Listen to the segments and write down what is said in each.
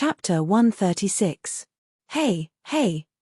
Chapter 136. Hey,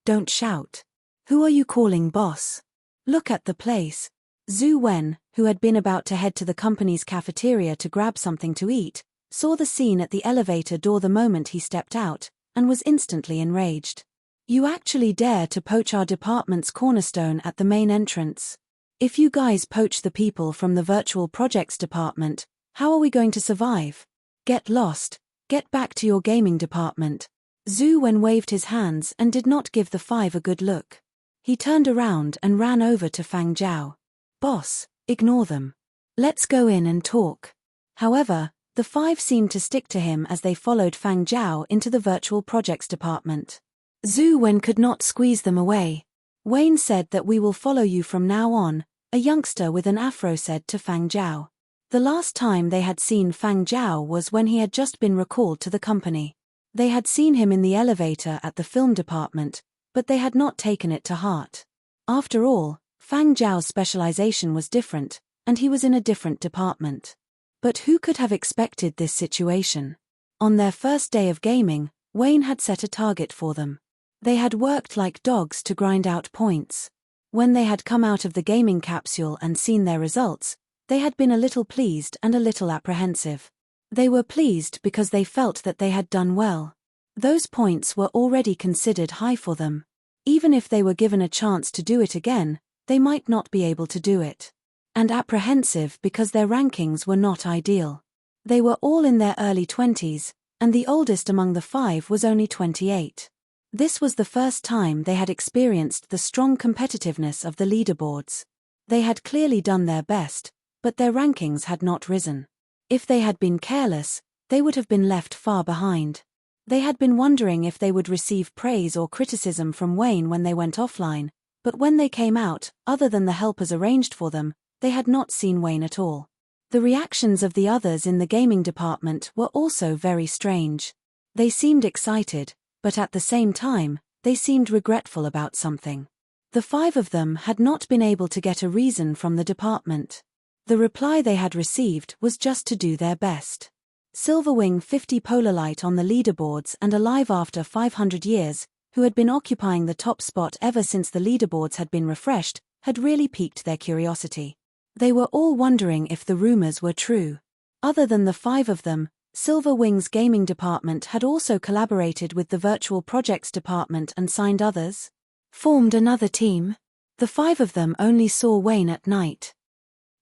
don't shout. Who are you calling boss? Look at the place. Zhu Wen, who had been about to head to the company's cafeteria to grab something to eat, saw the scene at the elevator door the moment he stepped out, and was instantly enraged. You actually dare to poach our department's cornerstone at the main entrance? If you guys poach the people from the virtual projects department, how are we going to survive? Get lost. Get back to your gaming department. Zhu Wen waved his hands and did not give the five a good look. He turned around and ran over to Fang Zhao. Boss, ignore them. Let's go in and talk. However, the five seemed to stick to him as they followed Fang Zhao into the virtual projects department. Zhu Wen could not squeeze them away. Wayne said that we will follow you from now on, a youngster with an afro said to Fang Zhao. The last time they had seen Fang Zhao was when he had just been recalled to the company. They had seen him in the elevator at the film department, but they had not taken it to heart. After all, Fang Zhao's specialization was different, and he was in a different department. But who could have expected this situation? On their first day of gaming, Wayne had set a target for them. They had worked like dogs to grind out points. When they had come out of the gaming capsule and seen their results, they had been a little pleased and a little apprehensive. They were pleased because they felt that they had done well. Those points were already considered high for them. Even if they were given a chance to do it again, they might not be able to do it. And apprehensive because their rankings were not ideal. They were all in their early 20s, and the oldest among the five was only 28. This was the first time they had experienced the strong competitiveness of the leaderboards. They had clearly done their best, but their rankings had not risen. If they had been careless, they would have been left far behind. They had been wondering if they would receive praise or criticism from Wayne when they went offline, but when they came out, other than the helpers arranged for them, they had not seen Wayne at all. The reactions of the others in the gaming department were also very strange. They seemed excited, but at the same time, they seemed regretful about something. The five of them had not been able to get a reason from the department. The reply they had received was just to do their best. Silverwing 50 Polarlight on the leaderboards and alive after 500 years, who had been occupying the top spot ever since the leaderboards had been refreshed, had really piqued their curiosity. They were all wondering if the rumors were true. Other than the five of them, Silverwing's gaming department had also collaborated with the virtual projects department and signed others. Formed another team. The five of them only saw Wayne at night.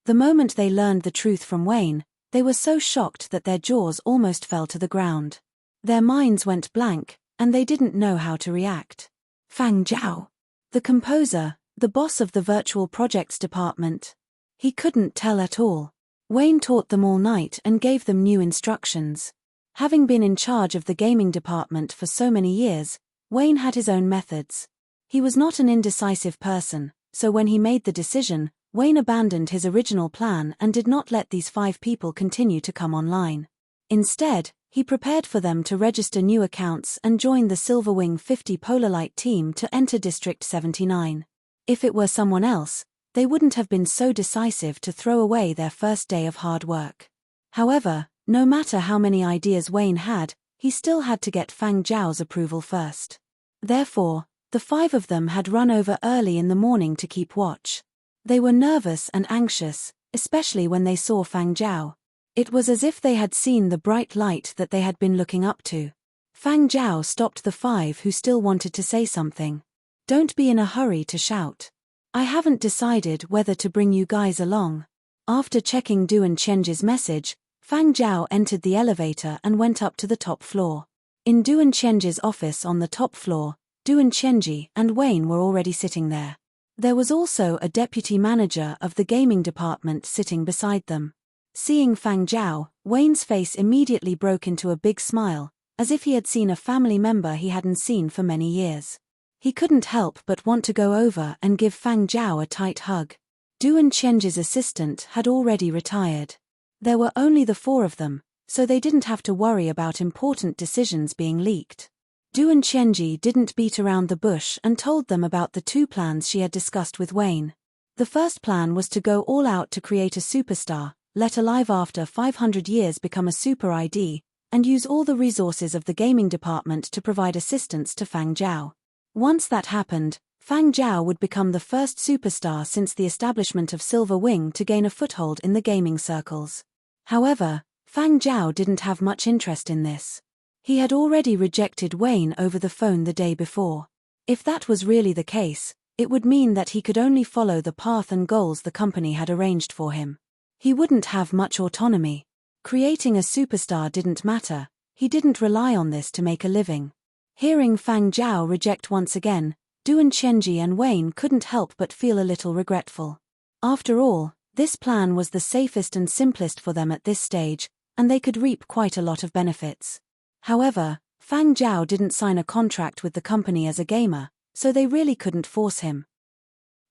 The moment they learned the truth from Wayne, they were so shocked that their jaws almost fell to the ground. Their minds went blank, and they didn't know how to react. Fang Zhao, the composer, the boss of the virtual projects department. He couldn't tell at all. Wayne taught them all night and gave them new instructions. Having been in charge of the gaming department for so many years, Wayne had his own methods. He was not an indecisive person, so when he made the decision, Wayne abandoned his original plan and did not let these five people continue to come online. Instead, he prepared for them to register new accounts and join the Silverwing 50 Polarlight team to enter District 79. If it were someone else, they wouldn't have been so decisive to throw away their first day of hard work. However, no matter how many ideas Wayne had, he still had to get Fang Zhao's approval first. Therefore, the five of them had run over early in the morning to keep watch. They were nervous and anxious, especially when they saw Fang Zhao. It was as if they had seen the bright light that they had been looking up to. Fang Zhao stopped the five who still wanted to say something. Don't be in a hurry to shout. I haven't decided whether to bring you guys along. After checking Duan Qianji's message, Fang Zhao entered the elevator and went up to the top floor. In Duan Qianji's office on the top floor, Duan Qianji and Wayne were already sitting there. There was also a deputy manager of the gaming department sitting beside them. Seeing Fang Zhao, Wayne's face immediately broke into a big smile, as if he had seen a family member he hadn't seen for many years. He couldn't help but want to go over and give Fang Zhao a tight hug. Duan Qianji's assistant had already retired. There were only the four of them, so they didn't have to worry about important decisions being leaked. Duan Qianji didn't beat around the bush and told them about the two plans she had discussed with Wayne. The first plan was to go all out to create a superstar, let alive after 500 years become a super ID, and use all the resources of the gaming department to provide assistance to Fang Zhao. Once that happened, Fang Zhao would become the first superstar since the establishment of Silver Wing to gain a foothold in the gaming circles. However, Fang Zhao didn't have much interest in this. He had already rejected Wayne over the phone the day before. If that was really the case, it would mean that he could only follow the path and goals the company had arranged for him. He wouldn't have much autonomy. Creating a superstar didn't matter, he didn't rely on this to make a living. Hearing Fang Zhao reject once again, Duan Chenji and Wayne couldn't help but feel a little regretful. After all, this plan was the safest and simplest for them at this stage, and they could reap quite a lot of benefits. However, Fang Zhao didn't sign a contract with the company as a gamer, so they really couldn't force him.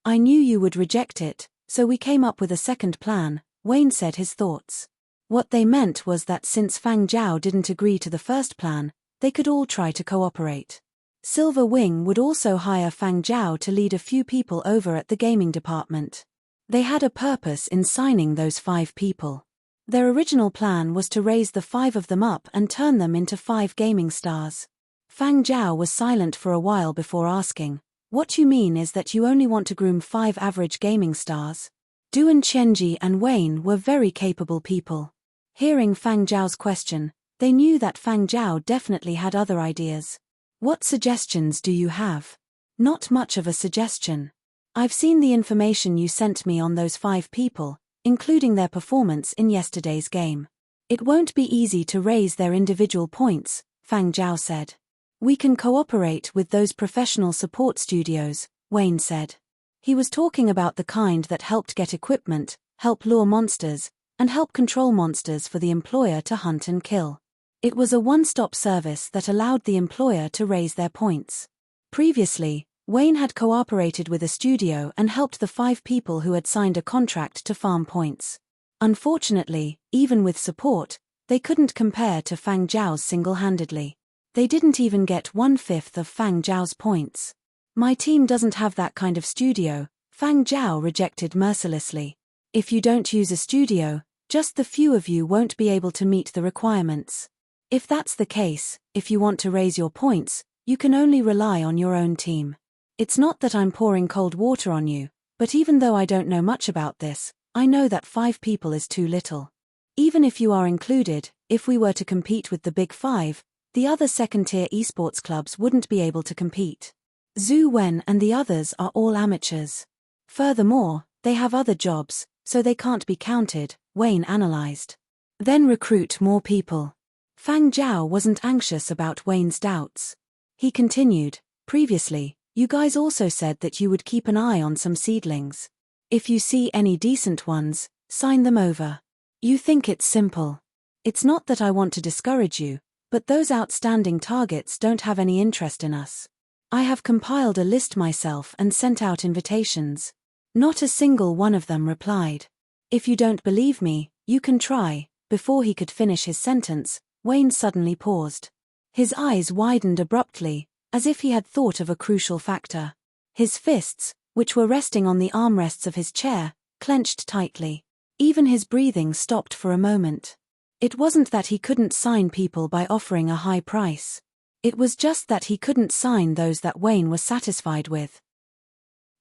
"I knew you would reject it, so we came up with a second plan," Wayne said his thoughts. What they meant was that since Fang Zhao didn't agree to the first plan, they could all try to cooperate. Silver Wing would also hire Fang Zhao to lead a few people over at the gaming department. They had a purpose in signing those 5 people. Their original plan was to raise the 5 of them up and turn them into 5 gaming stars. Fang Zhao was silent for a while before asking, "What you mean is that you only want to groom 5 average gaming stars?" Duan Chenji and Wayne were very capable people. Hearing Fang Zhao's question, they knew that Fang Zhao definitely had other ideas. "What suggestions do you have?" "Not much of a suggestion. I've seen the information you sent me on those 5 people, including their performance in yesterday's game. It won't be easy to raise their individual points," Fang Zhao said. "We can cooperate with those professional support studios," Wayne said. He was talking about the kind that helped get equipment, help lure monsters, and help control monsters for the employer to hunt and kill. It was a one-stop service that allowed the employer to raise their points. Previously, Wayne had cooperated with a studio and helped the 5 people who had signed a contract to farm points. Unfortunately, even with support, they couldn't compare to Fang Zhao's single-handedly. They didn't even get 1/5 of Fang Zhao's points. "My team doesn't have that kind of studio," Fang Zhao rejected mercilessly. "If you don't use a studio, just the few of you won't be able to meet the requirements. If that's the case, if you want to raise your points, you can only rely on your own team. It's not that I'm pouring cold water on you, but even though I don't know much about this, I know that 5 people is too little. Even if you are included, if we were to compete with the Big 5, the other second-tier esports clubs wouldn't be able to compete. Zhu Wen and the others are all amateurs. Furthermore, they have other jobs, so they can't be counted," Wayne analyzed. "Then recruit more people." Fang Zhao wasn't anxious about Wayne's doubts. He continued, "Previously, you guys also said that you would keep an eye on some seedlings. If you see any decent ones, sign them over. You think it's simple. It's not that I want to discourage you, but those outstanding targets don't have any interest in us. I have compiled a list myself and sent out invitations." Not a single one of them replied. "If you don't believe me, you can try." Before he could finish his sentence, Wayne suddenly paused. His eyes widened abruptly, as if he had thought of a crucial factor. His fists, which were resting on the armrests of his chair, clenched tightly. Even his breathing stopped for a moment. It wasn't that he couldn't sign people by offering a high price. It was just that he couldn't sign those that Wayne was satisfied with.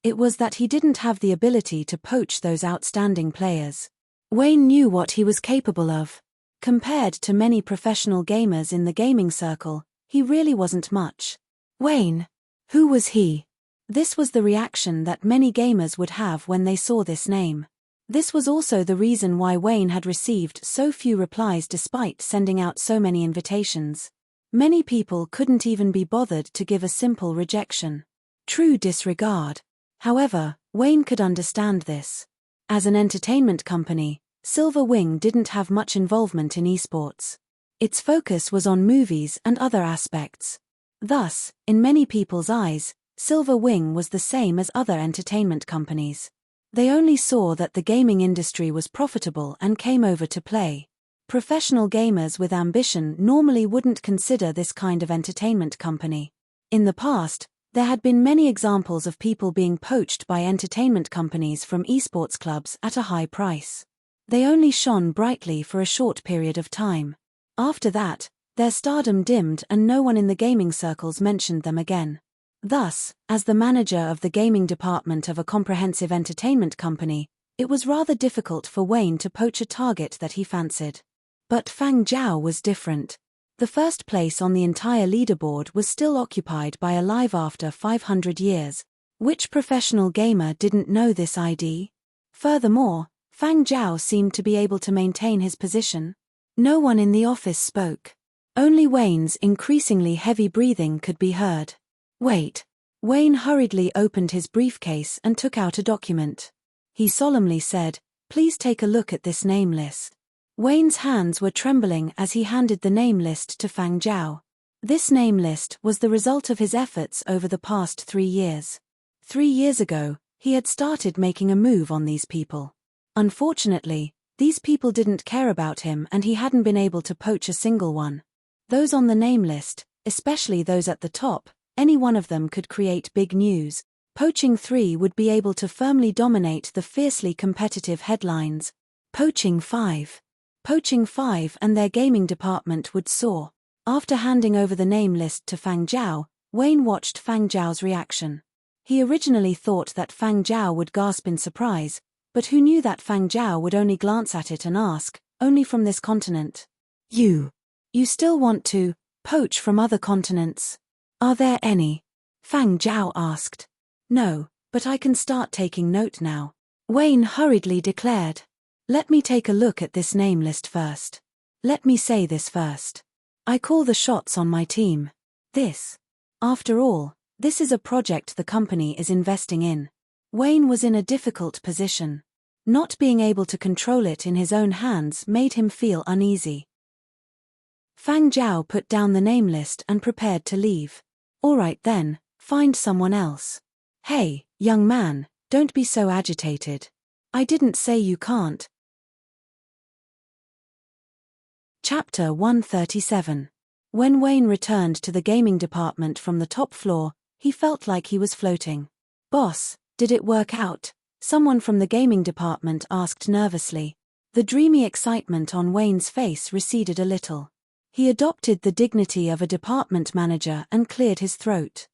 It was that he didn't have the ability to poach those outstanding players. Wayne knew what he was capable of. Compared to many professional gamers in the gaming circle, he really wasn't much. Wayne. Who was he? This was the reaction that many gamers would have when they saw this name. This was also the reason why Wayne had received so few replies despite sending out so many invitations. Many people couldn't even be bothered to give a simple rejection. True disregard. However, Wayne could understand this. As an entertainment company, Silver Wing didn't have much involvement in esports. Its focus was on movies and other aspects. Thus, in many people's eyes, Silver Wing was the same as other entertainment companies. They only saw that the gaming industry was profitable and came over to play. Professional gamers with ambition normally wouldn't consider this kind of entertainment company. In the past, there had been many examples of people being poached by entertainment companies from esports clubs at a high price. They only shone brightly for a short period of time. After that, their stardom dimmed and no one in the gaming circles mentioned them again. Thus, as the manager of the gaming department of a comprehensive entertainment company, it was rather difficult for Wayne to poach a target that he fancied. But Fang Zhao was different. The first place on the entire leaderboard was still occupied by Alive After 500 Years. Which professional gamer didn't know this ID? Furthermore, Fang Zhao seemed to be able to maintain his position. No one in the office spoke. Only Wayne's increasingly heavy breathing could be heard. Wait. Wayne hurriedly opened his briefcase and took out a document. He solemnly said, "Please take a look at this name list." Wayne's hands were trembling as he handed the name list to Fang Zhao. This name list was the result of his efforts over the past 3 years. 3 years ago, he had started making a move on these people. Unfortunately, these people didn't care about him and he hadn't been able to poach a single one. Those on the name list, especially those at the top, any one of them could create big news. Poaching 3 would be able to firmly dominate the fiercely competitive headlines. Poaching 5 and their gaming department would soar. After handing over the name list to Fang Zhao, Wayne watched Fang Zhao's reaction. He originally thought that Fang Zhao would gasp in surprise, but who knew that Fang Zhao would only glance at it and ask, "Only from this continent? You still want to poach from other continents? Are there any?" Fang Zhao asked. "No, but I can start taking note now," Wayne hurriedly declared. "Let me take a look at this name list first. Let me say this first. I call the shots on my team. After all, this is a project the company is investing in." Wayne was in a difficult position. Not being able to control it in his own hands made him feel uneasy. Fang Zhao put down the name list and prepared to leave. "All right then, find someone else." "Hey, young man, don't be so agitated. I didn't say you can't." Chapter 137. When Wayne returned to the gaming department from the top floor, he felt like he was floating. "Boss, did it work out?" someone from the gaming department asked nervously. The dreamy excitement on Wayne's face receded a little. He adopted the dignity of a department manager and cleared his throat.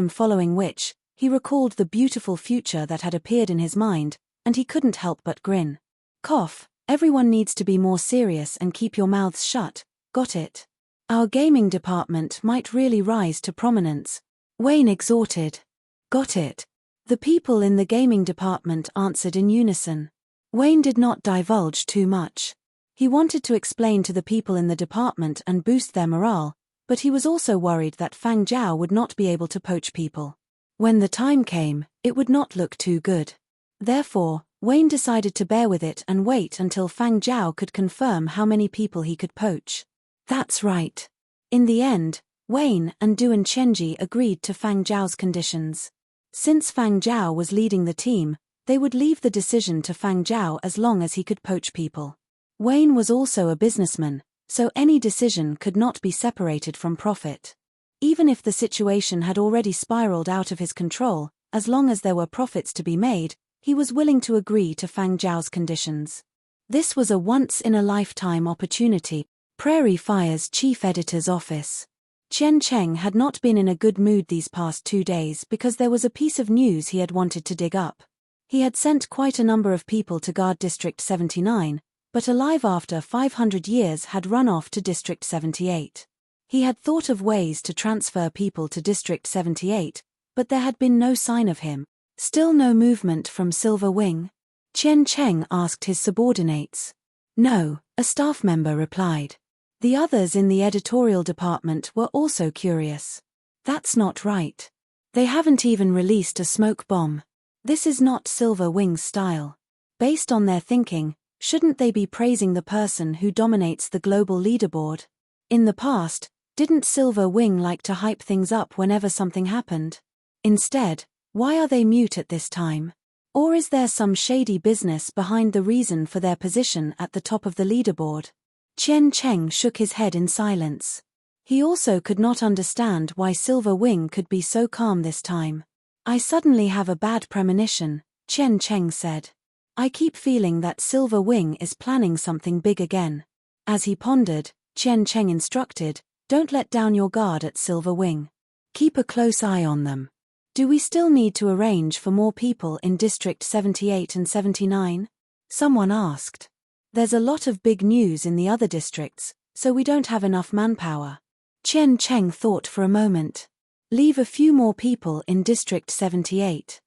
Following which, he recalled the beautiful future that had appeared in his mind, and he couldn't help but grin. "Cough, everyone needs to be more serious and keep your mouths shut, got it? Our gaming department might really rise to prominence," Wayne exhorted. "Got it." The people in the gaming department answered in unison. Wayne did not divulge too much. He wanted to explain to the people in the department and boost their morale, but he was also worried that Fang Zhao would not be able to poach people. When the time came, it would not look too good. Therefore, Wayne decided to bear with it and wait until Fang Zhao could confirm how many people he could poach. That's right. In the end, Wayne and Duan Chenji agreed to Fang Zhao's conditions. Since Fang Zhao was leading the team, they would leave the decision to Fang Zhao as long as he could poach people. Wayne was also a businessman, so any decision could not be separated from profit. Even if the situation had already spiraled out of his control, as long as there were profits to be made, he was willing to agree to Fang Zhao's conditions. This was a once-in-a-lifetime opportunity. Prairie Fire's chief editor's office. Chen Cheng had not been in a good mood these past 2 days because there was a piece of news he had wanted to dig up. He had sent quite a number of people to guard District 79, but Alive After 500 Years had run off to District 78. He had thought of ways to transfer people to District 78, but there had been no sign of him. Still no movement from Silver Wing? Chen Cheng asked his subordinates. No, a staff member replied. The others in the editorial department were also curious. That's not right. They haven't even released a smoke bomb. This is not Silver Wing's style. Based on their thinking, shouldn't they be praising the person who dominates the global leaderboard? In the past, didn't Silver Wing like to hype things up whenever something happened? Instead, why are they mute at this time? Or is there some shady business behind the reason for their position at the top of the leaderboard? Chen Cheng shook his head in silence. He also could not understand why Silver Wing could be so calm this time. I suddenly have a bad premonition, Chen Cheng said. I keep feeling that Silver Wing is planning something big again. As he pondered, Cheng instructed, "Don't let down your guard at Silver Wing. Keep a close eye on them." "Do we still need to arrange for more people in District 78 and 79? Someone asked. "There's a lot of big news in the other districts, so we don't have enough manpower." Cheng thought for a moment. "Leave a few more people in District 78.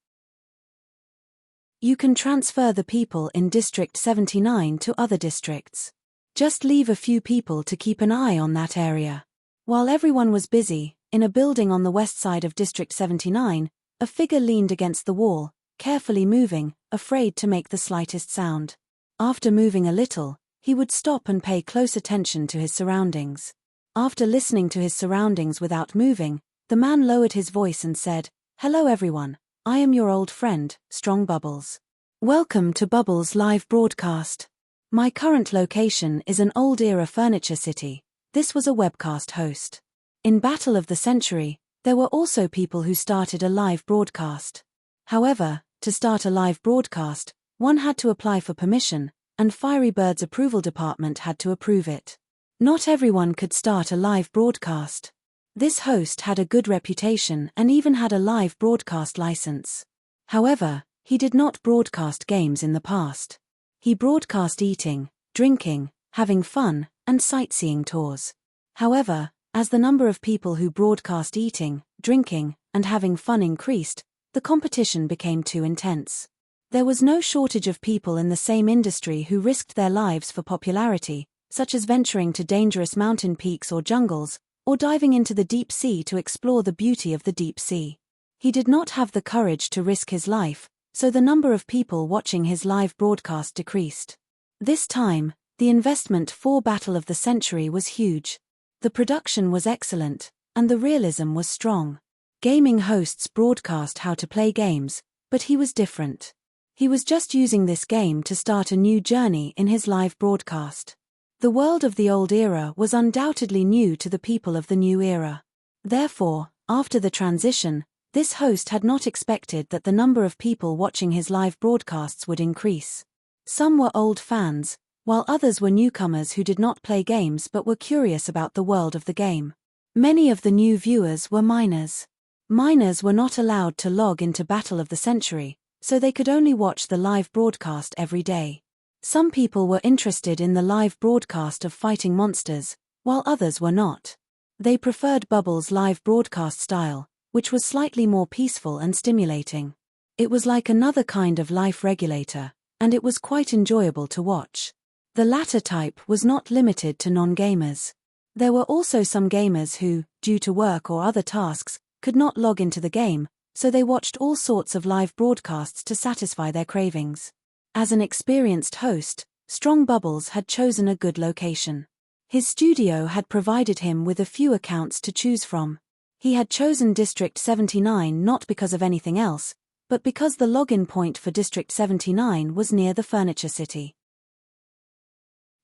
You can transfer the people in District 79 to other districts. Just leave a few people to keep an eye on that area." While everyone was busy, in a building on the west side of District 79, a figure leaned against the wall, carefully moving, afraid to make the slightest sound. After moving a little, he would stop and pay close attention to his surroundings. After listening to his surroundings without moving, the man lowered his voice and said, "Hello everyone, I am your old friend, Strong Bubbles. Welcome to Bubbles live broadcast. My current location is an old-era furniture city." This was a webcast host. In Battle of the Century, there were also people who started a live broadcast. However, to start a live broadcast, one had to apply for permission, and Fiery Bird's approval department had to approve it. Not everyone could start a live broadcast. This host had a good reputation and even had a live broadcast license. However, he did not broadcast games in the past. He broadcast eating, drinking, having fun, and sightseeing tours. However, as the number of people who broadcast eating, drinking, and having fun increased, the competition became too intense. There was no shortage of people in the same industry who risked their lives for popularity, such as venturing to dangerous mountain peaks or jungles, or diving into the deep sea to explore the beauty of the deep sea. He did not have the courage to risk his life, so the number of people watching his live broadcast decreased. This time, the investment for Battle of the Century was huge. The production was excellent, and the realism was strong. Gaming hosts broadcast how to play games, but he was different. He was just using this game to start a new journey in his live broadcast. The world of the old era was undoubtedly new to the people of the new era. Therefore, after the transition, this host had not expected that the number of people watching his live broadcasts would increase. Some were old fans, while others were newcomers who did not play games but were curious about the world of the game. Many of the new viewers were minors. Minors were not allowed to log into Battle of the Century, so they could only watch the live broadcast every day. Some people were interested in the live broadcast of fighting monsters, while others were not. They preferred Bubbles' live broadcast style, which was slightly more peaceful and stimulating. It was like another kind of life regulator, and it was quite enjoyable to watch. The latter type was not limited to non-gamers. There were also some gamers who, due to work or other tasks, could not log into the game, so they watched all sorts of live broadcasts to satisfy their cravings. As an experienced host, Strong Bubbles had chosen a good location. His studio had provided him with a few accounts to choose from. He had chosen District 79 not because of anything else, but because the login point for District 79 was near the furniture city.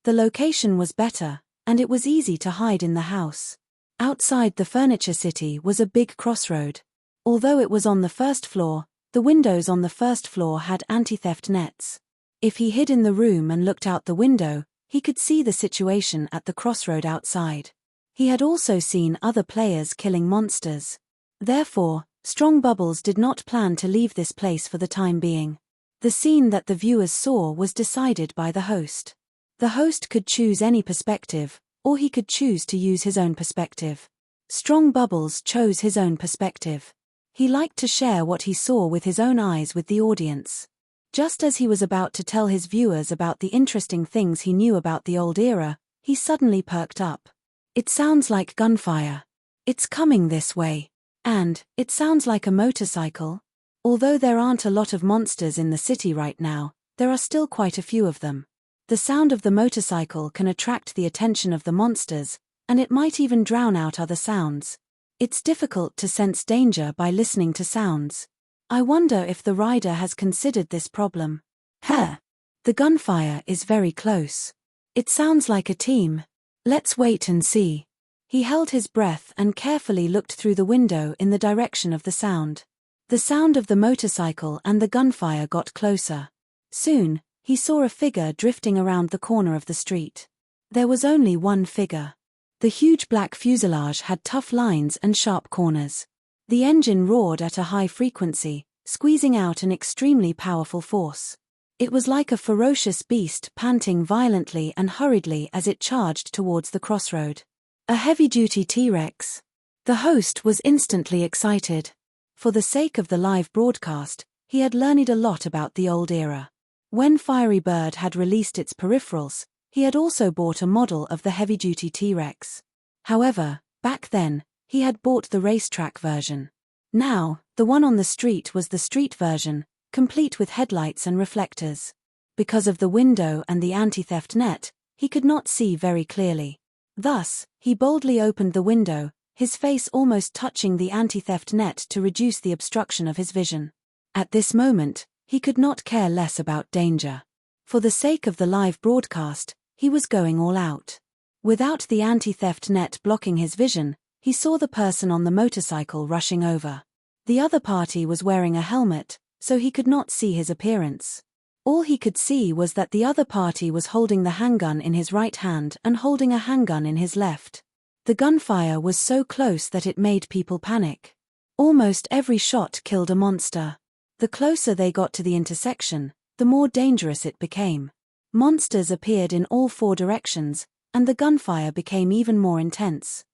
The location was better, and it was easy to hide in the house. Outside the furniture city was a big crossroad. Although it was on the first floor, the windows on the first floor had anti-theft nets. If he hid in the room and looked out the window, he could see the situation at the crossroad outside. He had also seen other players killing monsters. Therefore, Strong Bubbles did not plan to leave this place for the time being. The scene that the viewers saw was decided by the host. The host could choose any perspective, or he could choose to use his own perspective. Strong Bubbles chose his own perspective. He liked to share what he saw with his own eyes with the audience. Just as he was about to tell his viewers about the interesting things he knew about the old era, he suddenly perked up. "It sounds like gunfire. It's coming this way. And, it sounds like a motorcycle. Although there aren't a lot of monsters in the city right now, there are still quite a few of them. The sound of the motorcycle can attract the attention of the monsters, and it might even drown out other sounds. It's difficult to sense danger by listening to sounds. I wonder if the rider has considered this problem. The gunfire is very close. It sounds like a team. Let's wait and see." He held his breath and carefully looked through the window in the direction of the sound. The sound of the motorcycle and the gunfire got closer. Soon, he saw a figure drifting around the corner of the street. There was only one figure. The huge black fuselage had tough lines and sharp corners. The engine roared at a high frequency, squeezing out an extremely powerful force. It was like a ferocious beast panting violently and hurriedly as it charged towards the crossroad. A heavy-duty T-Rex. The host was instantly excited. For the sake of the live broadcast, he had learned a lot about the old era. When Fiery Bird had released its peripherals, he had also bought a model of the heavy-duty T-Rex. However, back then, he had bought the racetrack version. Now, the one on the street was the street version, complete with headlights and reflectors. Because of the window and the anti-theft net, he could not see very clearly. Thus, he boldly opened the window, his face almost touching the anti-theft net to reduce the obstruction of his vision. At this moment, he could not care less about danger. For the sake of the live broadcast, he was going all out. Without the anti-theft net blocking his vision, he saw the person on the motorcycle rushing over. The other party was wearing a helmet, so he could not see his appearance. All he could see was that the other party was holding the handgun in his right hand and holding a handgun in his left. The gunfire was so close that it made people panic. Almost every shot killed a monster. The closer they got to the intersection, the more dangerous it became. Monsters appeared in all four directions, and the gunfire became even more intense.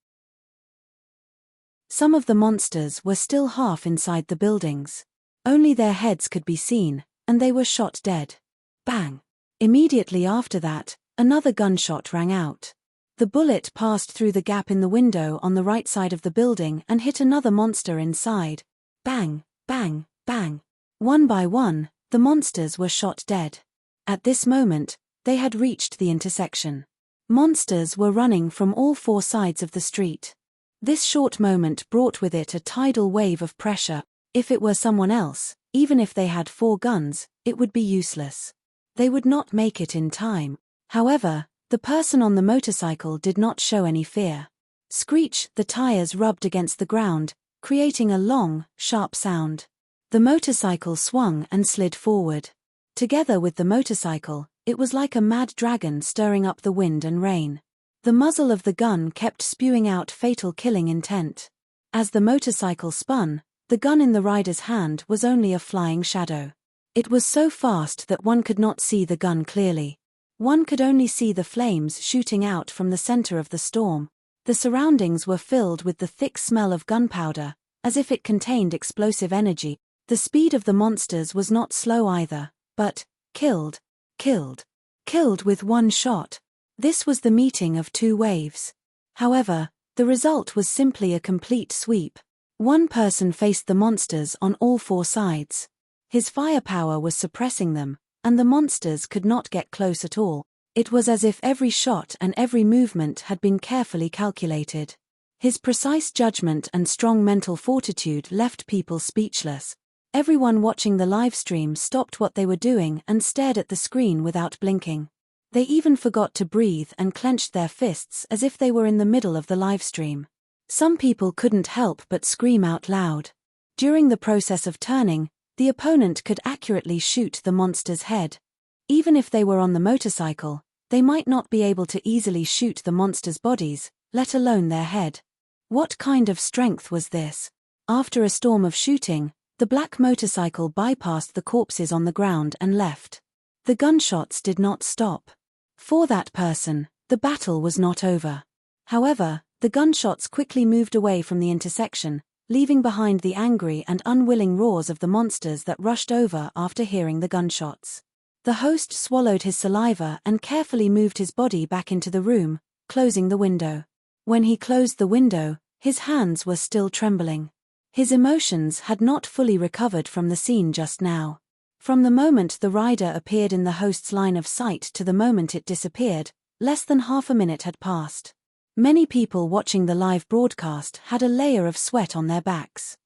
Some of the monsters were still half inside the buildings. Only their heads could be seen, and they were shot dead. Bang! Immediately after that, another gunshot rang out. The bullet passed through the gap in the window on the right side of the building and hit another monster inside. Bang, bang, bang. One by one, the monsters were shot dead. At this moment, they had reached the intersection. Monsters were running from all four sides of the street. This short moment brought with it a tidal wave of pressure. If it were someone else, even if they had 4 guns, it would be useless. They would not make it in time. However, the person on the motorcycle did not show any fear. Screech, the tires rubbed against the ground, creating a long, sharp sound. The motorcycle swung and slid forward. Together with the motorcycle, it was like a mad dragon stirring up the wind and rain. The muzzle of the gun kept spewing out fatal killing intent. As the motorcycle spun, the gun in the rider's hand was only a flying shadow. It was so fast that one could not see the gun clearly. One could only see the flames shooting out from the center of the storm. The surroundings were filled with the thick smell of gunpowder, as if it contained explosive energy. The speed of the monsters was not slow either, but killed with one shot. This was the meeting of 2 waves. However, the result was simply a complete sweep. One person faced the monsters on all 4 sides. His firepower was suppressing them, and the monsters could not get close at all. It was as if every shot and every movement had been carefully calculated. His precise judgment and strong mental fortitude left people speechless. Everyone watching the live stream stopped what they were doing and stared at the screen without blinking. They even forgot to breathe and clenched their fists as if they were in the middle of the live stream. Some people couldn't help but scream out loud. During the process of turning, the opponent could accurately shoot the monster's head. Even if they were on the motorcycle, they might not be able to easily shoot the monster's bodies, let alone their head. What kind of strength was this? After a storm of shooting, the black motorcycle bypassed the corpses on the ground and left. The gunshots did not stop. For that person, the battle was not over. However, the gunshots quickly moved away from the intersection, leaving behind the angry and unwilling roars of the monsters that rushed over after hearing the gunshots. The host swallowed his saliva and carefully moved his body back into the room, closing the window. When he closed the window, his hands were still trembling. His emotions had not fully recovered from the scene just now. From the moment the rider appeared in the host's line of sight to the moment it disappeared, less than half a minute had passed. Many people watching the live broadcast had a layer of sweat on their backs.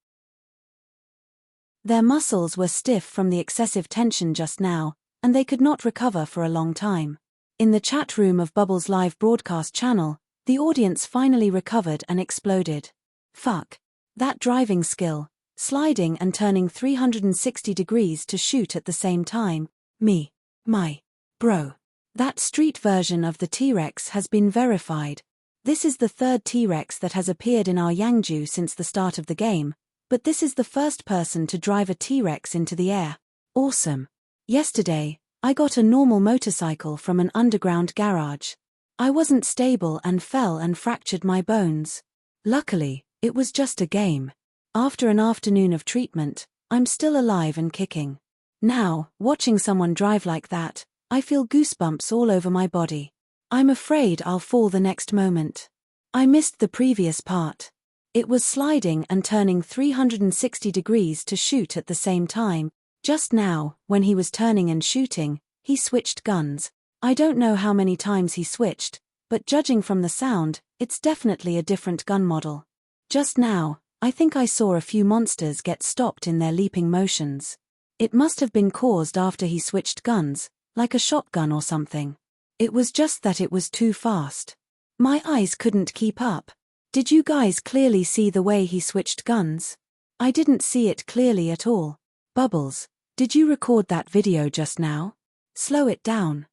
Their muscles were stiff from the excessive tension just now, and they could not recover for a long time. In the chat room of Bubble's live broadcast channel, the audience finally recovered and exploded. Fuck. That driving skill, sliding and turning 360 degrees to shoot at the same time. My bro. That street version of the T-Rex has been verified. This is the third T-Rex that has appeared in our Yangju since the start of the game, but this is the first person to drive a T-Rex into the air. Awesome. Yesterday, I got a normal motorcycle from an underground garage. I wasn't stable and fell and fractured my bones. Luckily, it was just a game. After an afternoon of treatment, I'm still alive and kicking. Now, watching someone drive like that, I feel goosebumps all over my body. I'm afraid I'll fall the next moment. I missed the previous part. It was sliding and turning 360 degrees to shoot at the same time. Just now, when he was turning and shooting, he switched guns. I don't know how many times he switched, but judging from the sound, it's definitely a different gun model. Just now, I think I saw a few monsters get stopped in their leaping motions. It must have been caused after he switched guns, like a shotgun or something. It was just that it was too fast. My eyes couldn't keep up. Did you guys clearly see the way he switched guns? I didn't see it clearly at all. Bubbles, did you record that video just now? Slow it down.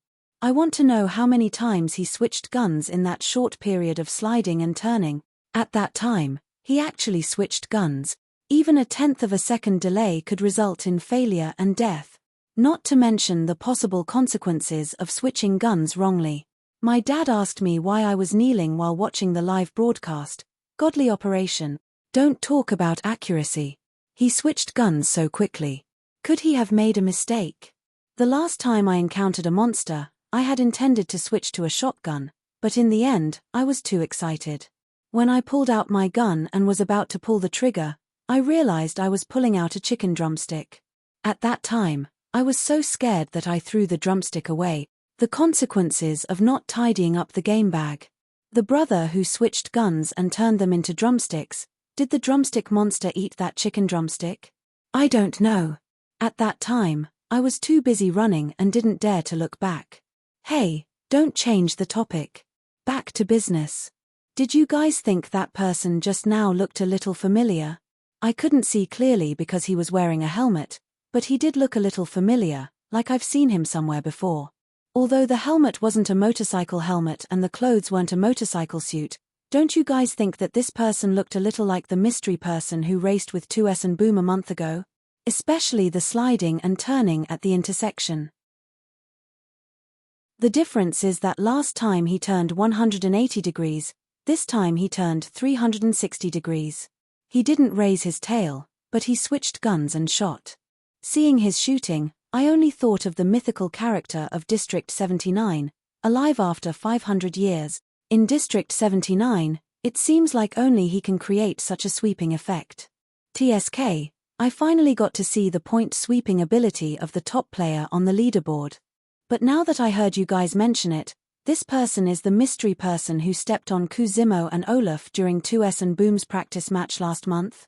I want to know how many times he switched guns in that short period of sliding and turning. At that time, he actually switched guns. Even a tenth of a second delay could result in failure and death. Not to mention the possible consequences of switching guns wrongly. My dad asked me why I was kneeling while watching the live broadcast. Godly operation. Don't talk about accuracy. He switched guns so quickly. Could he have made a mistake? The last time I encountered a monster, I had intended to switch to a shotgun, but in the end, I was too excited. When I pulled out my gun and was about to pull the trigger, I realized I was pulling out a chicken drumstick. At that time, I was so scared that I threw the drumstick away. The consequences of not tidying up the game bag. The brother who switched guns and turned them into drumsticks, did the drumstick monster eat that chicken drumstick? I don't know. At that time, I was too busy running and didn't dare to look back. Hey, don't change the topic. Back to business. Did you guys think that person just now looked a little familiar? I couldn't see clearly because he was wearing a helmet, but he did look a little familiar, like I've seen him somewhere before. Although the helmet wasn't a motorcycle helmet and the clothes weren't a motorcycle suit, don't you guys think that this person looked a little like the mystery person who raced with 2S and Boom a month ago? Especially the sliding and turning at the intersection. The difference is that last time he turned 180 degrees, this time he turned 360 degrees. He didn't raise his tail, but he switched guns and shot. Seeing his shooting, I only thought of the mythical character of District 79, alive after 500 years. In District 79, it seems like only he can create such a sweeping effect. TSK, I finally got to see the point sweeping ability of the top player on the leaderboard. But now that I heard you guys mention it, this person is the mystery person who stepped on Kuzimo and Olaf during 2S and Boom's practice match last month.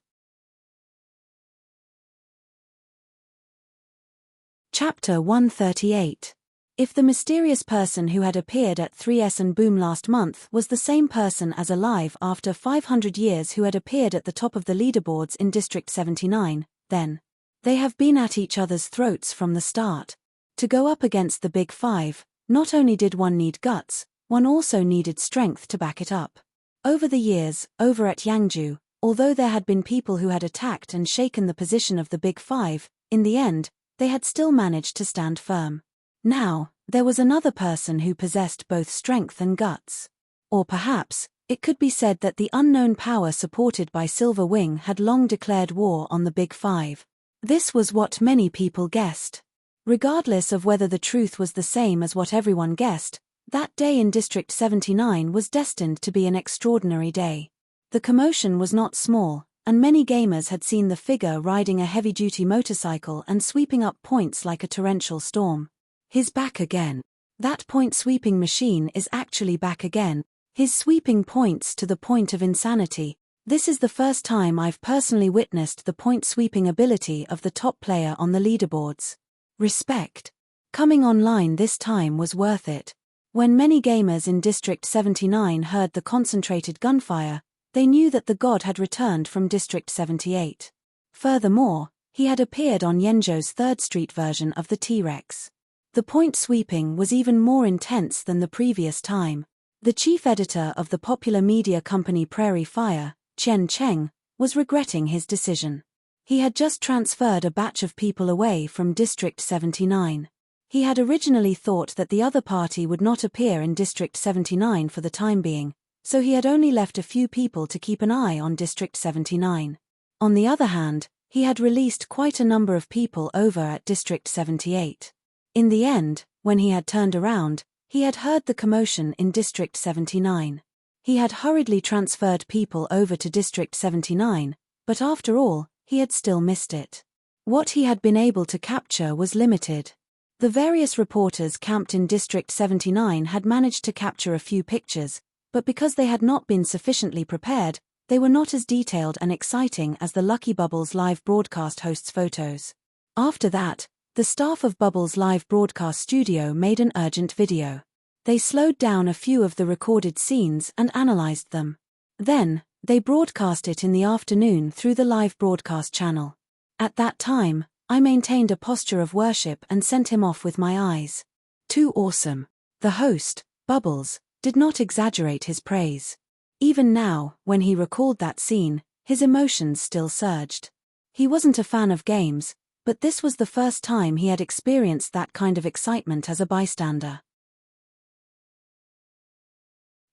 Chapter 138. If the mysterious person who had appeared at 3S and Boom last month was the same person as alive after 500 years who had appeared at the top of the leaderboards in District 79, then they have been at each other's throats from the start. To go up against the Big Five, not only did one need guts, one also needed strength to back it up. Over the years, over at Yangju, although there had been people who had attacked and shaken the position of the Big Five, in the end, they had still managed to stand firm. Now, there was another person who possessed both strength and guts. Or perhaps, it could be said that the unknown power supported by Silver Wing had long declared war on the Big Five. This was what many people guessed. Regardless of whether the truth was the same as what everyone guessed, that day in District 79 was destined to be an extraordinary day. The commotion was not small, and many gamers had seen the figure riding a heavy-duty motorcycle and sweeping up points like a torrential storm. He's back again. That point-sweeping machine is actually back again. He's sweeping points to the point of insanity. This is the first time I've personally witnessed the point-sweeping ability of the top player on the leaderboards. Respect. Coming online this time was worth it. When many gamers in District 79 heard the concentrated gunfire, they knew that the god had returned from District 78. Furthermore, he had appeared on Yenjo's 3rd Street version of the T-Rex. The point sweeping was even more intense than the previous time. The chief editor of the popular media company Prairie Fire, Chen Cheng, was regretting his decision. He had just transferred a batch of people away from District 79. He had originally thought that the other party would not appear in District 79 for the time being, so he had only left a few people to keep an eye on District 79. On the other hand, he had released quite a number of people over at District 78. In the end, when he had turned around, he had heard the commotion in District 79. He had hurriedly transferred people over to District 79, but after all, he had still missed it. What he had been able to capture was limited. The various reporters camped in District 79 had managed to capture a few pictures, but because they had not been sufficiently prepared, they were not as detailed and exciting as the Lucky Bubbles live broadcast host's photos. After that, the staff of Bubbles' live broadcast studio made an urgent video. They slowed down a few of the recorded scenes and analyzed them. Then, they broadcast it in the afternoon through the live broadcast channel. At that time, I maintained a posture of worship and sent him off with my eyes. Too awesome. The host, Bubbles, did not exaggerate his praise. Even now, when he recalled that scene, his emotions still surged. He wasn't a fan of games, but this was the first time he had experienced that kind of excitement as a bystander.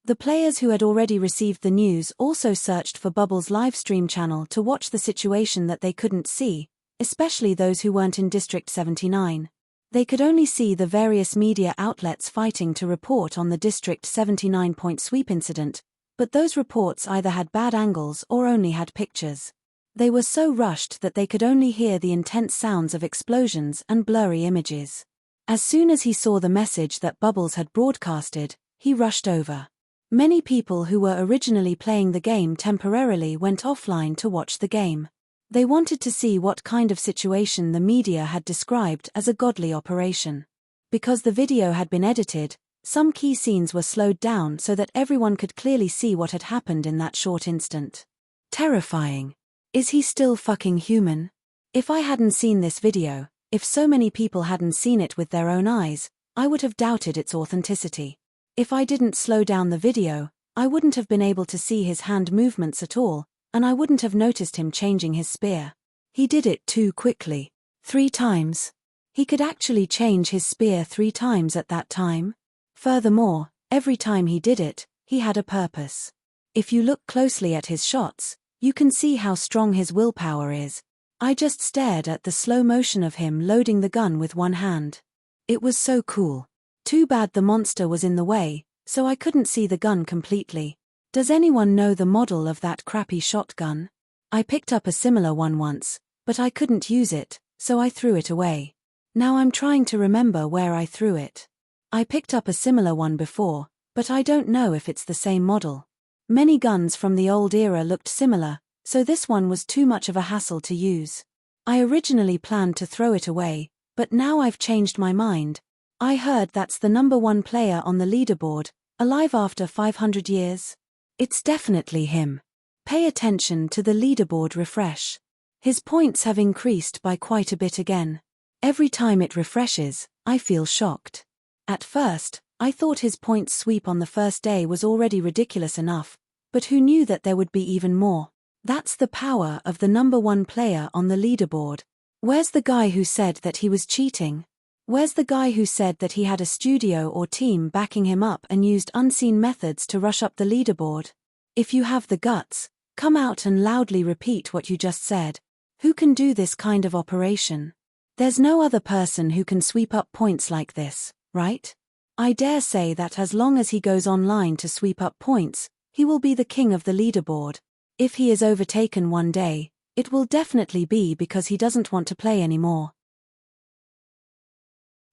The players who had already received the news also searched for Bubbles' livestream channel to watch the situation that they couldn't see, especially those who weren't in District 79. They could only see the various media outlets fighting to report on the District 79 point sweep incident, but those reports either had bad angles or only had pictures. They were so rushed that they could only hear the intense sounds of explosions and blurry images. As soon as he saw the message that Bubbles had broadcasted, he rushed over. Many people who were originally playing the game temporarily went offline to watch the game. They wanted to see what kind of situation the media had described as a godly operation. Because the video had been edited, some key scenes were slowed down so that everyone could clearly see what had happened in that short instant. Terrifying. Is he still fucking human? If I hadn't seen this video, if so many people hadn't seen it with their own eyes, I would have doubted its authenticity. If I didn't slow down the video, I wouldn't have been able to see his hand movements at all, and I wouldn't have noticed him changing his spear. He did it too quickly. 3 times. He could actually change his spear 3 times at that time. Furthermore, every time he did it, he had a purpose. If you look closely at his shots, you can see how strong his willpower is. I just stared at the slow motion of him loading the gun with one hand. It was so cool. Too bad the monster was in the way, so I couldn't see the gun completely. Does anyone know the model of that crappy shotgun? I picked up a similar one once, but I couldn't use it, so I threw it away. Now I'm trying to remember where I threw it. I picked up a similar one before, but I don't know if it's the same model. Many guns from the old era looked similar, so this one was too much of a hassle to use. I originally planned to throw it away, but now I've changed my mind. I heard that's the #1 player on the leaderboard, alive after 500 years. It's definitely him. Pay attention to the leaderboard refresh. His points have increased by quite a bit again. Every time it refreshes, I feel shocked. At first, I thought his points sweep on the first day was already ridiculous enough, but who knew that there would be even more? That's the power of the #1 player on the leaderboard. Where's the guy who said that he was cheating? Where's the guy who said that he had a studio or team backing him up and used unseen methods to rush up the leaderboard? If you have the guts, come out and loudly repeat what you just said. Who can do this kind of operation? There's no other person who can sweep up points like this, right? I dare say that as long as he goes online to sweep up points, he will be the king of the leaderboard. If he is overtaken one day, it will definitely be because he doesn't want to play anymore.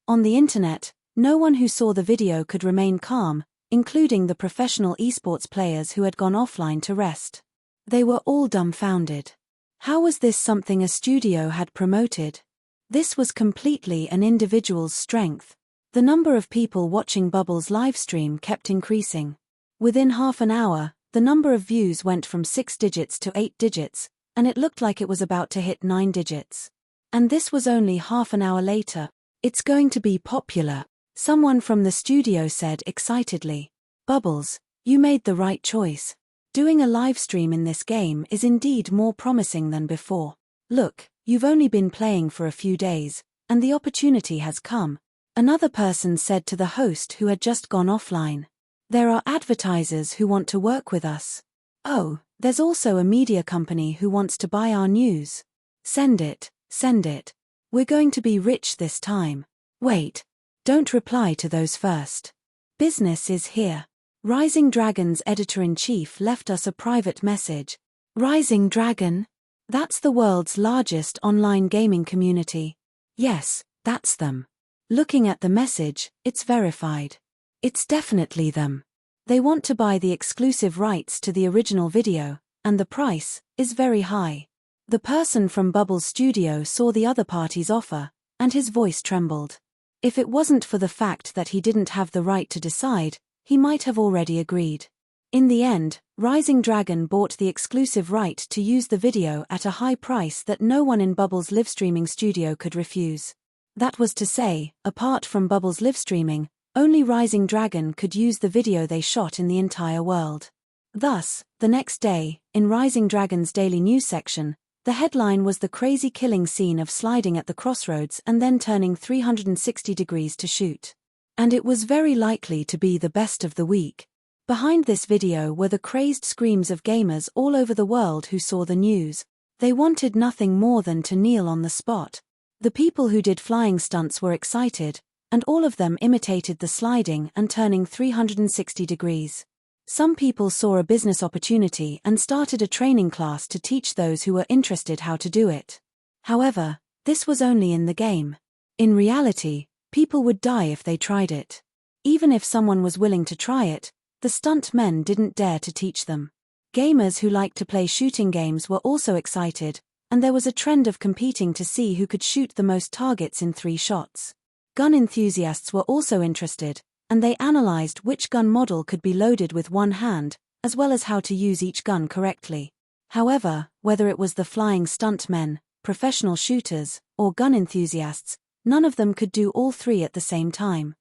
On the internet, no one who saw the video could remain calm, including the professional esports players who had gone offline to rest. They were all dumbfounded. How was this something a studio had promoted? This was completely an individual's strength. The number of people watching Bubbles' livestream kept increasing. Within half an hour, the number of views went from 6 digits to 8 digits, and it looked like it was about to hit 9 digits. And this was only half an hour later. It's going to be popular, someone from the studio said excitedly. Bubbles, you made the right choice. Doing a live stream in this game is indeed more promising than before. Look, you've only been playing for a few days, and the opportunity has come. Another person said to the host who had just gone offline. There are advertisers who want to work with us. Oh, there's also a media company who wants to buy our news. Send it, send it. We're going to be rich this time. Wait. Don't reply to those first. Business is here. Rising Dragon's editor-in-chief left us a private message. Rising Dragon? That's the world's largest online gaming community. Yes, that's them. Looking at the message, it's verified. It's definitely them. They want to buy the exclusive rights to the original video, and the price is very high. The person from Bubbles Studio saw the other party's offer, and his voice trembled. If it wasn't for the fact that he didn't have the right to decide, he might have already agreed. In the end, Rising Dragon bought the exclusive right to use the video at a high price that no one in Bubbles' live streaming studio could refuse. That was to say, apart from Bubbles' live streaming, only Rising Dragon could use the video they shot in the entire world. Thus, the next day, in Rising Dragon's daily news section, the headline was the crazy killing scene of sliding at the crossroads and then turning 360 degrees to shoot. And it was very likely to be the best of the week. Behind this video were the crazed screams of gamers all over the world who saw the news. They wanted nothing more than to kneel on the spot. The people who did flying stunts were excited, and all of them imitated the sliding and turning 360 degrees. Some people saw a business opportunity and started a training class to teach those who were interested how to do it. However, this was only in the game. In reality, people would die if they tried it. Even if someone was willing to try it, the stunt men didn't dare to teach them. Gamers who liked to play shooting games were also excited, and there was a trend of competing to see who could shoot the most targets in 3 shots. Gun enthusiasts were also interested, and they analyzed which gun model could be loaded with one hand, as well as how to use each gun correctly. However, whether it was the flying stuntmen, professional shooters, or gun enthusiasts, none of them could do all 3 at the same time.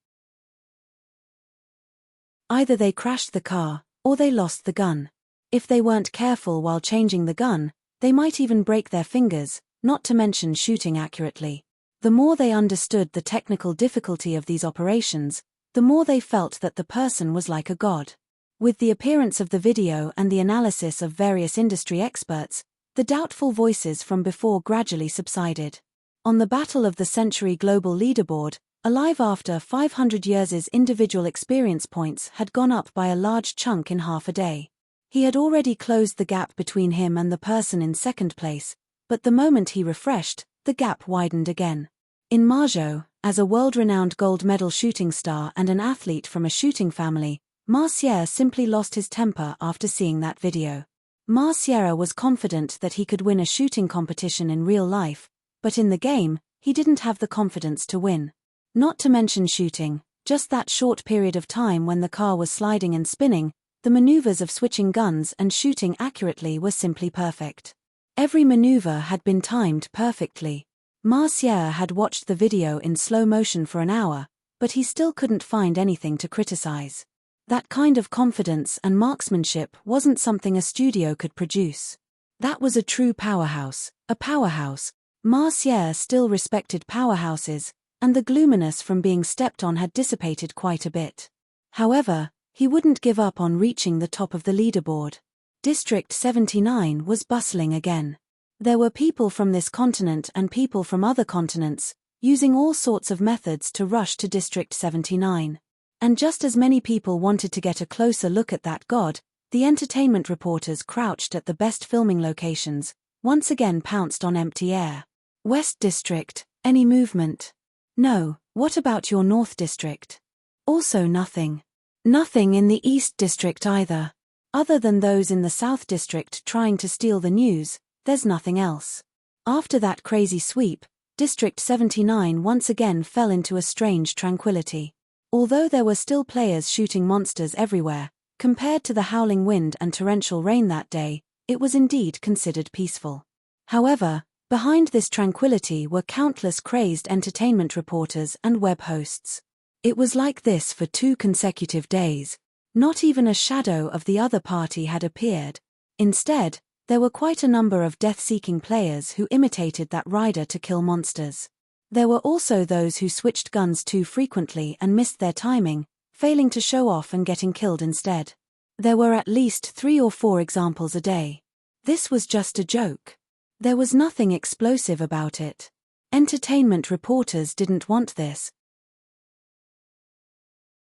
Either they crashed the car, or they lost the gun. If they weren't careful while changing the gun, they might even break their fingers, not to mention shooting accurately. The more they understood the technical difficulty of these operations, the more they felt that the person was like a god. With the appearance of the video and the analysis of various industry experts, the doubtful voices from before gradually subsided. On the Battle of the Century global leaderboard, alive after 500 years' individual experience points had gone up by a large chunk in half a day. He had already closed the gap between him and the person in second place, but the moment he refreshed, the gap widened again. In Marjo, as a world-renowned gold medal shooting star and an athlete from a shooting family, Marcier simply lost his temper after seeing that video. Marcier was confident that he could win a shooting competition in real life, but in the game, he didn't have the confidence to win. Not to mention shooting, just that short period of time when the car was sliding and spinning, the maneuvers of switching guns and shooting accurately were simply perfect. Every maneuver had been timed perfectly. Marcier had watched the video in slow motion for an hour, but he still couldn't find anything to criticize. That kind of confidence and marksmanship wasn't something a studio could produce. That was a true powerhouse, a powerhouse. Marcier still respected powerhouses, and the gloominess from being stepped on had dissipated quite a bit. However, he wouldn't give up on reaching the top of the leaderboard. District 79 was bustling again. There were people from this continent and people from other continents, using all sorts of methods to rush to District 79. And just as many people wanted to get a closer look at that god, the entertainment reporters crouched at the best filming locations, once again pounced on empty air. West District, any movement? No, what about your North District? Also nothing. Nothing in the East District either. Other than those in the South District trying to steal the news, there's nothing else. After that crazy sweep, District 79 once again fell into a strange tranquility. Although there were still players shooting monsters everywhere, compared to the howling wind and torrential rain that day, it was indeed considered peaceful. However, behind this tranquility were countless crazed entertainment reporters and web hosts. It was like this for 2 consecutive days. Not even a shadow of the other party had appeared. Instead, there were quite a number of death-seeking players who imitated that rider to kill monsters. There were also those who switched guns too frequently and missed their timing, failing to show off and getting killed instead. There were at least 3 or 4 examples a day. This was just a joke. There was nothing explosive about it. Entertainment reporters didn't want this.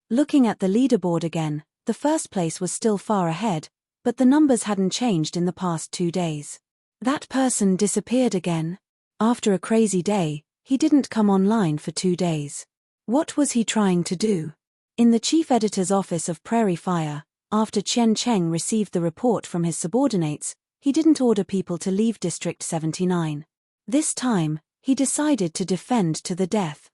Looking at the leaderboard again, the first place was still far ahead, but the numbers hadn't changed in the past 2 days. That person disappeared again. After a crazy day, he didn't come online for 2 days. What was he trying to do? In the chief editor's office of Prairie Fire, after Chen Cheng received the report from his subordinates, he didn't order people to leave District 79. This time, he decided to defend to the death.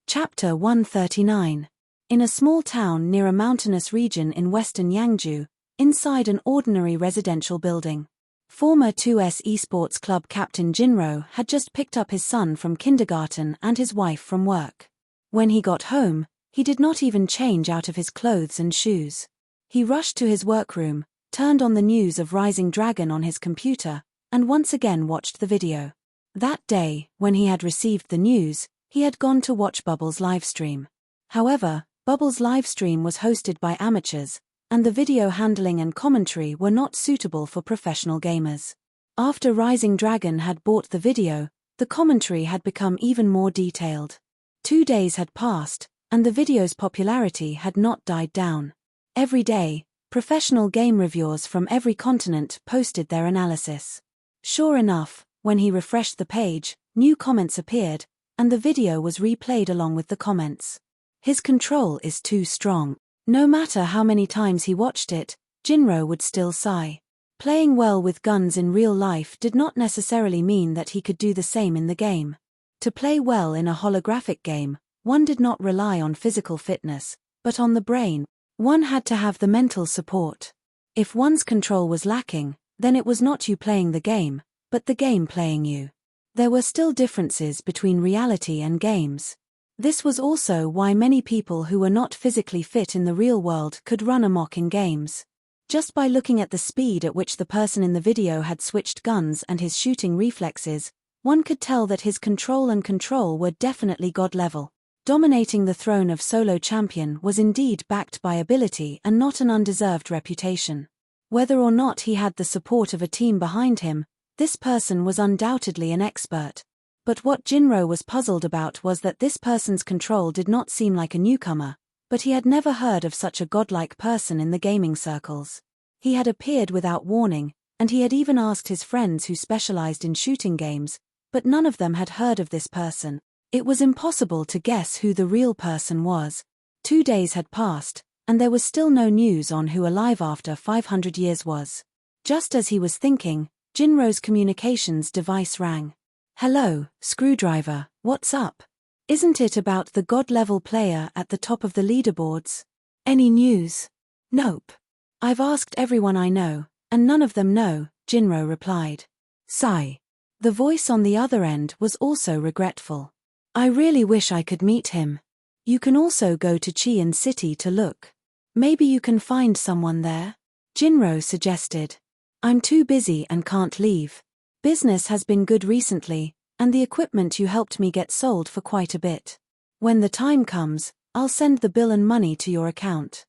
Chapter 139. In a small town near a mountainous region in western Yangzhou, inside an ordinary residential building. Former 2S Esports Club captain Jinro had just picked up his son from kindergarten and his wife from work. When he got home, he did not even change out of his clothes and shoes. He rushed to his workroom, turned on the news of Rising Dragon on his computer, and once again watched the video. That day, when he had received the news, he had gone to watch Bubble's livestream. However, Bubble's livestream was hosted by amateurs, and the video handling and commentary were not suitable for professional gamers. After Rising Dragon had bought the video, the commentary had become even more detailed. 2 days had passed, and the video's popularity had not died down. Every day, professional game reviewers from every continent posted their analysis. Sure enough, when he refreshed the page, new comments appeared, and the video was replayed along with the comments. His control is too strong. No matter how many times he watched it, Jinro would still sigh. Playing well with guns in real life did not necessarily mean that he could do the same in the game. To play well in a holographic game, one did not rely on physical fitness, but on the brain. One had to have the mental support. If one's control was lacking, then it was not you playing the game, but the game playing you. There were still differences between reality and games. This was also why many people who were not physically fit in the real world could run amok in games. Just by looking at the speed at which the person in the video had switched guns and his shooting reflexes, one could tell that his control were definitely god level. Dominating the throne of solo champion was indeed backed by ability and not an undeserved reputation. Whether or not he had the support of a team behind him, this person was undoubtedly an expert. But what Jinro was puzzled about was that this person's control did not seem like a newcomer, but he had never heard of such a godlike person in the gaming circles. He had appeared without warning, and he had even asked his friends who specialized in shooting games, but none of them had heard of this person. It was impossible to guess who the real person was. 2 days had passed, and there was still no news on who alive after 500 years was. Just as he was thinking, Jinro's communications device rang. "Hello, Screwdriver, what's up? Isn't it about the god-level player at the top of the leaderboards? Any news?" "Nope. I've asked everyone I know, and none of them know," Jinro replied. Sigh. The voice on the other end was also regretful. "I really wish I could meet him. You can also go to Qian City to look. Maybe you can find someone there," Jinro suggested. "I'm too busy and can't leave. Business has been good recently, and the equipment you helped me get sold for quite a bit. When the time comes, I'll send the bill and money to your account."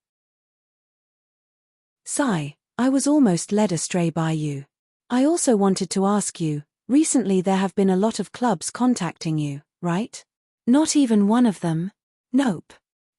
Sigh. I was almost led astray by you. I also wanted to ask you, recently there have been a lot of clubs contacting you, right? Not even one of them? Nope.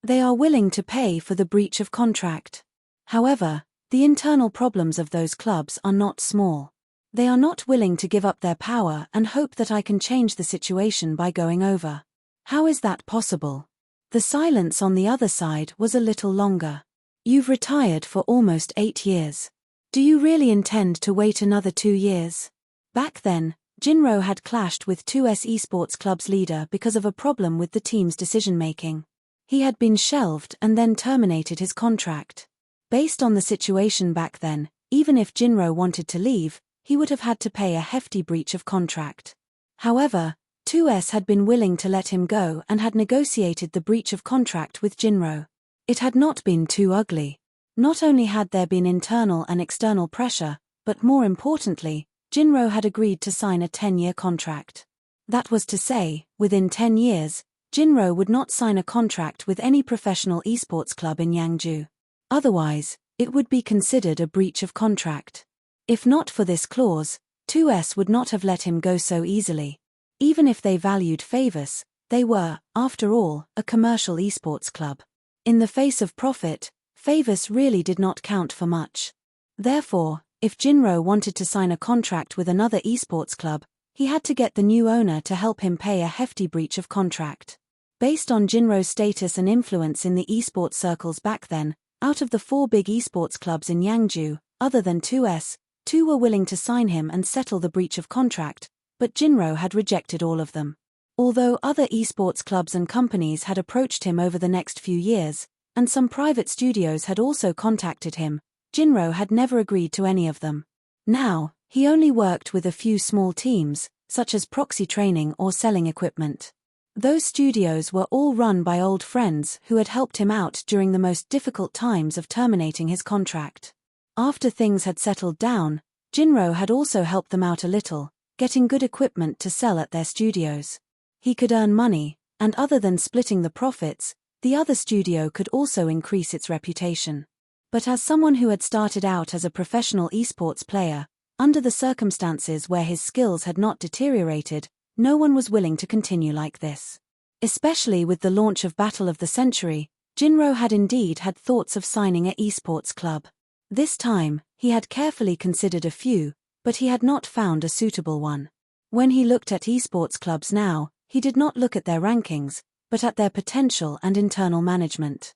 They are willing to pay for the breach of contract. However, the internal problems of those clubs are not small. They are not willing to give up their power and hope that I can change the situation by going over. How is that possible? The silence on the other side was a little longer. You've retired for almost 8 years. Do you really intend to wait another 2 years? Back then, Jinro had clashed with 2S Esports Club's leader because of a problem with the team's decision-making. He had been shelved and then terminated his contract. Based on the situation back then, even if Jinro wanted to leave, he would have had to pay a hefty breach of contract. However, 2S had been willing to let him go and had negotiated the breach of contract with Jinro. It had not been too ugly. Not only had there been internal and external pressure, but more importantly, Jinro had agreed to sign a 10-year contract. That was to say, within 10 years, Jinro would not sign a contract with any professional esports club in Yangju. Otherwise, it would be considered a breach of contract. If not for this clause, 2S would not have let him go so easily. Even if they valued Favus, they were, after all, a commercial esports club. In the face of profit, Favus really did not count for much. Therefore, if Jinro wanted to sign a contract with another esports club, he had to get the new owner to help him pay a hefty breach of contract. Based on Jinro's status and influence in the esports circles back then, out of the 4 big esports clubs in Yangju, other than 2S, 2 were willing to sign him and settle the breach of contract, but Jinro had rejected all of them. Although other esports clubs and companies had approached him over the next few years, and some private studios had also contacted him, Jinro had never agreed to any of them. Now, he only worked with a few small teams, such as proxy training or selling equipment. Those studios were all run by old friends who had helped him out during the most difficult times of terminating his contract. After things had settled down, Jinro had also helped them out a little, getting good equipment to sell at their studios. He could earn money, and other than splitting the profits, the other studio could also increase its reputation. But as someone who had started out as a professional esports player, under the circumstances where his skills had not deteriorated, no one was willing to continue like this. Especially with the launch of Battle of the Century, Jinro had indeed had thoughts of signing an esports club. This time, he had carefully considered a few, but he had not found a suitable one. When he looked at esports clubs now, he did not look at their rankings, but at their potential and internal management.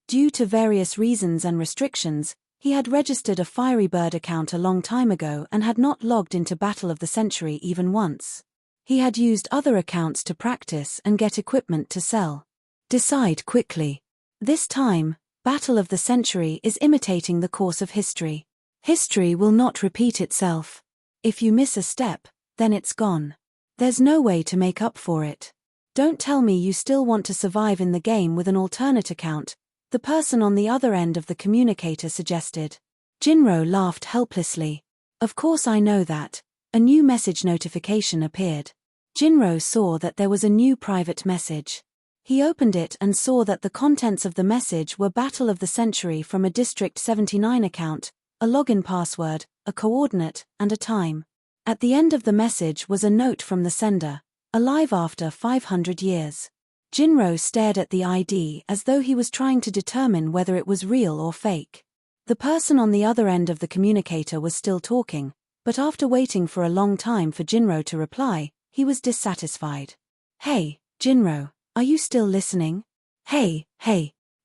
Due to various reasons and restrictions, he had registered a Fiery Bird account a long time ago and had not logged into Battle of the Century even once. He had used other accounts to practice and get equipment to sell. Decide quickly. This time, Battle of the Century is imitating the course of history. History will not repeat itself. If you miss a step, then it's gone. There's no way to make up for it. Don't tell me you still want to survive in the game with an alternate account, the person on the other end of the communicator suggested. Jinro laughed helplessly. Of course I know that. A new message notification appeared. Jinro saw that there was a new private message. He opened it and saw that the contents of the message were Battle of the Century from a District 79 account, a login password, a coordinate, and a time. At the end of the message was a note from the sender, alive after 500 years. Jinro stared at the ID as though he was trying to determine whether it was real or fake. The person on the other end of the communicator was still talking, but after waiting for a long time for Jinro to reply, he was dissatisfied. Hey, Jinro, are you still listening? Hey,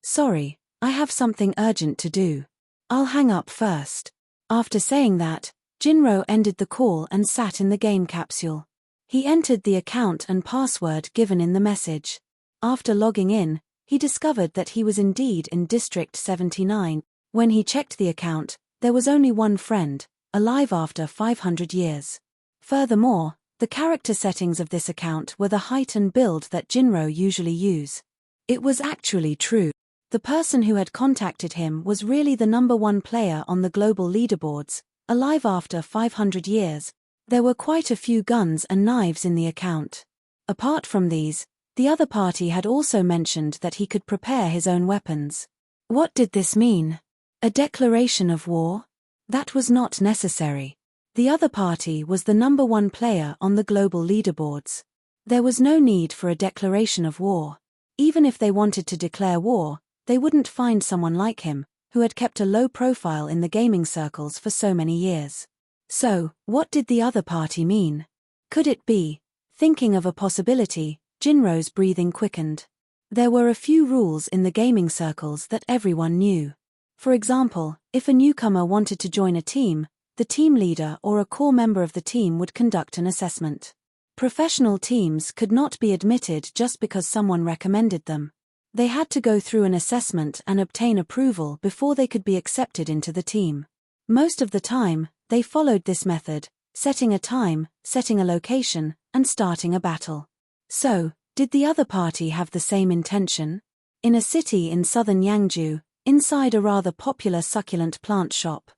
sorry, I have something urgent to do. I'll hang up first. After saying that, Jinro ended the call and sat in the game capsule. He entered the account and password given in the message. After logging in, he discovered that he was indeed in District 79. When he checked the account, there was only one friend, alive after 500 years. Furthermore, the character settings of this account were the height and build that Jinro usually use. It was actually true. The person who had contacted him was really the #1 player on the global leaderboards, alive after 500 years. There were quite a few guns and knives in the account. Apart from these, the other party had also mentioned that he could prepare his own weapons. What did this mean? A declaration of war? That was not necessary. The other party was the #1 player on the global leaderboards. There was no need for a declaration of war. Even if they wanted to declare war, they wouldn't find someone like him, who had kept a low profile in the gaming circles for so many years. So, what did the other party mean? Could it be? Thinking of a possibility, Jinro's breathing quickened. There were a few rules in the gaming circles that everyone knew. For example, if a newcomer wanted to join a team, the team leader or a core member of the team would conduct an assessment. Professional teams could not be admitted just because someone recommended them. They had to go through an assessment and obtain approval before they could be accepted into the team. Most of the time, they followed this method, setting a time, setting a location, and starting a battle. So, did the other party have the same intention? In a city in southern Yangju, inside a rather popular succulent plant shop,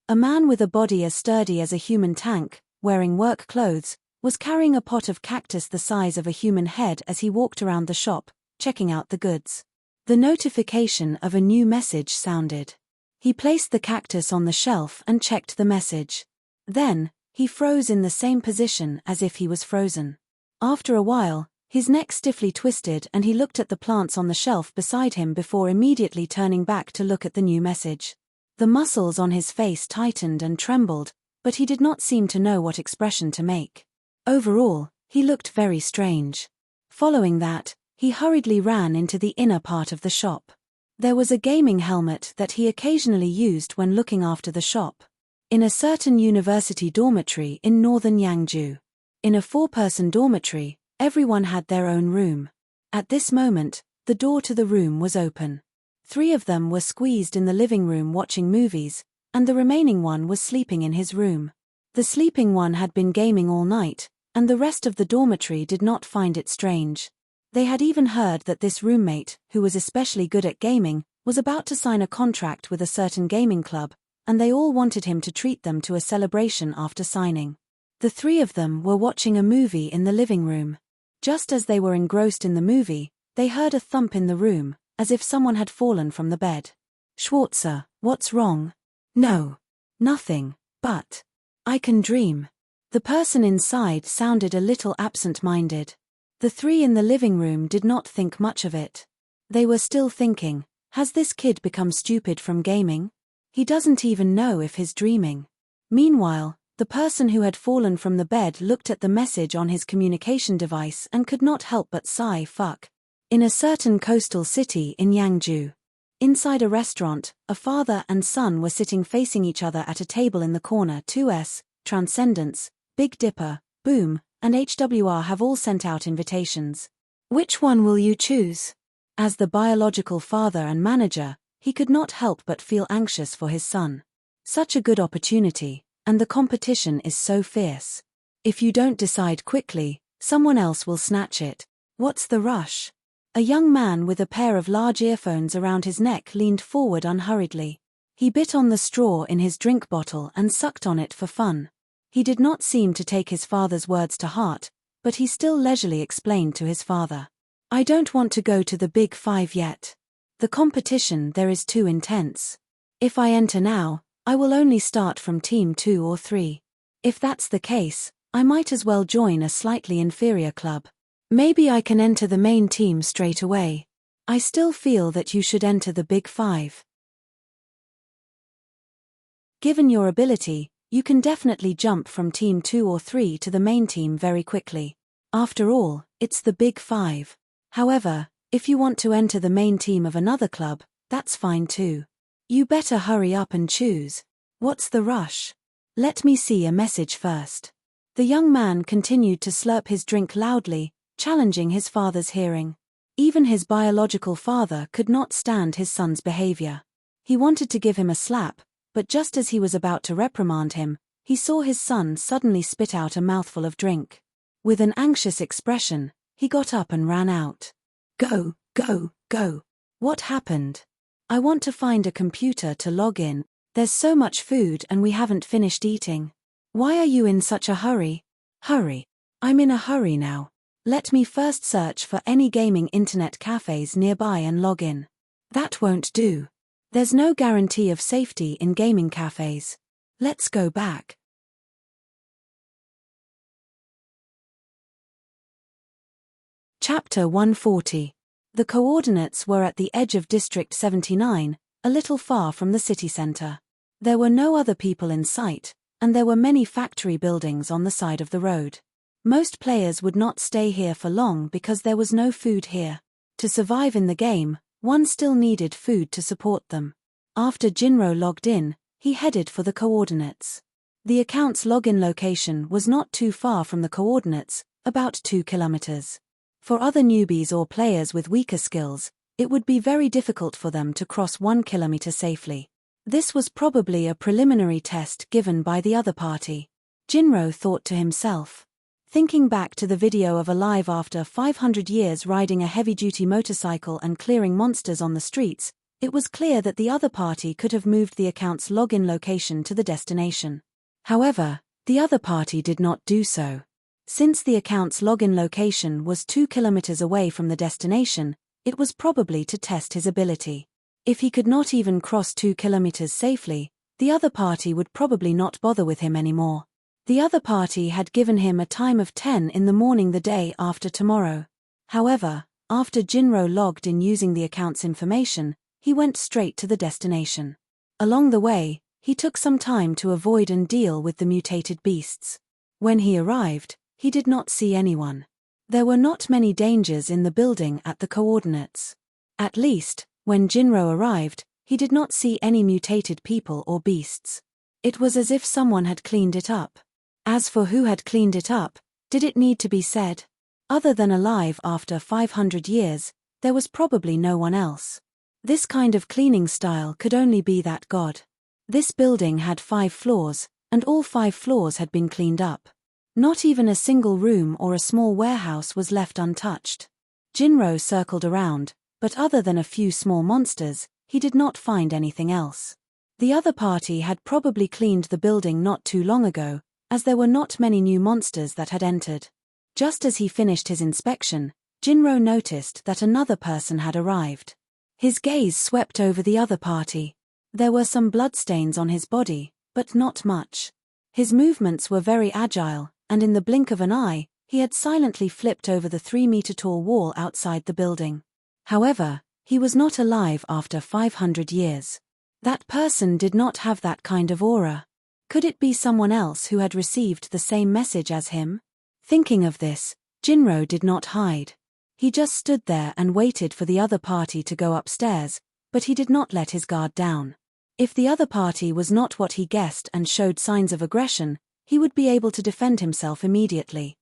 a man with a body as sturdy as a human tank, wearing work clothes, was carrying a pot of cactus the size of a human head as he walked around the shop, checking out the goods. The notification of a new message sounded. He placed the cactus on the shelf and checked the message. Then, he froze in the same position as if he was frozen. After a while, his neck stiffly twisted and he looked at the plants on the shelf beside him before immediately turning back to look at the new message. The muscles on his face tightened and trembled, but he did not seem to know what expression to make. Overall, he looked very strange. Following that, he hurriedly ran into the inner part of the shop. There was a gaming helmet that he occasionally used when looking after the shop. In a certain university dormitory in northern Yangju. In a 4-person dormitory, everyone had their own room. At this moment, the door to the room was open. 3 of them were squeezed in the living room watching movies, and the remaining one was sleeping in his room. The sleeping one had been gaming all night, and the rest of the dormitory did not find it strange. They had even heard that this roommate, who was especially good at gaming, was about to sign a contract with a certain gaming club, and they all wanted him to treat them to a celebration after signing. The 3 of them were watching a movie in the living room. Just as they were engrossed in the movie, they heard a thump in the room, as if someone had fallen from the bed. "Schwarzer, what's wrong?" "No. Nothing, but I can dream." The person inside sounded a little absent-minded. The 3 in the living room did not think much of it. They were still thinking, has this kid become stupid from gaming? He doesn't even know if he's dreaming. Meanwhile, the person who had fallen from the bed looked at the message on his communication device and could not help but sigh, fuck. In a certain coastal city in Yangju. Inside a restaurant, a father and son were sitting facing each other at a table in the corner. 2S, Transcendence, Big Dipper, Boom, and HWR have all sent out invitations. Which one will you choose? As the biological father and manager, he could not help but feel anxious for his son. Such a good opportunity, and the competition is so fierce. If you don't decide quickly, someone else will snatch it. What's the rush? A young man with a pair of large earphones around his neck leaned forward unhurriedly. He bit on the straw in his drink bottle and sucked on it for fun. He did not seem to take his father's words to heart, but he still leisurely explained to his father. "I don't want to go to the Big 5 yet. The competition there is too intense. If I enter now, I will only start from Team 2 or 3. If that's the case, I might as well join a slightly inferior club. Maybe I can enter the main team straight away. I still feel that you should enter the Big 5. Given your ability, you can definitely jump from Team 2 or 3 to the main team very quickly. After all, it's the Big 5. However, if you want to enter the main team of another club, that's fine too. You better hurry up and choose. What's the rush? Let me see a message first." The young man continued to slurp his drink loudly, challenging his father's hearing. Even his biological father could not stand his son's behavior. He wanted to give him a slap, but just as he was about to reprimand him, he saw his son suddenly spit out a mouthful of drink. With an anxious expression, he got up and ran out. "Go, go, go. What happened? I want to find a computer to log in. There's so much food and we haven't finished eating. Why are you in such a hurry?" "Hurry. I'm in a hurry now. Let me first search for any gaming internet cafes nearby and log in." "That won't do. There's no guarantee of safety in gaming cafes. Let's go back." Chapter 140. The coordinates were at the edge of District 79, a little far from the city center. There were no other people in sight, and there were many factory buildings on the side of the road. Most players would not stay here for long because there was no food here. To survive in the game, one still needed food to support them. After Jinro logged in, he headed for the coordinates. The account's login location was not too far from the coordinates, about 2 kilometers. For other newbies or players with weaker skills, it would be very difficult for them to cross 1 kilometer safely. This was probably a preliminary test given by the other party. Jinro thought to himself. Thinking back to the video of Alive after 500 years riding a heavy-duty motorcycle and clearing monsters on the streets, it was clear that the other party could have moved the account's login location to the destination. However, the other party did not do so. Since the account's login location was 2 kilometers away from the destination, it was probably to test his ability. If he could not even cross 2 kilometers safely, the other party would probably not bother with him anymore. The other party had given him a time of 10 in the morning the day after tomorrow. However, after Jinro logged in using the account's information, he went straight to the destination. Along the way, he took some time to avoid and deal with the mutated beasts. When he arrived, he did not see anyone. There were not many dangers in the building at the coordinates. At least, when Jinro arrived, he did not see any mutated people or beasts. It was as if someone had cleaned it up. As for who had cleaned it up, did it need to be said? Other than Alive after 500 years, there was probably no one else. This kind of cleaning style could only be that god. This building had 5 floors, and all 5 floors had been cleaned up. Not even a single room or a small warehouse was left untouched. Jinro circled around, but other than a few small monsters, he did not find anything else. The other party had probably cleaned the building not too long ago, as there were not many new monsters that had entered. Just as he finished his inspection, Jinro noticed that another person had arrived. His gaze swept over the other party. There were some bloodstains on his body, but not much. His movements were very agile, and in the blink of an eye, he had silently flipped over the 3-meter-tall wall outside the building. However, he was not alive after 500 years. That person did not have that kind of aura. Could it be someone else who had received the same message as him? Thinking of this, Jinro did not hide. He just stood there and waited for the other party to go upstairs, but he did not let his guard down. If the other party was not what he guessed and showed signs of aggression, he would be able to defend himself immediately.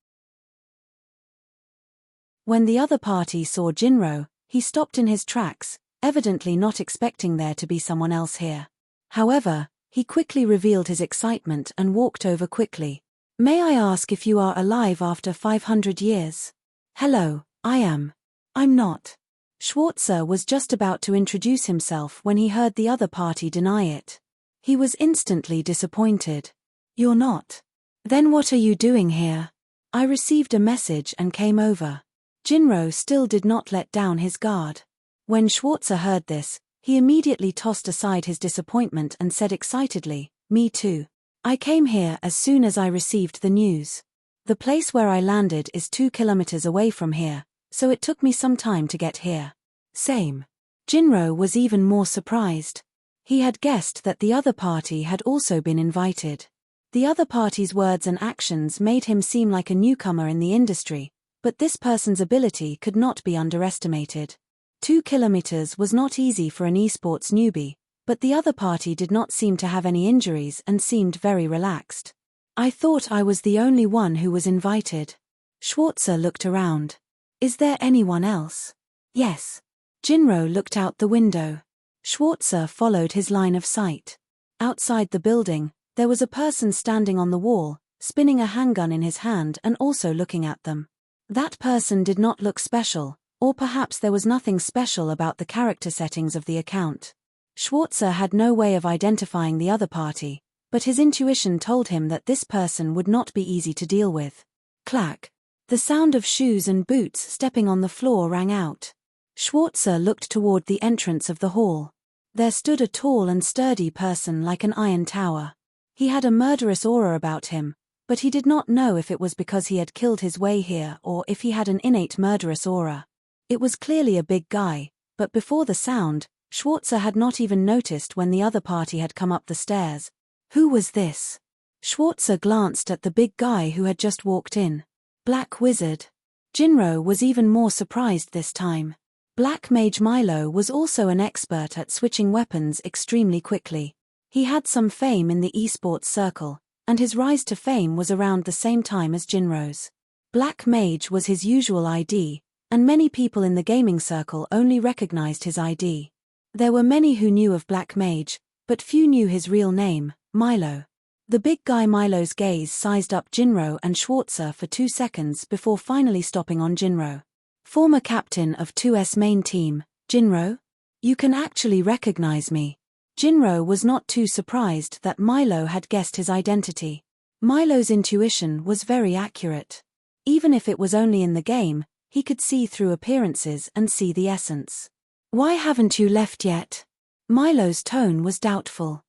When the other party saw Jinro, he stopped in his tracks, evidently not expecting there to be someone else here. However, he quickly revealed his excitement and walked over quickly. "May I ask if you are alive after 500 years? Hello, I am. I'm not." Schwarzer was just about to introduce himself when he heard the other party deny it. He was instantly disappointed. "You're not? Then what are you doing here? I received a message and came over." Jinro still did not let down his guard. When Schwarzer heard this, he immediately tossed aside his disappointment and said excitedly, "Me too. I came here as soon as I received the news. The place where I landed is 2 kilometers away from here, so it took me some time to get here." Same. Jinro was even more surprised. He had guessed that the other party had also been invited. The other party's words and actions made him seem like a newcomer in the industry, but this person's ability could not be underestimated. 2 kilometers was not easy for an esports newbie, but the other party did not seem to have any injuries and seemed very relaxed. "I thought I was the only one who was invited." Schwarzer looked around. "Is there anyone else?" "Yes." Jinro looked out the window. Schwarzer followed his line of sight. Outside the building, there was a person standing on the wall, spinning a handgun in his hand and also looking at them. That person did not look special, or perhaps there was nothing special about the character settings of the account. Schwarzer had no way of identifying the other party, but his intuition told him that this person would not be easy to deal with. Clack. The sound of shoes and boots stepping on the floor rang out. Schwarzer looked toward the entrance of the hall. There stood a tall and sturdy person like an iron tower. He had a murderous aura about him, but he did not know if it was because he had killed his way here or if he had an innate murderous aura. It was clearly a big guy, but before the sound, Schwarzer had not even noticed when the other party had come up the stairs. Who was this? Schwarzer glanced at the big guy who had just walked in. Black Wizard. Jinro was even more surprised this time. Black Mage Milo was also an expert at switching weapons extremely quickly. He had some fame in the esports circle, and his rise to fame was around the same time as Jinro's. Black Mage was his usual ID, and many people in the gaming circle only recognized his ID. There were many who knew of Black Mage, but few knew his real name, Milo. The big guy Milo's gaze sized up Jinro and Schwarzer for 2 seconds before finally stopping on Jinro. Former captain of 2's main team, Jinro? You can actually recognize me. Jinro was not too surprised that Milo had guessed his identity. Milo's intuition was very accurate. Even if it was only in the game, he could see through appearances and see the essence. Why haven't you left yet? Milo's tone was doubtful.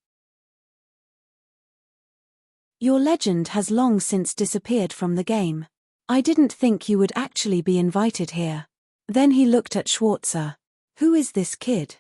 Your legend has long since disappeared from the game. I didn't think you would actually be invited here. Then he looked at Schwarzer. Who is this kid?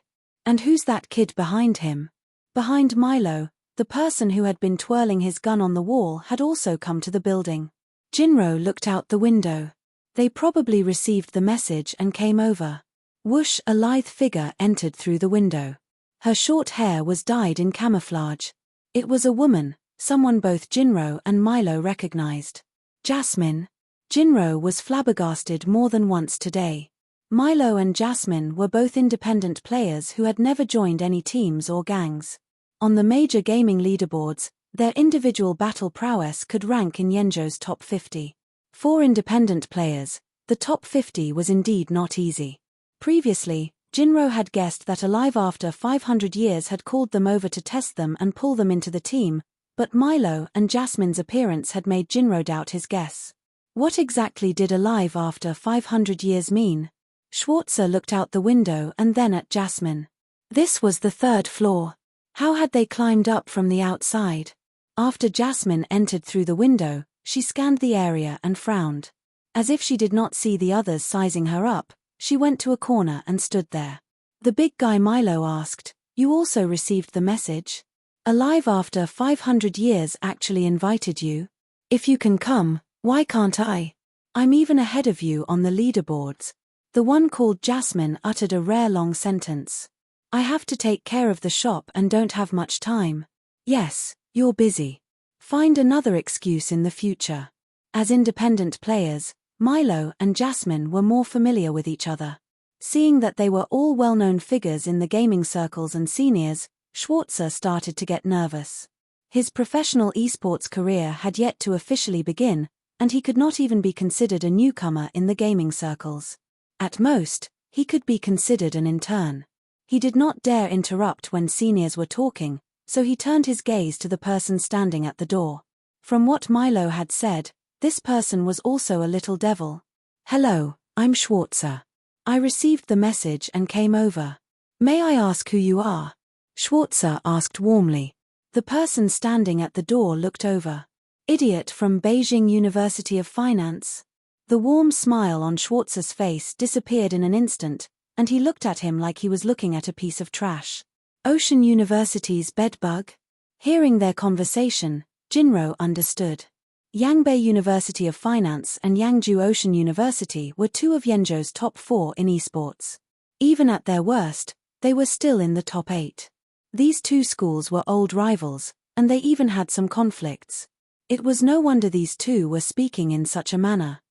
And who's that kid behind him? Behind Milo, the person who had been twirling his gun on the wall had also come to the building. Jinro looked out the window. They probably received the message and came over. Whoosh, a lithe figure entered through the window. Her short hair was dyed in camouflage. It was a woman, someone both Jinro and Milo recognized. Jasmine. Jinro was flabbergasted more than once today. Milo and Jasmine were both independent players who had never joined any teams or gangs. On the major gaming leaderboards, their individual battle prowess could rank in Yenjo's top 50. For independent players, the top 50 was indeed not easy. Previously, Jinro had guessed that Alive After 500 Years had called them over to test them and pull them into the team, but Milo and Jasmine's appearance had made Jinro doubt his guess. What exactly did Alive After 500 Years mean? Schwarzer looked out the window and then at Jasmine. This was the 3rd floor. How had they climbed up from the outside? After Jasmine entered through the window, she scanned the area and frowned. As if she did not see the others sizing her up, she went to a corner and stood there. The big guy Milo asked, "You also received the message? Alive After 500 Years actually invited you? If you can come, why can't I? I'm even ahead of you on the leaderboards." The one called Jasmine uttered a rare long sentence. "I have to take care of the shop and don't have much time." Yes, you're busy. Find another excuse in the future. As independent players, Milo and Jasmine were more familiar with each other. Seeing that they were all well-known figures in the gaming circles and seniors, Schwarzer started to get nervous. His professional esports career had yet to officially begin, and he could not even be considered a newcomer in the gaming circles. At most, he could be considered an intern. He did not dare interrupt when seniors were talking, so he turned his gaze to the person standing at the door. From what Milo had said, this person was also a little devil. "Hello, I'm Schwarzer. I received the message and came over. May I ask who you are?" Schwarzer asked warmly. The person standing at the door looked over. "Idiot from Beijing University of Finance." The warm smile on Schwarzer's face disappeared in an instant, and he looked at him like he was looking at a piece of trash. "Ocean University's bedbug?" Hearing their conversation, Jinro understood. Yangbei University of Finance and Yangju Ocean University were 2 of Yenjo's top 4 in esports. Even at their worst, they were still in the top 8. These 2 schools were old rivals, and they even had some conflicts. It was no wonder these 2 were speaking in such a manner.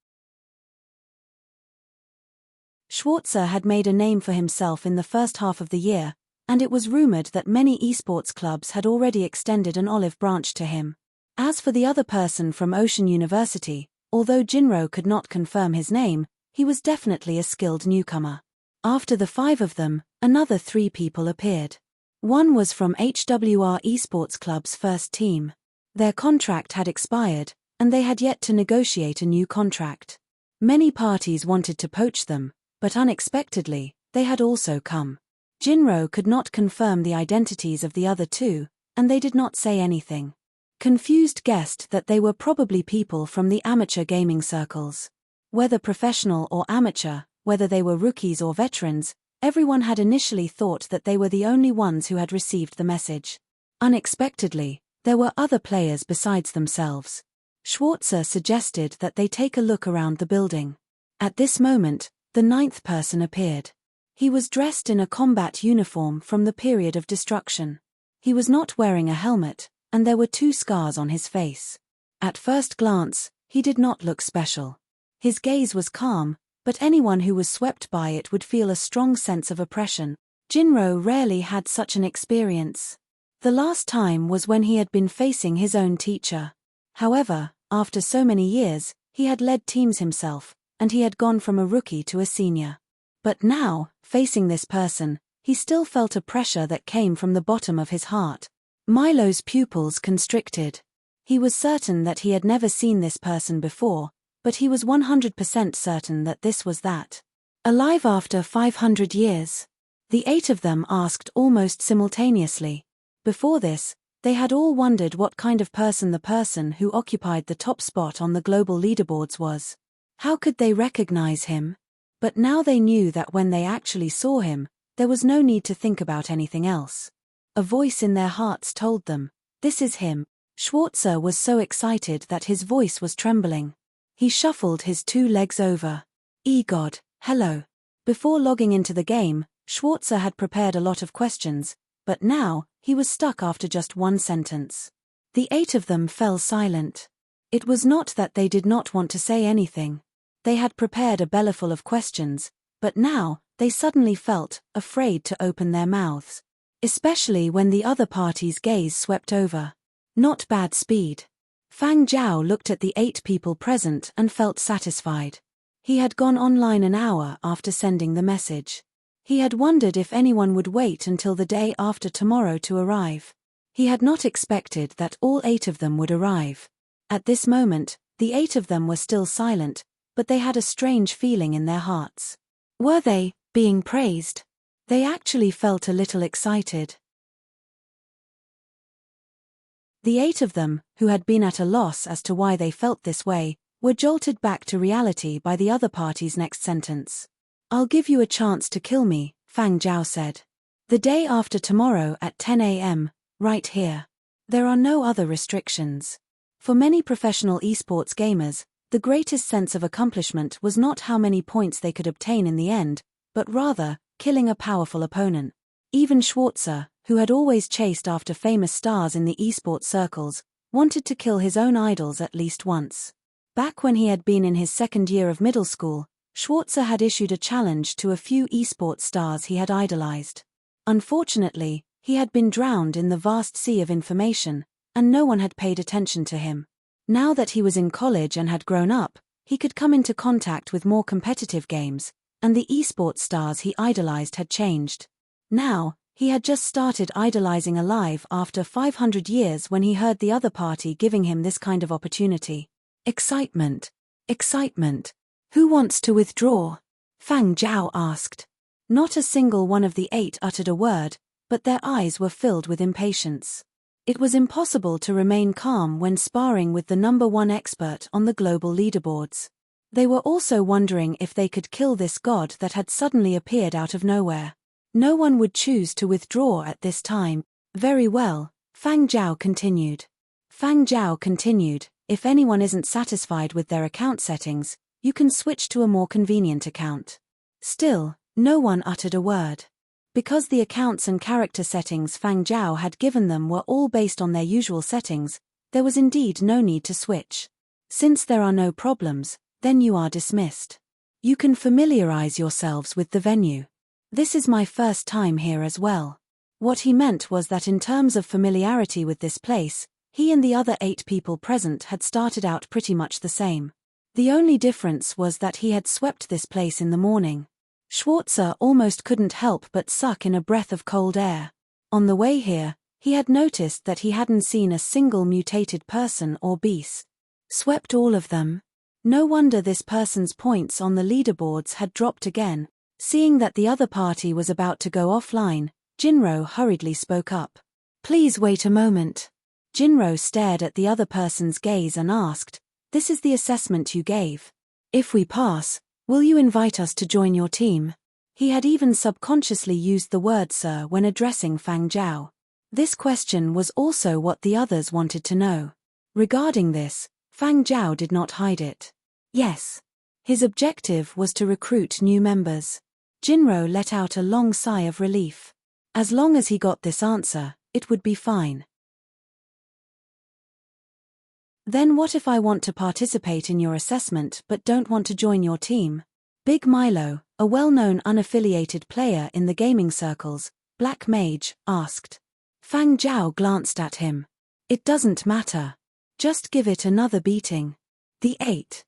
Schwarzer had made a name for himself in the first half of the year, and it was rumored that many esports clubs had already extended an olive branch to him. As for the other person from Ocean University, although Jinro could not confirm his name, he was definitely a skilled newcomer. After the 5 of them, another 3 people appeared. One was from HWR Esports Club's first team. Their contract had expired, and they had yet to negotiate a new contract. Many parties wanted to poach them, but unexpectedly, they had also come. Jinro could not confirm the identities of the other 2, and they did not say anything. Confused guessed that they were probably people from the amateur gaming circles. Whether professional or amateur, whether they were rookies or veterans, everyone had initially thought that they were the only ones who had received the message. Unexpectedly, there were other players besides themselves. Schwarzer suggested that they take a look around the building. At this moment, the 9th person appeared. He was dressed in a combat uniform from the period of destruction. He was not wearing a helmet, and there were 2 scars on his face. At first glance, he did not look special. His gaze was calm, but anyone who was swept by it would feel a strong sense of oppression. Jinro rarely had such an experience. The last time was when he had been facing his own teacher. However, after so many years, he had led teams himself, and he had gone from a rookie to a senior. But now, facing this person, he still felt a pressure that came from the bottom of his heart. Milo's pupils constricted. He was certain that he had never seen this person before, but he was 100% certain that this was that. Alive after 500 years? The 8 of them asked almost simultaneously. Before this, they had all wondered what kind of person the person who occupied the top spot on the global leaderboards was. How could they recognize him? But now they knew that when they actually saw him, there was no need to think about anything else. A voice in their hearts told them, "This is him." Schwarzer was so excited that his voice was trembling. He shuffled his 2 legs over. "God, hello." Before logging into the game, Schwarzer had prepared a lot of questions, but now, he was stuck after just one sentence. The 8 of them fell silent. It was not that they did not want to say anything. They had prepared a bellyful of questions, but now, they suddenly felt afraid to open their mouths. Especially when the other party's gaze swept over. Not bad speed. Fang Zhao looked at the 8 people present and felt satisfied. He had gone online an hour after sending the message. He had wondered if anyone would wait until the day after tomorrow to arrive. He had not expected that all 8 of them would arrive. At this moment, the 8 of them were still silent, but they had a strange feeling in their hearts. Were they being praised? They actually felt a little excited. The 8 of them, who had been at a loss as to why they felt this way, were jolted back to reality by the other party's next sentence. "I'll give you a chance to kill me," Fang Zhao said. "The day after tomorrow at 10 a.m., right here. There are no other restrictions." For many professional esports gamers, the greatest sense of accomplishment was not how many points they could obtain in the end, but rather, killing a powerful opponent. Even Schwarzer, who had always chased after famous stars in the esports circles, wanted to kill his own idols at least once. Back when he had been in his 2nd year of middle school, Schwarzer had issued a challenge to a few esports stars he had idolized. Unfortunately, he had been drowned in the vast sea of information, and no one had paid attention to him. Now that he was in college and had grown up, he could come into contact with more competitive games, and the esports stars he idolized had changed. Now, he had just started idolizing alive after 500 years when he heard the other party giving him this kind of opportunity. Excitement. Excitement. "Who wants to withdraw?" Fang Zhao asked. Not a single one of the 8 uttered a word, but their eyes were filled with impatience. It was impossible to remain calm when sparring with the #1 expert on the global leaderboards. They were also wondering if they could kill this god that had suddenly appeared out of nowhere. No one would choose to withdraw at this time. "Very well," Fang Zhao continued. "If anyone isn't satisfied with their account settings, you can switch to a more convenient account." Still, no one uttered a word. Because the accounts and character settings Fang Zhao had given them were all based on their usual settings, there was indeed no need to switch. Since there are no problems, then you are dismissed. You can familiarize yourselves with the venue. This is my first time here as well. What he meant was that in terms of familiarity with this place, he and the other 8 people present had started out pretty much the same. The only difference was that he had swept this place in the morning. Schwarzer almost couldn't help but suck in a breath of cold air. On the way here, he had noticed that he hadn't seen a single mutated person or beast. Swept all of them? No wonder this person's points on the leaderboards had dropped again. Seeing that the other party was about to go offline, Jinro hurriedly spoke up. "Please wait a moment." Jinro stared at the other person's gaze and asked, "This is the assessment you gave. If we pass, will you invite us to join your team?" He had even subconsciously used the word "sir" when addressing Fang Zhao. This question was also what the others wanted to know. Regarding this, Fang Zhao did not hide it. Yes. His objective was to recruit new members. Jinro let out a long sigh of relief. As long as he got this answer, it would be fine. "Then what if I want to participate in your assessment but don't want to join your team?" Big Milo, a well-known unaffiliated player in the gaming circles, Black Mage, asked. Fang Zhao glanced at him. It doesn't matter. Just give it another beating. The 8.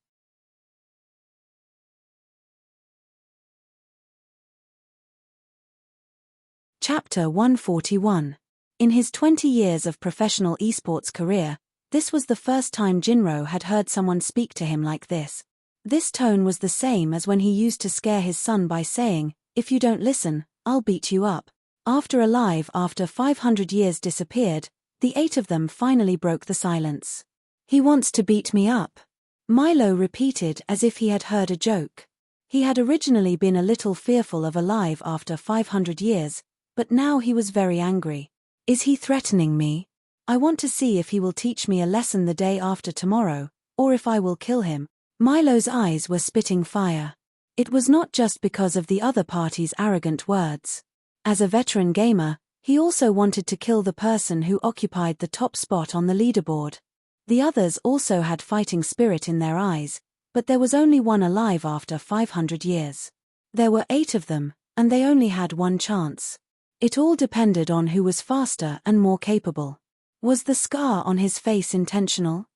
Chapter 141. In his 20 years of professional esports career, this was the first time Jinro had heard someone speak to him like this. This tone was the same as when he used to scare his son by saying, "If you don't listen, I'll beat you up." After 500 years disappeared, the 8 of them finally broke the silence. "He wants to beat me up," Milo repeated as if he had heard a joke. He had originally been a little fearful of alive after 500 years, but now he was very angry. "Is he threatening me? I want to see if he will teach me a lesson the day after tomorrow, or if I will kill him." Milo's eyes were spitting fire. It was not just because of the other party's arrogant words. As a veteran gamer, he also wanted to kill the person who occupied the top spot on the leaderboard. The others also had fighting spirit in their eyes, but there was only one alive after 500 years. There were 8 of them, and they only had one chance. It all depended on who was faster and more capable. Was the scar on his face intentional?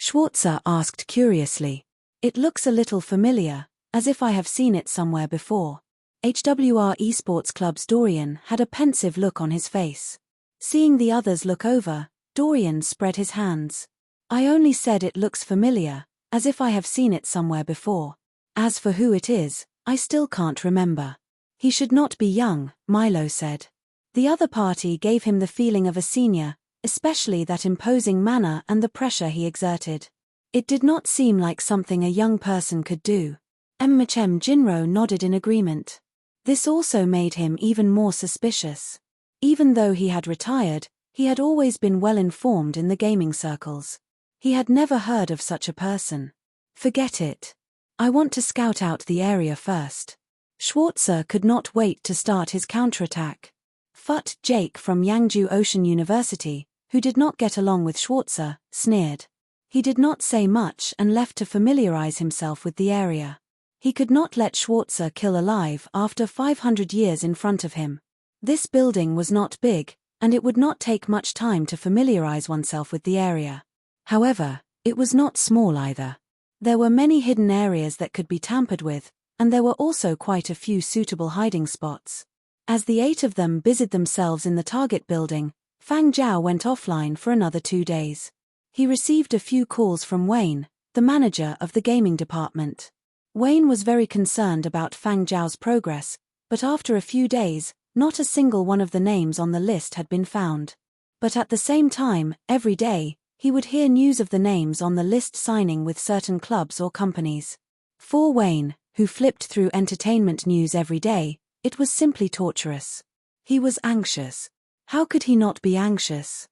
Schwarzer asked curiously. "It looks a little familiar, as if I have seen it somewhere before." HWR Esports Club's Dorian had a pensive look on his face. Seeing the others look over, Dorian spread his hands. "I only said it looks familiar, as if I have seen it somewhere before. As for who it is, I still can't remember." "He should not be young," Milo said. The other party gave him the feeling of a senior, especially that imposing manner and the pressure he exerted. It did not seem like something a young person could do. Jinro nodded in agreement. This also made him even more suspicious. Even though he had retired, he had always been well informed in the gaming circles. He had never heard of such a person. "Forget it. I want to scout out the area first." Schwarzer could not wait to start his counterattack. Fut Jake from Yangju Ocean University, who did not get along with Schwarzer, sneered. He did not say much and left to familiarize himself with the area. He could not let Schwarzer kill alive after 500 years in front of him. This building was not big, and it would not take much time to familiarize oneself with the area. However, it was not small either. There were many hidden areas that could be tampered with, and there were also quite a few suitable hiding spots. As the 8 of them busied themselves in the target building, Fang Zhao went offline for another 2 days. He received a few calls from Wayne, the manager of the gaming department. Wayne was very concerned about Fang Zhao's progress, but after a few days, not a single one of the names on the list had been found. But at the same time, every day, he would hear news of the names on the list signing with certain clubs or companies. For Wayne, who flipped through entertainment news every day, it was simply torturous. He was anxious. How could he not be anxious?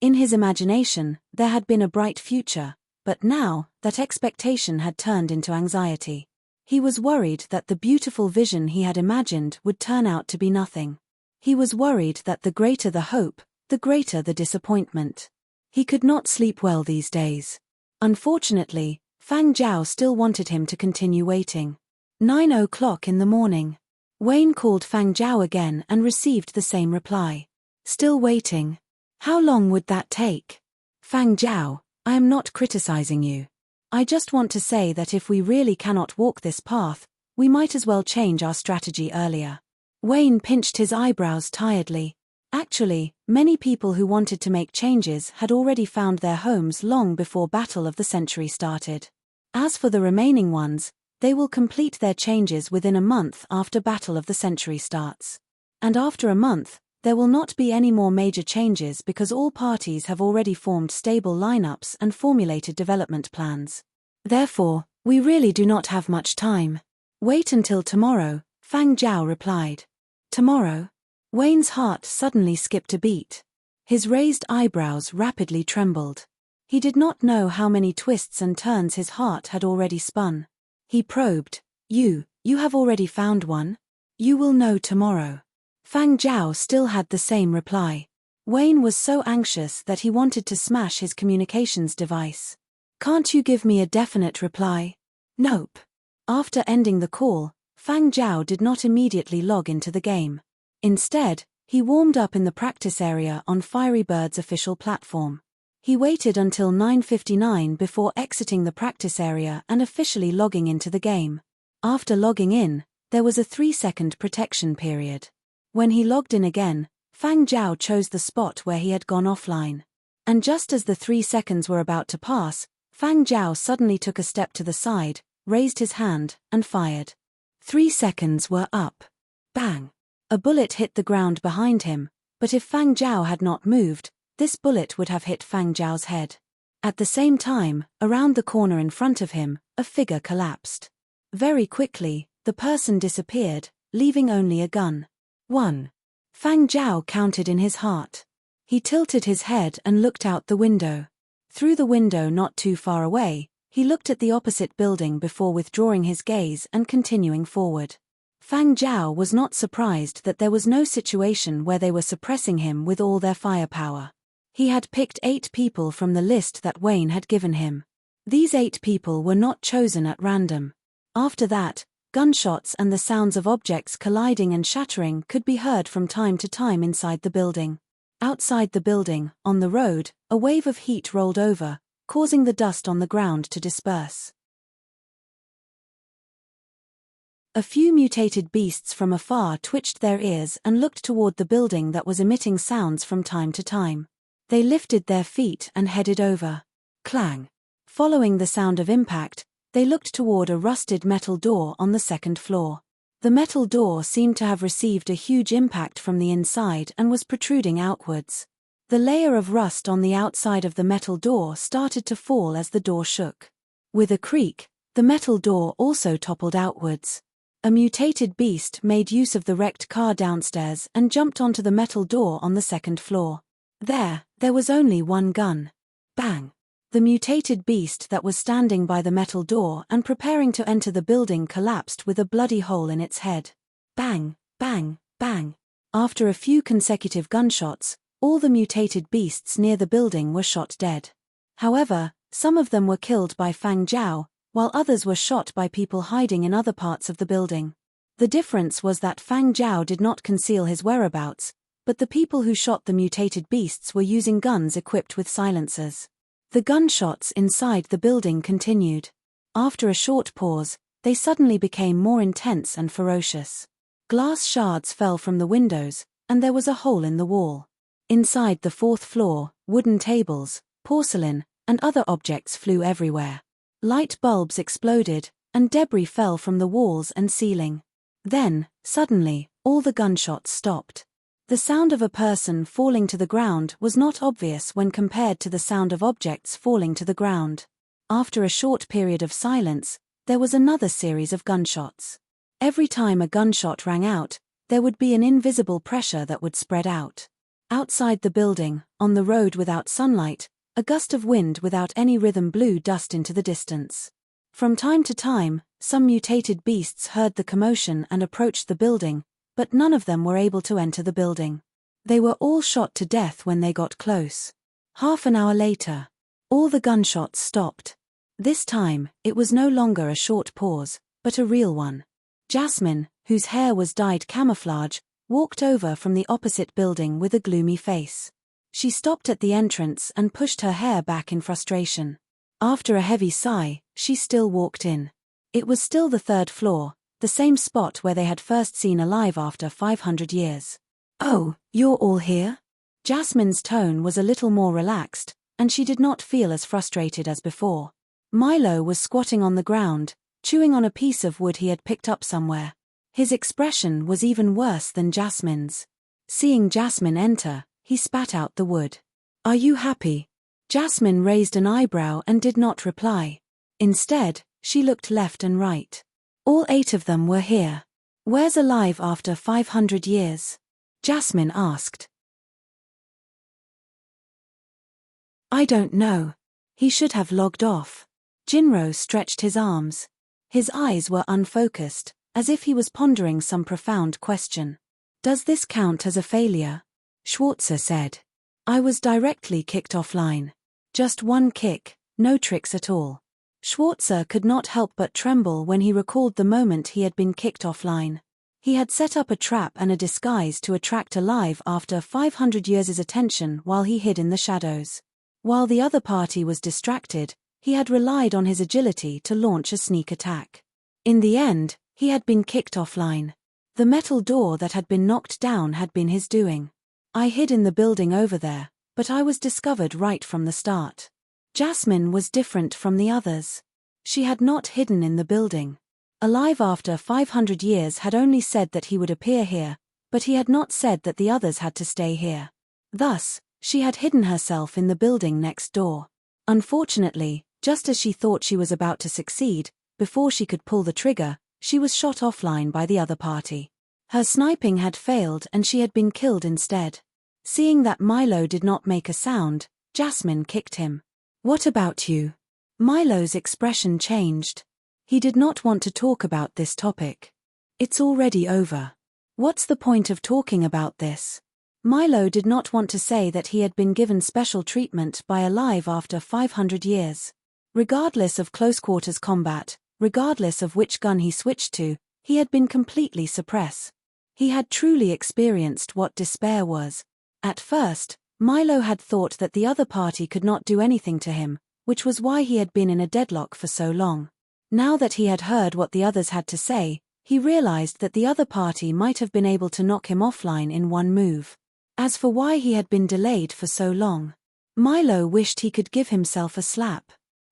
In his imagination, there had been a bright future, but now, that expectation had turned into anxiety. He was worried that the beautiful vision he had imagined would turn out to be nothing. He was worried that the greater the hope, the greater the disappointment. He could not sleep well these days. Unfortunately, Fang Zhao still wanted him to continue waiting. 9 o'clock in the morning. Wayne called Fang Zhao again and received the same reply. "Still waiting. How long would that take?" "Fang Zhao, I am not criticizing you. I just want to say that if we really cannot walk this path, we might as well change our strategy earlier." Wayne pinched his eyebrows tiredly. Actually, many people who wanted to make changes had already found their homes long before Battle of the Century started. As for the remaining ones, they will complete their changes within a month after Battle of the Century starts. And after a month, there will not be any more major changes because all parties have already formed stable lineups and formulated development plans. Therefore, we really do not have much time. "Wait until tomorrow," Fang Zhao replied. "Tomorrow?" Wayne's heart suddenly skipped a beat. His raised eyebrows rapidly trembled. He did not know how many twists and turns his heart had already spun. He probed, You have already found one? You will know tomorrow." Fang Zhao still had the same reply. Wayne was so anxious that he wanted to smash his communications device. "Can't you give me a definite reply?" "Nope." After ending the call, Fang Zhao did not immediately log into the game. Instead, he warmed up in the practice area on Fiery Bird's official platform. He waited until 9:59 before exiting the practice area and officially logging into the game. After logging in, there was a 3-second protection period. When he logged in again, Fang Zhao chose the spot where he had gone offline. And just as the 3 seconds were about to pass, Fang Zhao suddenly took a step to the side, raised his hand, and fired. 3 seconds were up. Bang! A bullet hit the ground behind him, but if Fang Zhao had not moved, this bullet would have hit Fang Zhao's head. At the same time, around the corner in front of him, a figure collapsed. Very quickly, the person disappeared, leaving only a gun. 1. Fang Zhao counted in his heart. He tilted his head and looked out the window. Through the window not too far away, he looked at the opposite building before withdrawing his gaze and continuing forward. Fang Zhao was not surprised that there was no situation where they were suppressing him with all their firepower. He had picked 8 people from the list that Wayne had given him. These 8 people were not chosen at random. After that, gunshots and the sounds of objects colliding and shattering could be heard from time to time inside the building. Outside the building, on the road, a wave of heat rolled over, causing the dust on the ground to disperse. A few mutated beasts from afar twitched their ears and looked toward the building that was emitting sounds from time to time. They lifted their feet and headed over. Clang! Following the sound of impact, they looked toward a rusted metal door on the 2nd floor. The metal door seemed to have received a huge impact from the inside and was protruding outwards. The layer of rust on the outside of the metal door started to fall as the door shook. With a creak, the metal door also toppled outwards. A mutated beast made use of the wrecked car downstairs and jumped onto the metal door on the 2nd floor. There was only one gun. Bang! The mutated beast that was standing by the metal door and preparing to enter the building collapsed with a bloody hole in its head. Bang, bang, bang. After a few consecutive gunshots, all the mutated beasts near the building were shot dead. However, some of them were killed by Fang Zhao, while others were shot by people hiding in other parts of the building. The difference was that Fang Zhao did not conceal his whereabouts, but the people who shot the mutated beasts were using guns equipped with silencers. The gunshots inside the building continued. After a short pause, they suddenly became more intense and ferocious. Glass shards fell from the windows, and there was a hole in the wall. Inside the 4th floor, wooden tables, porcelain, and other objects flew everywhere. Light bulbs exploded, and debris fell from the walls and ceiling. Then, suddenly, all the gunshots stopped. The sound of a person falling to the ground was not obvious when compared to the sound of objects falling to the ground. After a short period of silence, there was another series of gunshots. Every time a gunshot rang out, there would be an invisible pressure that would spread out. Outside the building, on the road without sunlight, a gust of wind without any rhythm blew dust into the distance. From time to time, some mutated beasts heard the commotion and approached the building, but none of them were able to enter the building. They were all shot to death when they got close. Half an hour later, all the gunshots stopped. This time, it was no longer a short pause, but a real one. Jasmine, whose hair was dyed camouflage, walked over from the opposite building with a gloomy face. She stopped at the entrance and pushed her hair back in frustration. After a heavy sigh, she still walked in. It was still the 3rd floor, the same spot where they had first seen alive after 500 years. "Oh, you're all here?" Jasmine's tone was a little more relaxed, and she did not feel as frustrated as before. Milo was squatting on the ground, chewing on a piece of wood he had picked up somewhere. His expression was even worse than Jasmine's. Seeing Jasmine enter, he spat out the wood. "Are you happy?" Jasmine raised an eyebrow and did not reply. Instead, she looked left and right. All 8 of them were here. "Where's alive after 500 years?" Jasmine asked. "I don't know. He should have logged off." Jinro stretched his arms. His eyes were unfocused, as if he was pondering some profound question. "Does this count as a failure?" Schwarzer said. "I was directly kicked offline. Just one kick, no tricks at all." Schwarzer could not help but tremble when he recalled the moment he had been kicked offline. He had set up a trap and a disguise to attract alive after 500 years' attention while he hid in the shadows. While the other party was distracted, he had relied on his agility to launch a sneak attack. In the end, he had been kicked offline. The metal door that had been knocked down had been his doing. I hid in the building over there, but I was discovered right from the start. Jasmine was different from the others. She had not hidden in the building. Alive after 500 years had only said that he would appear here, but he had not said that the others had to stay here. Thus, she had hidden herself in the building next door. Unfortunately, just as she thought she was about to succeed, before she could pull the trigger, she was shot offline by the other party. Her sniping had failed and she had been killed instead. Seeing that Milo did not make a sound, Jasmine kicked him. "What about you?" Milo's expression changed. He did not want to talk about this topic. "It's already over. What's the point of talking about this?" Milo did not want to say that he had been given special treatment by Alive after 500 years. Regardless of close-quarters combat, regardless of which gun he switched to, he had been completely suppressed. He had truly experienced what despair was. At first, Milo had thought that the other party could not do anything to him, which was why he had been in a deadlock for so long. Now that he had heard what the others had to say, he realized that the other party might have been able to knock him offline in one move. As for why he had been delayed for so long, Milo wished he could give himself a slap.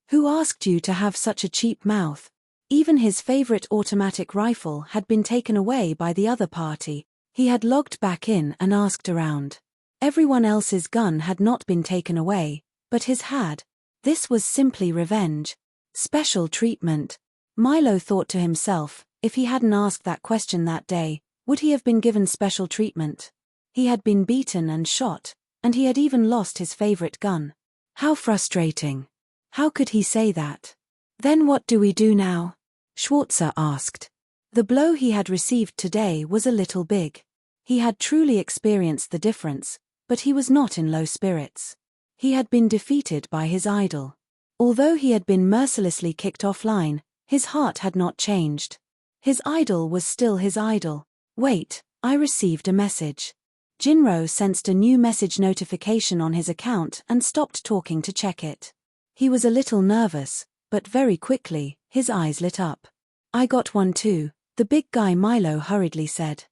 Who asked you to have such a cheap mouth? Even his favorite automatic rifle had been taken away by the other party. He had logged back in and asked around. Everyone else's gun had not been taken away, but his had. This was simply revenge. Special treatment. Milo thought to himself, if he hadn't asked that question that day, would he have been given special treatment? He had been beaten and shot, and he had even lost his favorite gun. How frustrating. How could he say that? "Then what do we do now?" Schwarzer asked. The blow he had received today was a little big. He had truly experienced the difference, but he was not in low spirits. He had been defeated by his idol. Although he had been mercilessly kicked offline, his heart had not changed. His idol was still his idol. Wait, I received a message. Jinro sensed a new message notification on his account and stopped talking to check it. He was a little nervous, but very quickly, his eyes lit up. "I got one too," the big guy Milo hurriedly said.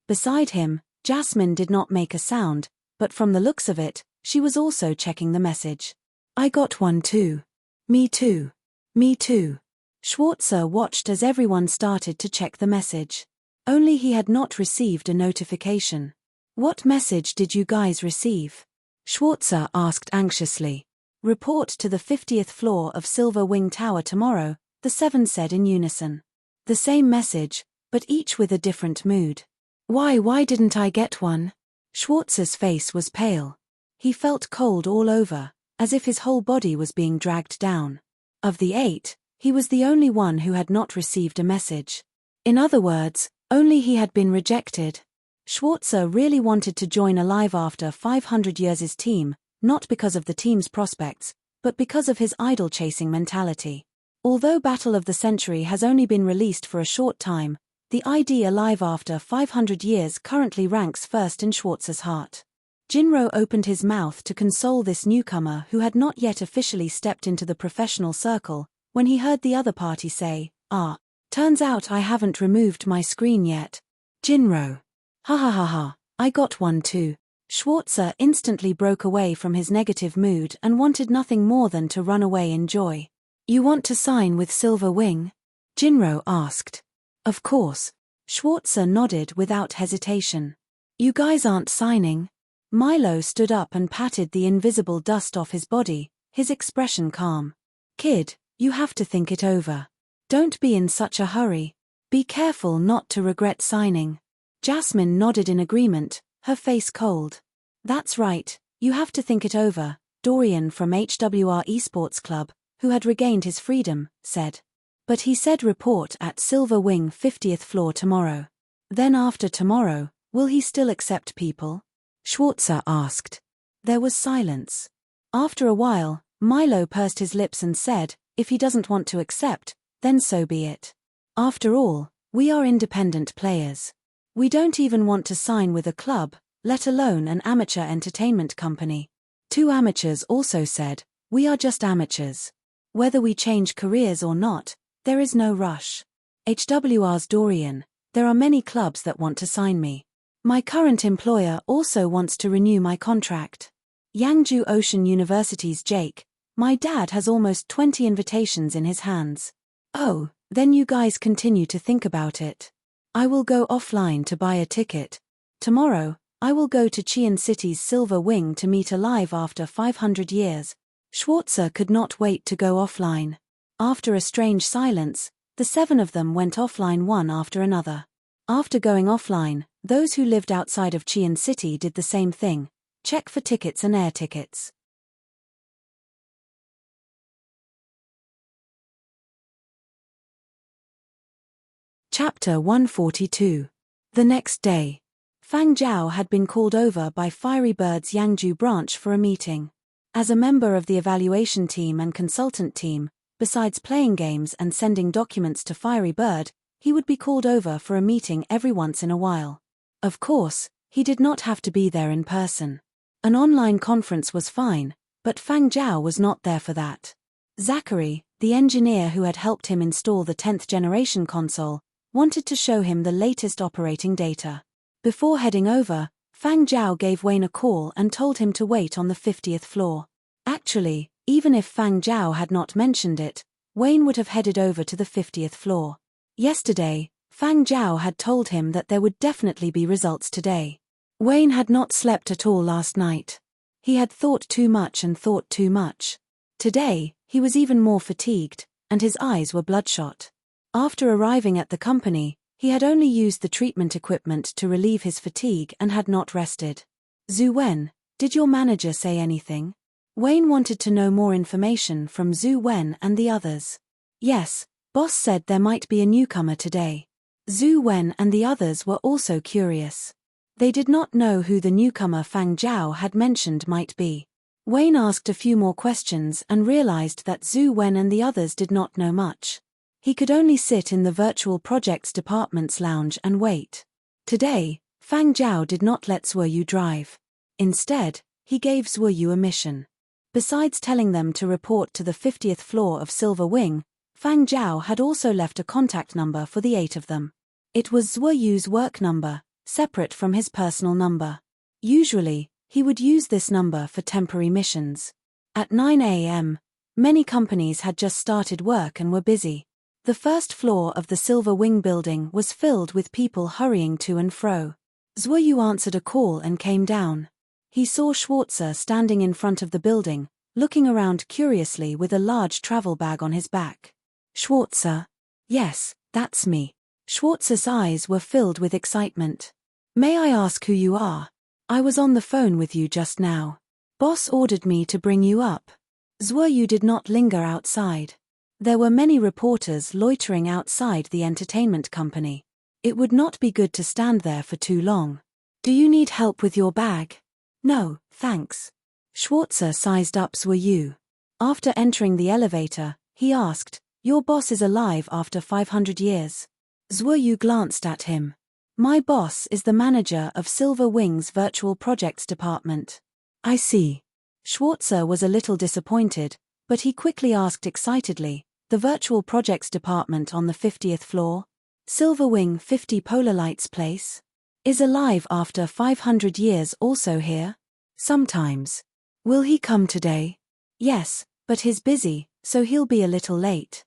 Beside him, Jasmine did not make a sound, but from the looks of it, she was also checking the message. "I got one too. Me too. Me too." Schwarzer watched as everyone started to check the message. Only he had not received a notification. "What message did you guys receive?" Schwarzer asked anxiously. "Report to the 50th floor of Silver Wing Tower tomorrow," the seven said in unison. The same message, but each with a different mood. Why didn't I get one?" Schwarzer's face was pale. He felt cold all over, as if his whole body was being dragged down. Of the 8, he was the only one who had not received a message. In other words, only he had been rejected. Schwarzer really wanted to join Alive after 500 years' team, not because of the team's prospects, but because of his idol-chasing mentality. Although Battle of the Century has only been released for a short time, the ID Alive after 500 years currently ranks first in Schwarzer's heart. Jinro opened his mouth to console this newcomer who had not yet officially stepped into the professional circle, when he heard the other party say, turns out I haven't removed my screen yet. Jinro. Ha ha ha ha, I got one too." Schwarzer instantly broke away from his negative mood and wanted nothing more than to run away in joy. "You want to sign with Silver Wing?" Jinro asked. "Of course." Schwarzer nodded without hesitation. "You guys aren't signing?" Milo stood up and patted the invisible dust off his body, his expression calm. "Kid, you have to think it over. Don't be in such a hurry. Be careful not to regret signing." Jasmine nodded in agreement, her face cold. "That's right, you have to think it over," Dorian from HWR Esports Club, who had regained his freedom, said. "But he said report at Silver Wing 50th floor tomorrow. Then after tomorrow, will he still accept people?" Schwarzer asked. There was silence. After a while, Milo pursed his lips and said, "If he doesn't want to accept, then so be it. After all, we are independent players. We don't even want to sign with a club, let alone an amateur entertainment company. Two amateurs also said, we are just amateurs. Whether we change careers or not, there is no rush. HWR's Dorian, there are many clubs that want to sign me. My current employer also wants to renew my contract. Yangju Ocean University's Jake, my dad has almost 20 invitations in his hands. Oh, then you guys continue to think about it. I will go offline to buy a ticket. Tomorrow, I will go to Qian City's Silver Wing to meet Alive after 500 years. Schwarzer could not wait to go offline. After a strange silence, the 7 of them went offline one after another. After going offline, those who lived outside of Qian City did the same thing. Check for tickets and air tickets. Chapter 142. The next day. Fang Zhao had been called over by Fiery Bird's Yangju branch for a meeting. As a member of the evaluation team and consultant team, besides playing games and sending documents to Fiery Bird, he would be called over for a meeting every once in a while. Of course, he did not have to be there in person. An online conference was fine, but Fang Zhao was not there for that. Zachary, the engineer who had helped him install the 10th generation console, wanted to show him the latest operating data. Before heading over, Fang Zhao gave Wayne a call and told him to wait on the 50th floor. Actually, even if Fang Zhao had not mentioned it, Wayne would have headed over to the 50th floor. Yesterday, Fang Zhao had told him that there would definitely be results today. Wayne had not slept at all last night. He had thought too much and thought too much. Today, he was even more fatigued, and his eyes were bloodshot. After arriving at the company, he had only used the treatment equipment to relieve his fatigue and had not rested. Zhu Wen, did your manager say anything? Wayne wanted to know more information from Zhu Wen and the others. Yes, boss said there might be a newcomer today. Zhu Wen and the others were also curious. They did not know who the newcomer Fang Zhao had mentioned might be. Wayne asked a few more questions and realized that Zhu Wen and the others did not know much. He could only sit in the Virtual Projects Department's lounge and wait. Today, Fang Zhao did not let Zhuyu drive. Instead, he gave Zhuyu a mission. Besides telling them to report to the 50th floor of Silver Wing, Fang Zhao had also left a contact number for the 8 of them. It was Zhu유's work number, separate from his personal number. Usually, he would use this number for temporary missions. At 9 a.m., many companies had just started work and were busy. The first floor of the Silver Wing building was filled with people hurrying to and fro. Zhuyu answered a call and came down. He saw Schwarzer standing in front of the building, looking around curiously with a large travel bag on his back. Schwarzer? Yes, that's me. Schwarzer's eyes were filled with excitement. May I ask who you are? I was on the phone with you just now. Boss ordered me to bring you up. Zhuyu did not linger outside. There were many reporters loitering outside the entertainment company. It would not be good to stand there for too long. Do you need help with your bag? No, thanks. Schwarzer sized up Zhuyu. After entering the elevator, he asked, your boss is alive after 500 years. Zhuyu glanced at him. My boss is the manager of Silver Wing's Virtual Projects Department. I see. Schwarzer was a little disappointed, but he quickly asked excitedly, the Virtual Projects Department on the 50th floor? Silver Wing 50 Polar Lights Place? Is alive after 500 years also here? Sometimes. Will he come today? Yes, but he's busy, so he'll be a little late.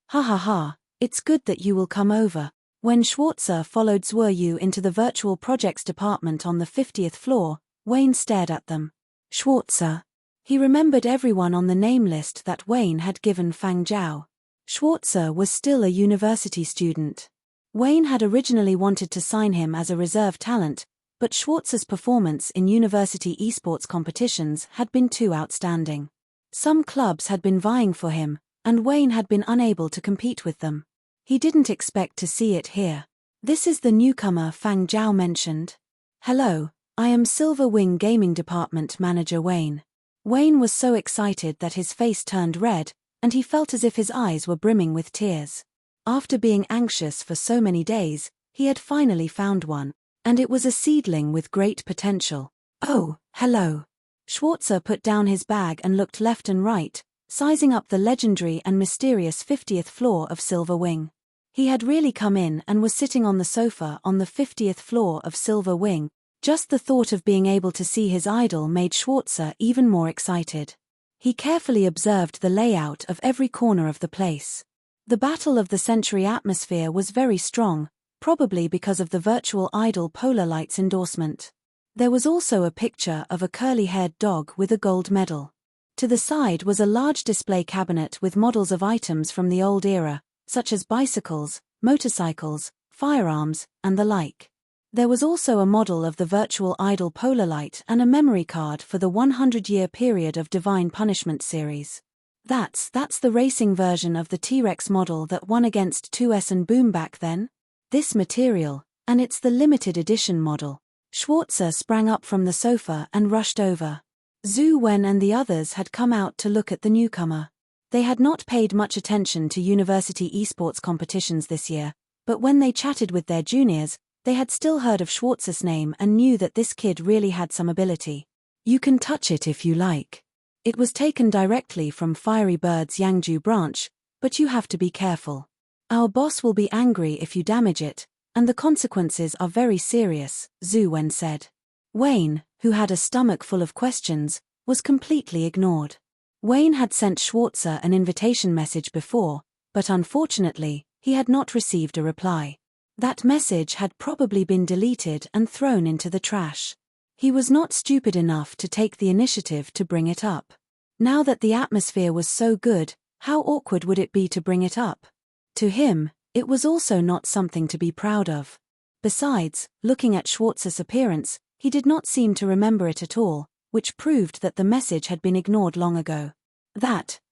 Ha ha ha, it's good that you will come over. When Schwarzer followed Zhuyu into the Virtual Projects Department on the 50th floor, Wayne stared at them. Schwarzer. He remembered everyone on the name list that Wayne had given Fang Zhao. Schwarzer was still a university student. Wayne had originally wanted to sign him as a reserve talent, but Schwarzer's performance in university esports competitions had been too outstanding. Some clubs had been vying for him, and Wayne had been unable to compete with them. He didn't expect to see it here. This is the newcomer Fang Zhao mentioned. Hello, I am Silver Wing Gaming Department Manager Wayne. Wayne was so excited that his face turned red, and he felt as if his eyes were brimming with tears. After being anxious for so many days, he had finally found one, and it was a seedling with great potential. "Oh, hello." Schwarzer put down his bag and looked left and right, sizing up the legendary and mysterious 50th floor of Silver Wing. He had really come in and was sitting on the sofa on the 50th floor of Silver Wing. Just the thought of being able to see his idol made Schwarzer even more excited. He carefully observed the layout of every corner of the place. The Battle of the Century atmosphere was very strong, probably because of the virtual idol Polar Light's endorsement. There was also a picture of a curly-haired dog with a gold medal. To the side was a large display cabinet with models of items from the old era, such as bicycles, motorcycles, firearms, and the like. There was also a model of the virtual idol Polar Light and a memory card for the 100-year period of Divine Punishment series. That's the racing version of the T-Rex model that won against 2S and Boom back then? This material, and it's the limited edition model. Schwarzer sprang up from the sofa and rushed over. Zhu Wen and the others had come out to look at the newcomer. They had not paid much attention to university esports competitions this year, but when they chatted with their juniors, they had still heard of Schwarzer's name and knew that this kid really had some ability. "You can touch it if you like. It was taken directly from Fiery Bird's Yangju branch, but you have to be careful. Our boss will be angry if you damage it, and the consequences are very serious," Zhu Wen said. Wayne, who had a stomach full of questions, was completely ignored. Wayne had sent Schwarzer an invitation message before, but unfortunately, he had not received a reply. That message had probably been deleted and thrown into the trash. He was not stupid enough to take the initiative to bring it up. Now that the atmosphere was so good, how awkward would it be to bring it up? To him, it was also not something to be proud of. Besides, looking at Schwarzer's appearance, he did not seem to remember it at all, which proved that the message had been ignored long ago.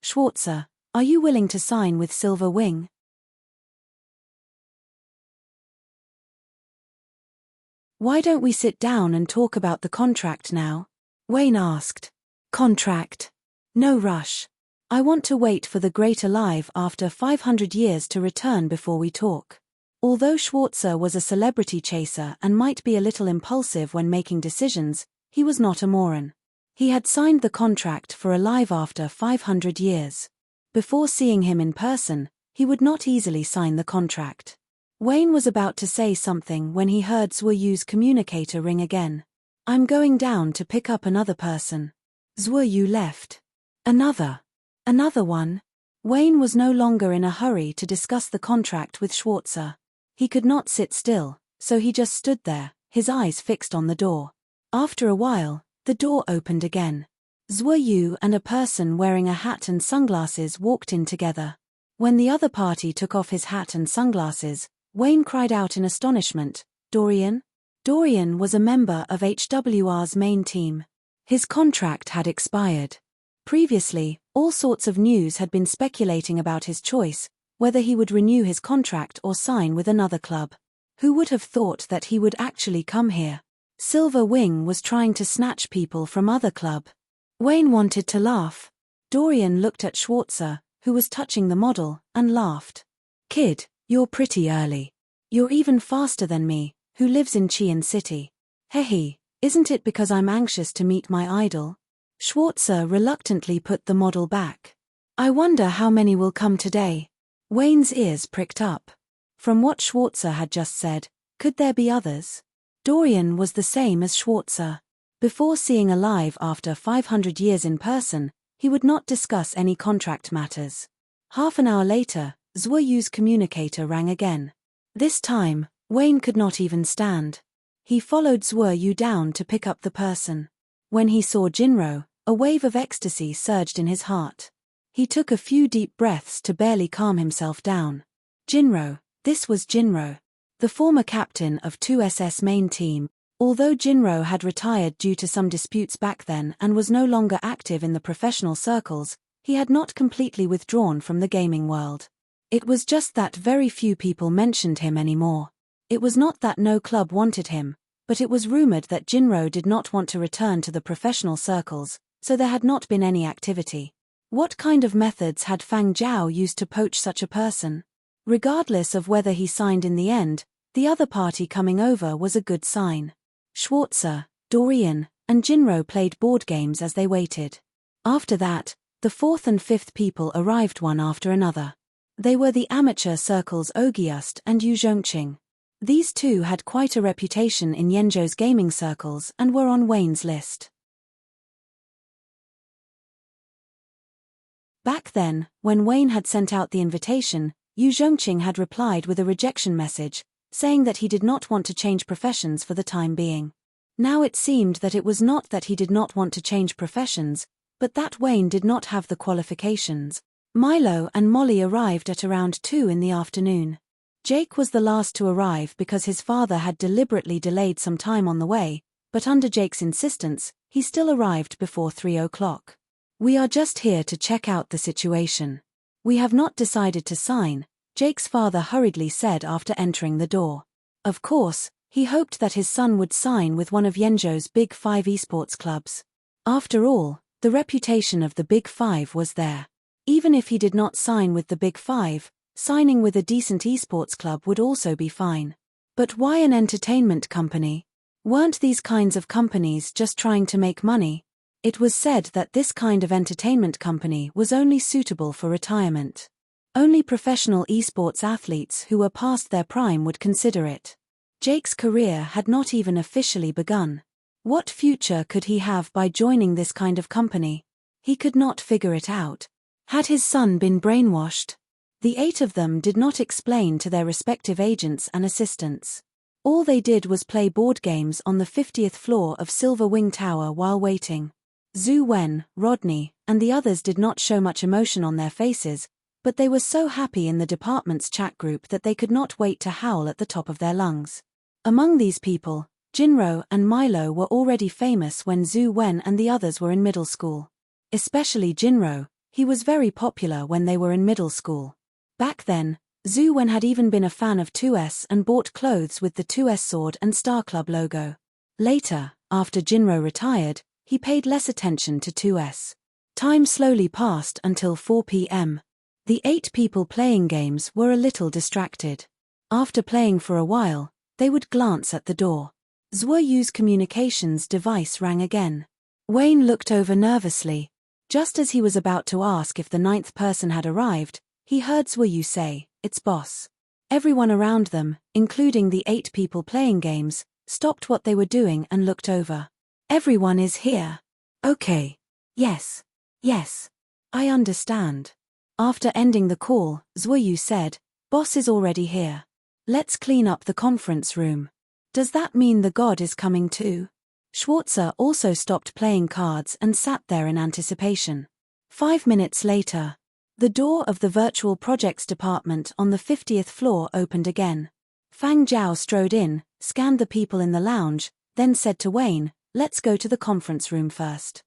Schwarzer, are you willing to sign with Silver Wing? Why don't we sit down and talk about the contract now? Wayne asked. Contract? No rush. I want to wait for the great alive after 500 years to return before we talk. Although Schwarzer was a celebrity chaser and might be a little impulsive when making decisions, he was not a moron. He had signed the contract for alive after 500 years. Before seeing him in person, he would not easily sign the contract. Wayne was about to say something when he heard Zhuo Yu's communicator ring again. "I'm going down to pick up another person." Zhuo Yu left. Another one? Wayne was no longer in a hurry to discuss the contract with Schwarzer. He could not sit still, so he just stood there, his eyes fixed on the door. After a while, the door opened again. Zhuo Yu and a person wearing a hat and sunglasses walked in together. When the other party took off his hat and sunglasses, Wayne cried out in astonishment, "Dorian?" Dorian was a member of HWR's main team. His contract had expired. Previously, all sorts of news had been speculating about his choice, whether he would renew his contract or sign with another club. Who would have thought that he would actually come here? Silver Wing was trying to snatch people from other club. Wayne wanted to laugh. Dorian looked at Schwarzer, who was touching the model, and laughed. "Kid, you're pretty early. You're even faster than me, who lives in Qian City. Hehe, isn't it because I'm anxious to meet my idol?" Schwarzer reluctantly put the model back. "I wonder how many will come today." Wayne's ears pricked up. From what Schwarzer had just said, could there be others? Dorian was the same as Schwarzer. Before seeing alive after 500 years in person, he would not discuss any contract matters. Half an hour later, Zhuo Yu's communicator rang again. This time, Wayne could not even stand. He followed Zhuo Yu down to pick up the person. When he saw Jinro, a wave of ecstasy surged in his heart. He took a few deep breaths to barely calm himself down. Jinro, this was Jinro, the former captain of 2SS main team. Although Jinro had retired due to some disputes back then and was no longer active in the professional circles, he had not completely withdrawn from the gaming world. It was just that very few people mentioned him anymore. It was not that no club wanted him, but it was rumored that Jinro did not want to return to the professional circles, so there had not been any activity. What kind of methods had Fang Zhao used to poach such a person? Regardless of whether he signed in the end, the other party coming over was a good sign. Schwarzer, Dorian, and Jinro played board games as they waited. After that, the fourth and fifth people arrived one after another. They were the amateur circles Ogiust and Yu Zhongqing. These two had quite a reputation in Yenzhou's gaming circles and were on Wayne's list. Back then, when Wayne had sent out the invitation, Yu Zhongqing had replied with a rejection message, saying that he did not want to change professions for the time being. Now it seemed that it was not that he did not want to change professions, but that Wayne did not have the qualifications. Milo and Molly arrived at around 2 in the afternoon. Jake was the last to arrive because his father had deliberately delayed some time on the way, but under Jake's insistence, he still arrived before 3 o'clock. "We are just here to check out the situation. We have not decided to sign," Jake's father hurriedly said after entering the door. Of course, he hoped that his son would sign with one of Yenzhou's Big Five esports clubs. After all, the reputation of the Big Five was there. Even if he did not sign with the Big Five, signing with a decent esports club would also be fine. But why an entertainment company? Weren't these kinds of companies just trying to make money? It was said that this kind of entertainment company was only suitable for retirement. Only professional esports athletes who were past their prime would consider it. Jake's career had not even officially begun. What future could he have by joining this kind of company? He could not figure it out. Had his son been brainwashed? The 8 of them did not explain to their respective agents and assistants. All they did was play board games on the 50th floor of Silver Wing Tower while waiting. Zhu Wen, Rodney, and the others did not show much emotion on their faces, but they were so happy in the department's chat group that they could not wait to howl at the top of their lungs. Among these people, Jinro and Milo were already famous when Zhu Wen and the others were in middle school. Especially Jinro, he was very popular when they were in middle school. Back then, Zhu Wen had even been a fan of 2S and bought clothes with the 2S sword and Star Club logo. Later, after Jinro retired, he paid less attention to 2S. Time slowly passed until 4 p.m. The 8 people playing games were a little distracted. After playing for a while, they would glance at the door. Zhuoyu's communications device rang again. Wayne looked over nervously. Just as he was about to ask if the 9th person had arrived, he heard Zhuoyu say, "It's boss." Everyone around them, including the 8 people playing games, stopped what they were doing and looked over. "Everyone is here. Okay. Yes. Yes. I understand." After ending the call, Zhuoyu said, "Boss is already here. Let's clean up the conference room." "Does that mean the god is coming too?" Schwarzer also stopped playing cards and sat there in anticipation. 5 minutes later, the door of the virtual projects department on the 50th floor opened again. Fang Zhao strode in, scanned the people in the lounge, then said to Wayne, "Let's go to the conference room first."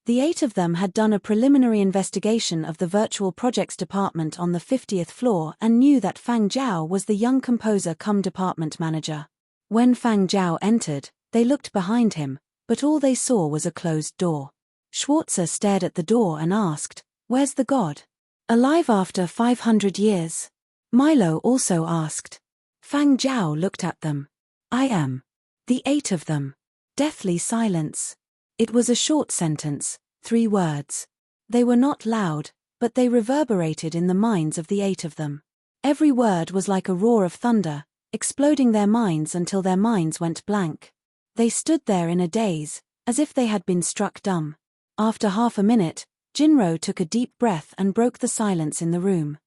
The 8 of them had done a preliminary investigation of the virtual projects department on the 50th floor and knew that Fang Zhao was the young composer cum department manager. When Fang Zhao entered, they looked behind him, but all they saw was a closed door. Schwarzer stared at the door and asked, "Where's the god?" "Alive after 500 years. Milo also asked. Fang Zhao looked at them. "I am." The 8 of them. Deathly silence. It was a short sentence, 3 words. They were not loud, but they reverberated in the minds of the 8 of them. Every word was like a roar of thunder, exploding their minds until their minds went blank. They stood there in a daze, as if they had been struck dumb. After half a minute, Jinro took a deep breath and broke the silence in the room.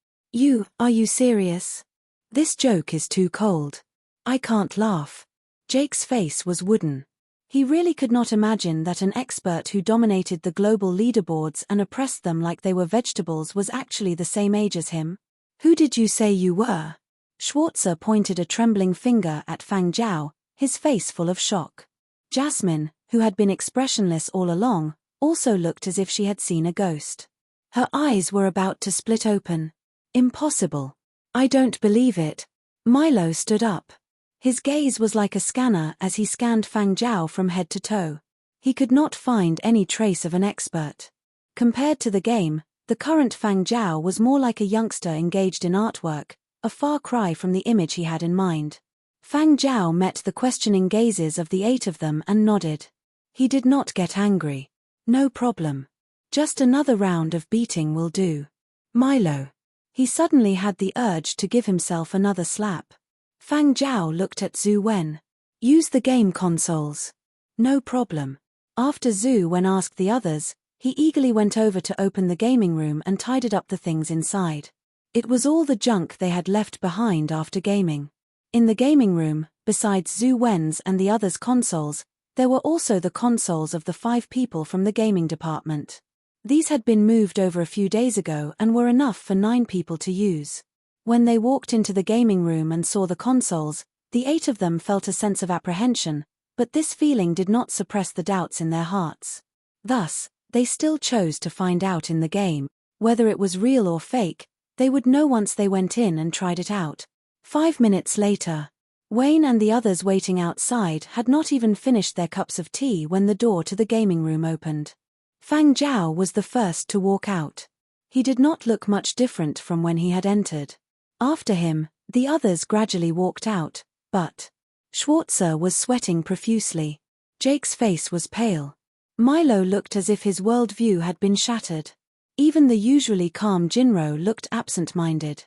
Are you serious? This joke is too cold. I can't laugh." Jake's face was wooden. He really could not imagine that an expert who dominated the global leaderboards and oppressed them like they were vegetables was actually the same age as him. "Who did you say you were?" Schwarzer pointed a trembling finger at Fang Zhao, his face full of shock. Jasmine, who had been expressionless all along, also looked as if she had seen a ghost. Her eyes were about to split open. "Impossible. I don't believe it." Milo stood up. His gaze was like a scanner as he scanned Fang Zhao from head to toe. He could not find any trace of an expert. Compared to the game, the current Fang Zhao was more like a youngster engaged in artwork, a far cry from the image he had in mind. Fang Zhao met the questioning gazes of the 8 of them and nodded. He did not get angry. No problem. Just another round of beating will do. Milo. He suddenly had the urge to give himself another slap. Fang Zhao looked at Zhu Wen. Use the game consoles. No problem. After Zhu Wen asked the others, he eagerly went over to open the gaming room and tidied up the things inside. It was all the junk they had left behind after gaming. In the gaming room, besides Zhu Wen's and the others' consoles, there were also the consoles of the 5 people from the gaming department. These had been moved over a few days ago and were enough for 9 people to use. When they walked into the gaming room and saw the consoles, the 8 of them felt a sense of apprehension, but this feeling did not suppress the doubts in their hearts. Thus, they still chose to find out in the game, whether it was real or fake. They would know once they went in and tried it out. 5 minutes later, Wayne and the others waiting outside had not even finished their cups of tea when the door to the gaming room opened. Fang Zhao was the first to walk out. He did not look much different from when he had entered. After him, the others gradually walked out, but Schwarzer was sweating profusely. Jake's face was pale. Milo looked as if his worldview had been shattered. Even the usually calm Jinro looked absent-minded.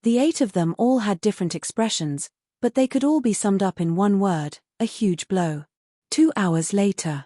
The 8 of them all had different expressions, but they could all be summed up in one word: a huge blow. 2 hours later.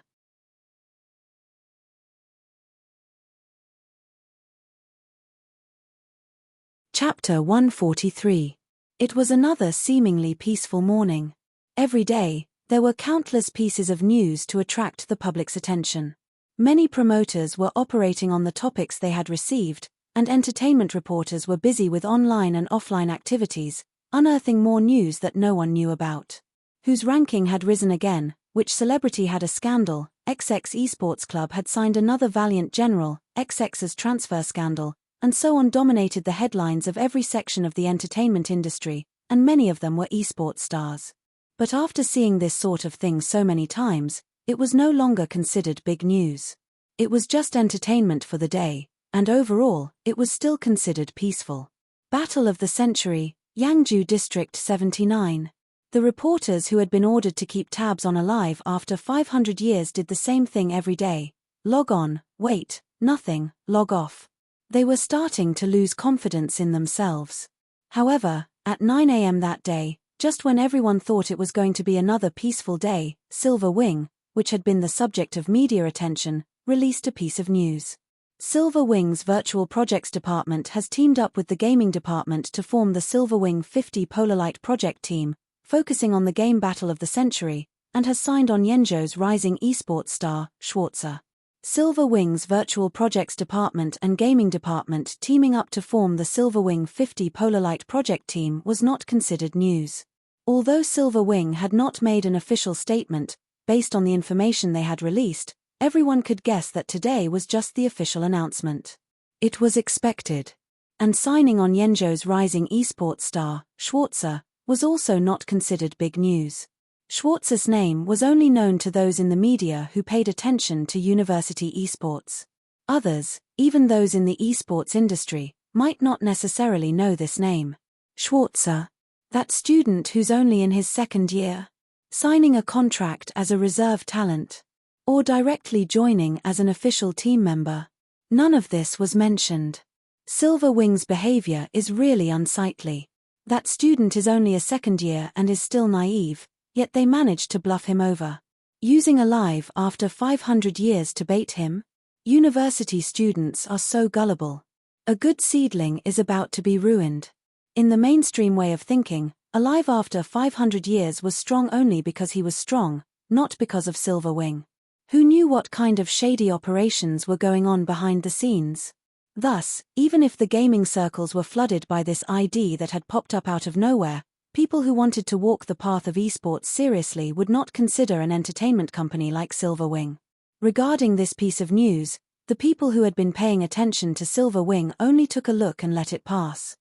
Chapter 143. It was another seemingly peaceful morning. Every day, there were countless pieces of news to attract the public's attention. Many promoters were operating on the topics they had received, and entertainment reporters were busy with online and offline activities, unearthing more news that no one knew about. Whose ranking had risen again, which celebrity had a scandal, XX Esports Club had signed another valiant general, XX's transfer scandal, and so on dominated the headlines of every section of the entertainment industry, and many of them were esports stars. But after seeing this sort of thing so many times, it was no longer considered big news. It was just entertainment for the day, and overall, it was still considered peaceful. Battle of the Century, Yangzhou District 79. The reporters who had been ordered to keep tabs on Alive after 500 years did the same thing every day. Log on, wait, nothing, log off. They were starting to lose confidence in themselves. However, at 9 a.m. that day, just when everyone thought it was going to be another peaceful day, Silver Wing, which had been the subject of media attention, released a piece of news. Silver Wing's Virtual Projects Department has teamed up with the Gaming Department to form the Silver Wing 50 Polarlight Project Team, focusing on the game Battle of the Century, and has signed on Yenzhou's rising esports star, Schwarzer. Silver Wing's Virtual Projects Department and Gaming Department teaming up to form the Silver Wing 50 Polarlight Project Team was not considered news. Although Silver Wing had not made an official statement, based on the information they had released, everyone could guess that today was just the official announcement. It was expected. And signing on Yenzhou's rising esports star, Schwarzer, was also not considered big news. Schwarzer's name was only known to those in the media who paid attention to university esports. Others, even those in the esports industry, might not necessarily know this name. Schwarzer. That student who's only in his 2nd year. Signing a contract as a reserve talent. Or directly joining as an official team member. None of this was mentioned. Silver Wing's behavior is really unsightly. That student is only a 2nd year and is still naive. Yet they managed to bluff him over. Using Alive after 500 years to bait him? University students are so gullible. A good seedling is about to be ruined. In the mainstream way of thinking, Alive after 500 years was strong only because he was strong, not because of Silver Wing. Who knew what kind of shady operations were going on behind the scenes? Thus, even if the gaming circles were flooded by this ID that had popped up out of nowhere, people who wanted to walk the path of esports seriously would not consider an entertainment company like Silver Wing. Regarding this piece of news, the people who had been paying attention to Silver Wing only took a look and let it pass.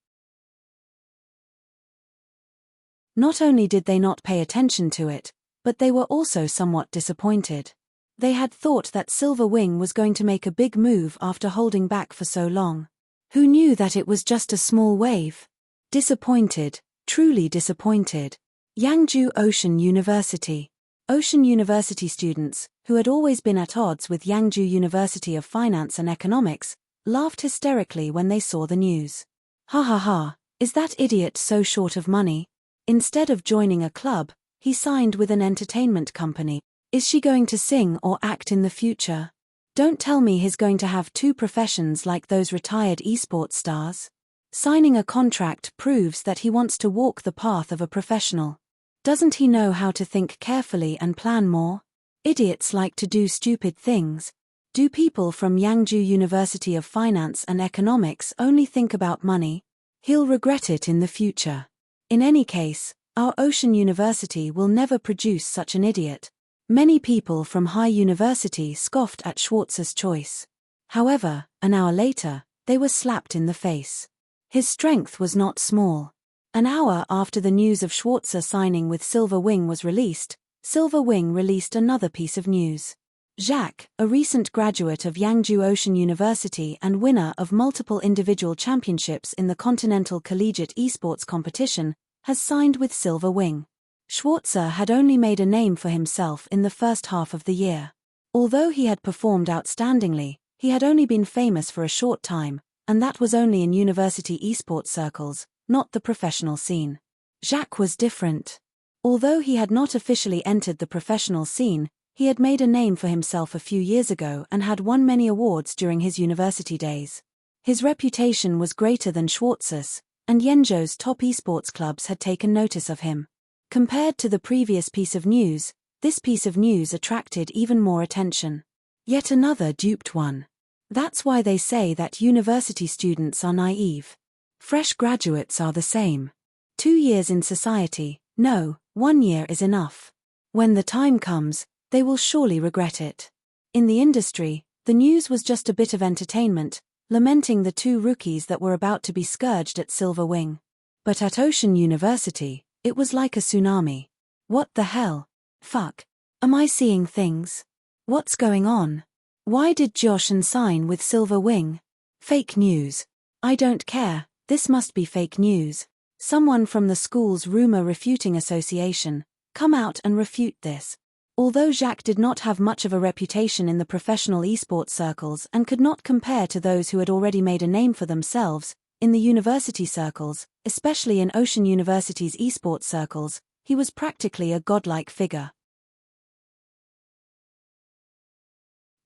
Not only did they not pay attention to it, But they were also somewhat disappointed. They had thought that Silver Wing was going to make a big move after holding back for so long. Who knew that it was just a small wave? Disappointed, truly disappointed. Yangju Ocean University. Ocean University students, who had always been at odds with Yangju University of Finance and Economics, laughed hysterically when they saw the news. Ha ha ha, is that idiot so short of money? Instead of joining a club, he signed with an entertainment company. Is she going to sing or act in the future? Don't tell me he's going to have two professions like those retired esports stars. Signing a contract proves that he wants to walk the path of a professional. Doesn't he know how to think carefully and plan more? Idiots like to do stupid things. Do people from Yangju University of Finance and Economics only think about money? He'll regret it in the future. In any case, our Ocean University will never produce such an idiot. Many people from High University scoffed at Schwartz's choice. However, an hour later, they were slapped in the face. His strength was not small. An hour after the news of Schwarzer signing with Silver Wing was released, Silver Wing released another piece of news. Jacques, a recent graduate of Yangju Ocean University and winner of multiple individual championships in the Continental Collegiate Esports competition, has signed with Silver Wing. Schwarzer had only made a name for himself in the first half of the year. Although he had performed outstandingly, he had only been famous for a short time, and that was only in university esports circles, not the professional scene. Jacques was different. Although he had not officially entered the professional scene, he had made a name for himself a few years ago and had won many awards during his university days. His reputation was greater than Schwartz's, and Yenzhou's top esports clubs had taken notice of him. Compared to the previous piece of news, this piece of news attracted even more attention. Yet another duped one. That's why they say that university students are naive. Fresh graduates are the same. 2 years in society, no, 1 year is enough. When the time comes, they will surely regret it. In the industry, the news was just a bit of entertainment, lamenting the 2 rookies that were about to be scourged at Silver Wing. But at Ocean University, it was like a tsunami. What the hell? Fuck. Am I seeing things? What's going on? Why did Joshin sign with Silver Wing? Fake news. I don't care, this must be fake news. Someone from the school's rumor refuting association, come out and refute this. Although Jacques did not have much of a reputation in the professional esports circles and could not compare to those who had already made a name for themselves, in the university circles, especially in Ocean University's esports circles, he was practically a godlike figure.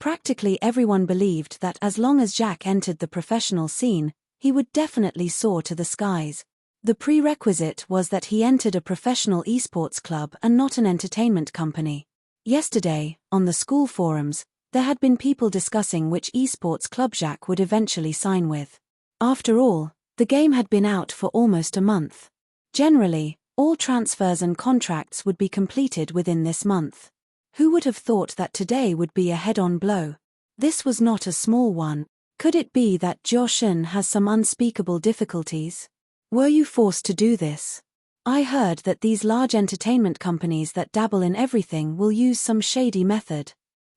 Practically everyone believed that as long as Jacques entered the professional scene, he would definitely soar to the skies. The prerequisite was that he entered a professional esports club and not an entertainment company. Yesterday, on the school forums, there had been people discussing which esports club Jacques would eventually sign with. After all, the game had been out for almost a month. Generally, all transfers and contracts would be completed within this month. Who would have thought that today would be a head-on blow? This was not a small one. Could it be that Joshin has some unspeakable difficulties? Were you forced to do this? I heard that these large entertainment companies that dabble in everything will use some shady method.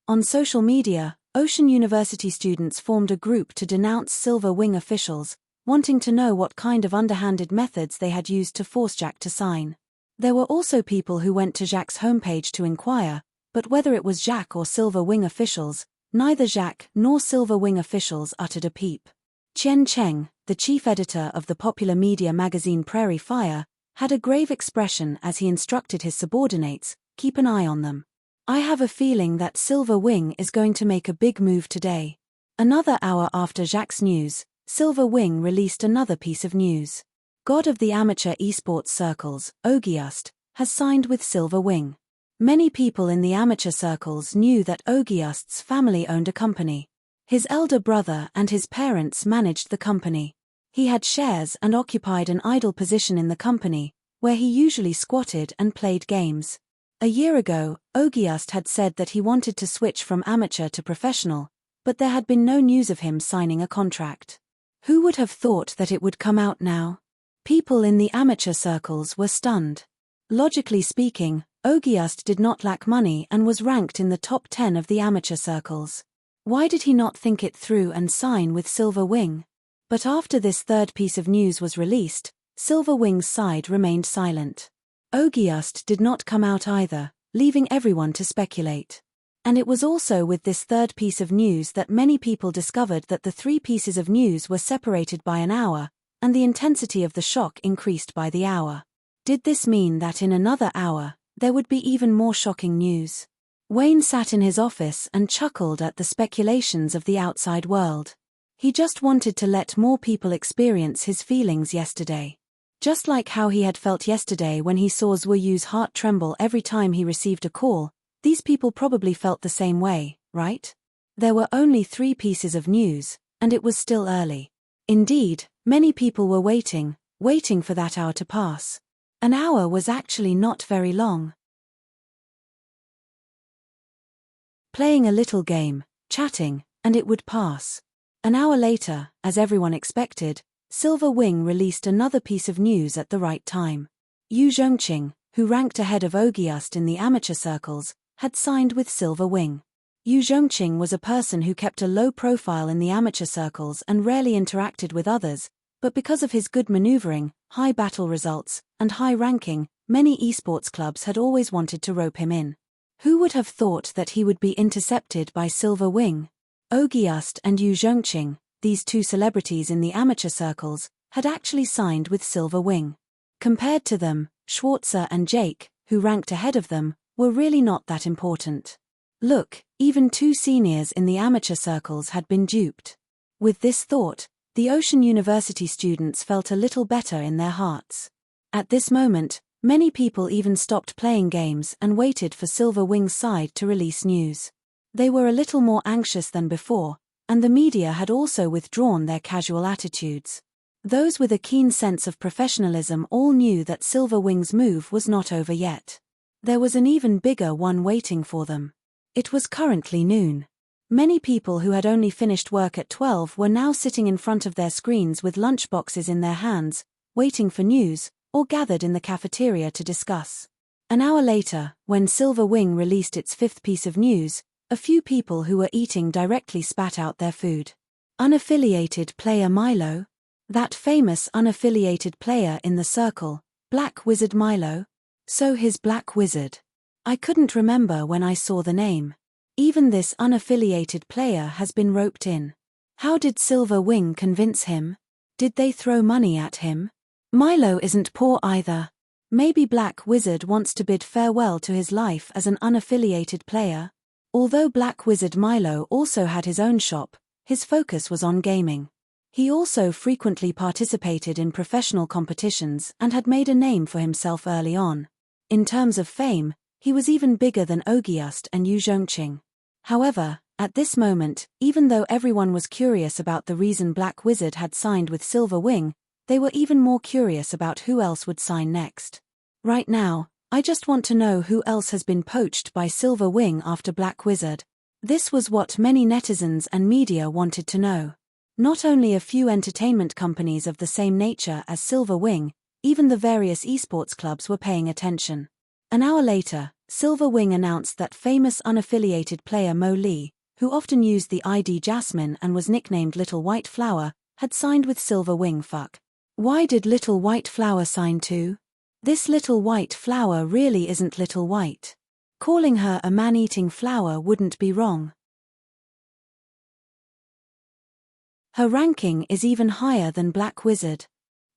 On social media, Ocean University students formed a group to denounce Silver Wing officials, wanting to know what kind of underhanded methods they had used to force Jacques to sign. There were also people who went to Jacques' homepage to inquire, but whether it was Jacques or Silver Wing officials, neither Jacques nor Silver Wing officials uttered a peep. Qian Cheng, the chief editor of the popular media magazine Prairie Fire, had a grave expression as he instructed his subordinates, keep an eye on them. I have a feeling that Silver Wing is going to make a big move today. Another hour after Jacques' news, Silver Wing released another piece of news. God of the amateur esports circles, Ogiust, has signed with Silver Wing. Many people in the amateur circles knew that Ogiust's family owned a company. His elder brother and his parents managed the company. He had shares and occupied an idle position in the company, where he usually squatted and played games. A year ago, Ogiust had said that he wanted to switch from amateur to professional, but there had been no news of him signing a contract. Who would have thought that it would come out now? People in the amateur circles were stunned. Logically speaking, Ogiust did not lack money and was ranked in the top 10 of the amateur circles. Why did he not think it through and sign with Silver Wing? But after this third piece of news was released, Silver Wing's side remained silent. Ogiust did not come out either, leaving everyone to speculate. And it was also with this third piece of news that many people discovered that the three pieces of news were separated by an hour, and the intensity of the shock increased by the hour. Did this mean that in another hour, there would be even more shocking news? Wayne sat in his office and chuckled at the speculations of the outside world. He just wanted to let more people experience his feelings yesterday. Just like how he had felt yesterday when he saw Zhuoyu's heart tremble every time he received a call, these people probably felt the same way, right? There were only 3 pieces of news, and it was still early. Indeed, many people were waiting for that hour to pass. An hour was actually not very long. Playing a little game, chatting, and it would pass. An hour later, as everyone expected, Silver Wing released another piece of news at the right time. Yu Zhongqing, who ranked ahead of Ogiust in the amateur circles, had signed with Silver Wing. Yu Zhongqing was a person who kept a low profile in the amateur circles and rarely interacted with others, but because of his good maneuvering, high battle results, and high ranking, many esports clubs had always wanted to rope him in. Who would have thought that he would be intercepted by Silver Wing? Ogiust and Yu Zhongqing, these 2 celebrities in the amateur circles, had actually signed with Silver Wing. Compared to them, Schwarzer and Jake, who ranked ahead of them, were really not that important. Look, even 2 seniors in the amateur circles had been duped. With this thought, the Ocean University students felt a little better in their hearts. At this moment, many people even stopped playing games and waited for Silver Wing's side to release news. They were a little more anxious than before, and the media had also withdrawn their casual attitudes. Those with a keen sense of professionalism all knew that Silver Wing's move was not over yet. There was an even bigger one waiting for them. It was currently noon. Many people who had only finished work at 12 were now sitting in front of their screens with lunchboxes in their hands, waiting for news, or gathered in the cafeteria to discuss. An hour later, when Silver Wing released its 5th piece of news, a few people who were eating directly spat out their food. Unaffiliated player Milo? That famous unaffiliated player in the circle, Black Wizard Milo? So his Black Wizard. I couldn't remember when I saw the name. Even this unaffiliated player has been roped in. How did Silver Wing convince him? Did they throw money at him? Milo isn't poor either. Maybe Black Wizard wants to bid farewell to his life as an unaffiliated player. Although Black Wizard Milo also had his own shop, his focus was on gaming. He also frequently participated in professional competitions and had made a name for himself early on. In terms of fame, he was even bigger than Ogiust and Yu Zhongqing. However, at this moment, even though everyone was curious about the reason Black Wizard had signed with Silver Wing, they were even more curious about who else would sign next. Right now, I just want to know who else has been poached by Silver Wing after Black Wizard. This was what many netizens and media wanted to know. Not only a few entertainment companies of the same nature as Silver Wing, even the various esports clubs were paying attention. An hour later, Silver Wing announced that famous unaffiliated player Mo Lee, who often used the ID Jasmine and was nicknamed Little White Flower, had signed with Silver Wing. Why did Little White Flower sign too? This Little White Flower really isn't Little White. Calling her a man-eating flower wouldn't be wrong. Her ranking is even higher than Black Wizard.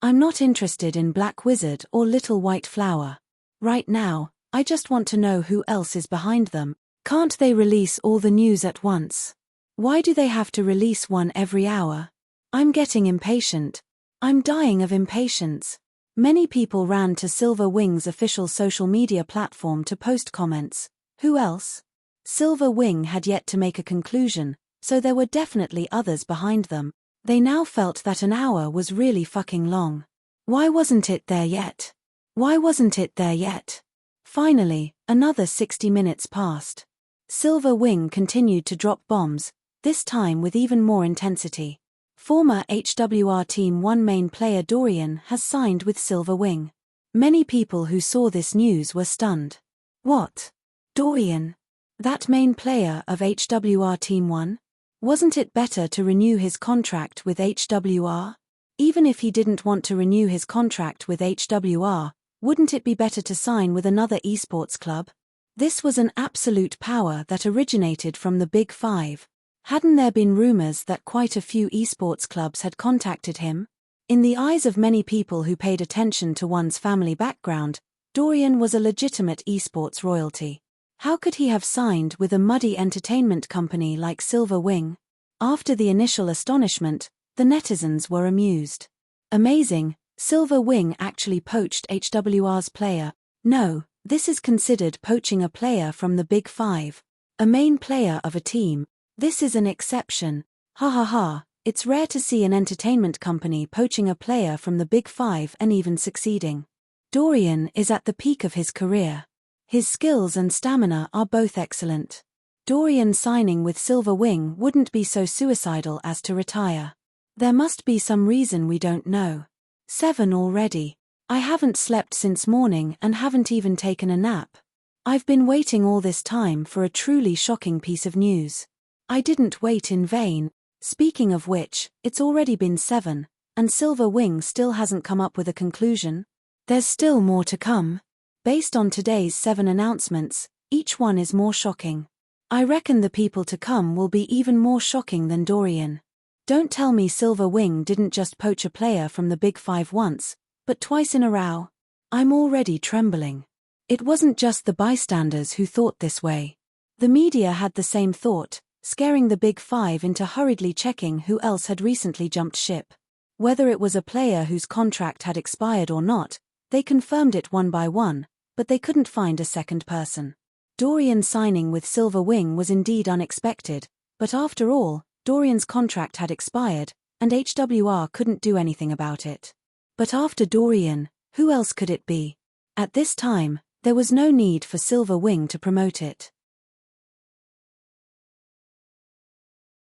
I'm not interested in Black Wizard or Little White Flower. Right now, I just want to know who else is behind them. Can't they release all the news at once? Why do they have to release one every hour? I'm getting impatient. I'm dying of impatience. Many people ran to Silver Wing's official social media platform to post comments. Who else? Silver Wing had yet to make a conclusion, so there were definitely others behind them. They now felt that an hour was really fucking long. Why wasn't it there yet? Why wasn't it there yet? Finally, another 60 minutes passed. Silver Wing continued to drop bombs, this time with even more intensity. Former HWR Team 1 main player Dorian has signed with Silver Wing. Many people who saw this news were stunned. What? Dorian? That main player of HWR Team 1? Wasn't it better to renew his contract with HWR? Even if he didn't want to renew his contract with HWR, wouldn't it be better to sign with another esports club? This was an absolute power that originated from the Big Five. Hadn't there been rumors that quite a few esports clubs had contacted him? In the eyes of many people who paid attention to one's family background, Dorian was a legitimate esports royalty. How could he have signed with a muddy entertainment company like Silver Wing? After the initial astonishment, the netizens were amused. Amazing, Silver Wing actually poached HWR's player. No, this is considered poaching a player from the Big Five. A main player of a team. This is an exception. Ha ha ha, it's rare to see an entertainment company poaching a player from the Big Five and even succeeding. Dorian is at the peak of his career. His skills and stamina are both excellent. Dorian signing with Silver Wing wouldn't be so suicidal as to retire. There must be some reason we don't know. 7 already. I haven't slept since morning and haven't even taken a nap. I've been waiting all this time for a truly shocking piece of news. I didn't wait in vain. Speaking of which, it's already been 7, and Silver Wing still hasn't come up with a conclusion. There's still more to come. Based on today's 7 announcements, each one is more shocking. I reckon the people to come will be even more shocking than Dorian. Don't tell me Silver Wing didn't just poach a player from the Big Five once, but twice in a row. I'm already trembling. It wasn't just the bystanders who thought this way. The media had the same thought, scaring the Big Five into hurriedly checking who else had recently jumped ship. Whether it was a player whose contract had expired or not, they confirmed it one by one, but they couldn't find a second person. Dorian signing with Silver Wing was indeed unexpected, but after all, Dorian's contract had expired, and HWR couldn't do anything about it. But after Dorian, who else could it be? At this time, there was no need for Silver Wing to promote it.